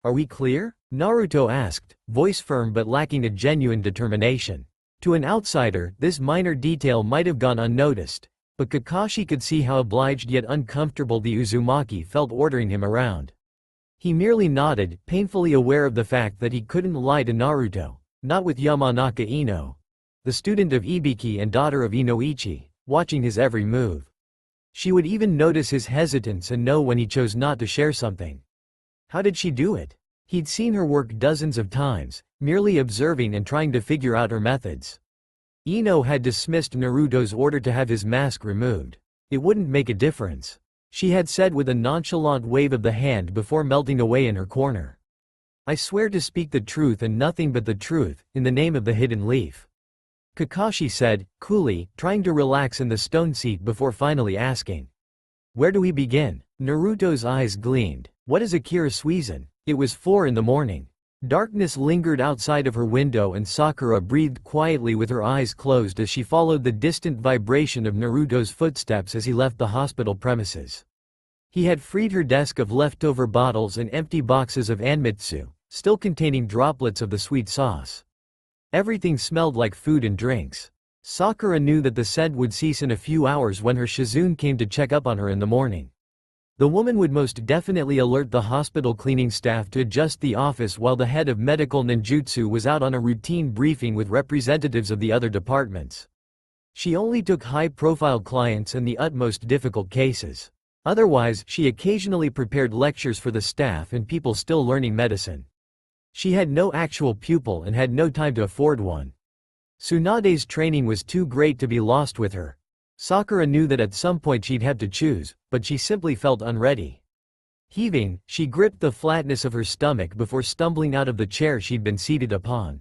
[SPEAKER 2] Are we clear?" Naruto asked, voice firm but lacking a genuine determination. To an outsider, this minor detail might have gone unnoticed, but Kakashi could see how obliged yet uncomfortable the Uzumaki felt ordering him around. He merely nodded, painfully aware of the fact that he couldn't lie to Naruto, not with Yamanaka Ino, the student of Ibiki and daughter of Inoichi, watching his every move. She would even notice his hesitance and know when he chose not to share something. How did she do it? He'd seen her work dozens of times, merely observing and trying to figure out her methods. Ino had dismissed Naruto's order to have his mask removed. It wouldn't make a difference, she had said with a nonchalant wave of the hand before melting away in her corner. "I swear to speak the truth and nothing but the truth, in the name of the hidden leaf," Kakashi said, coolly, trying to relax in the stone seat before finally asking. "Where do we begin?" Naruto's eyes gleamed. "What is Akira Suizan?" It was 4 in the morning. Darkness lingered outside of her window and Sakura breathed quietly with her eyes closed as she followed the distant vibration of Naruto's footsteps as he left the hospital premises. He had freed her desk of leftover bottles and empty boxes of anmitsu, still containing droplets of the sweet sauce. Everything smelled like food and drinks. Sakura knew that the scent would cease in a few hours when her Shizune came to check up on her in the morning. The woman would most definitely alert the hospital cleaning staff to adjust the office while the head of medical ninjutsu was out on a routine briefing with representatives of the other departments. She only took high-profile clients and the utmost difficult cases. Otherwise, she occasionally prepared lectures for the staff and people still learning medicine. She had no actual pupil and had no time to afford one. Tsunade's training was too great to be lost with her. Sakura knew that at some point she'd have to choose, but she simply felt unready. Heaving, she gripped the flatness of her stomach before stumbling out of the chair she'd been seated upon.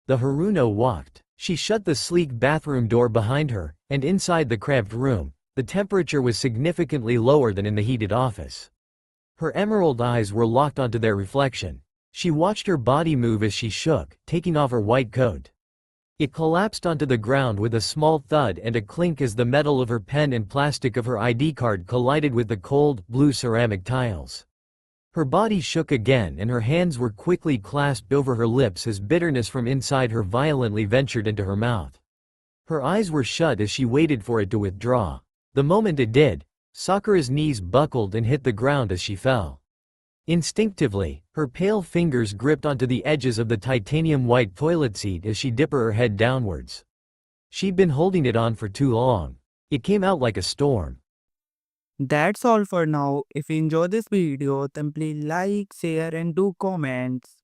[SPEAKER 2] The Haruno walked. She shut the sleek bathroom door behind her, and inside the cramped room, the temperature was significantly lower than in the heated office. Her emerald eyes were locked onto their reflection. She watched her body move as she shook, taking off her white coat. It collapsed onto the ground with a small thud and a clink as the metal of her pen and plastic of her ID card collided with the cold, blue ceramic tiles. Her body shook again and her hands were quickly clasped over her lips as bitterness from inside her violently ventured into her mouth. Her eyes were shut as she waited for it to withdraw. The moment it did, Sakura's knees buckled and hit the ground as she fell. Instinctively, her pale fingers gripped onto the edges of the titanium-white toilet seat as she dipped her head downwards. She'd been holding it on for too long. It came out like a storm.
[SPEAKER 1] That's all for now. If you enjoy this video, then please like, share and do comments.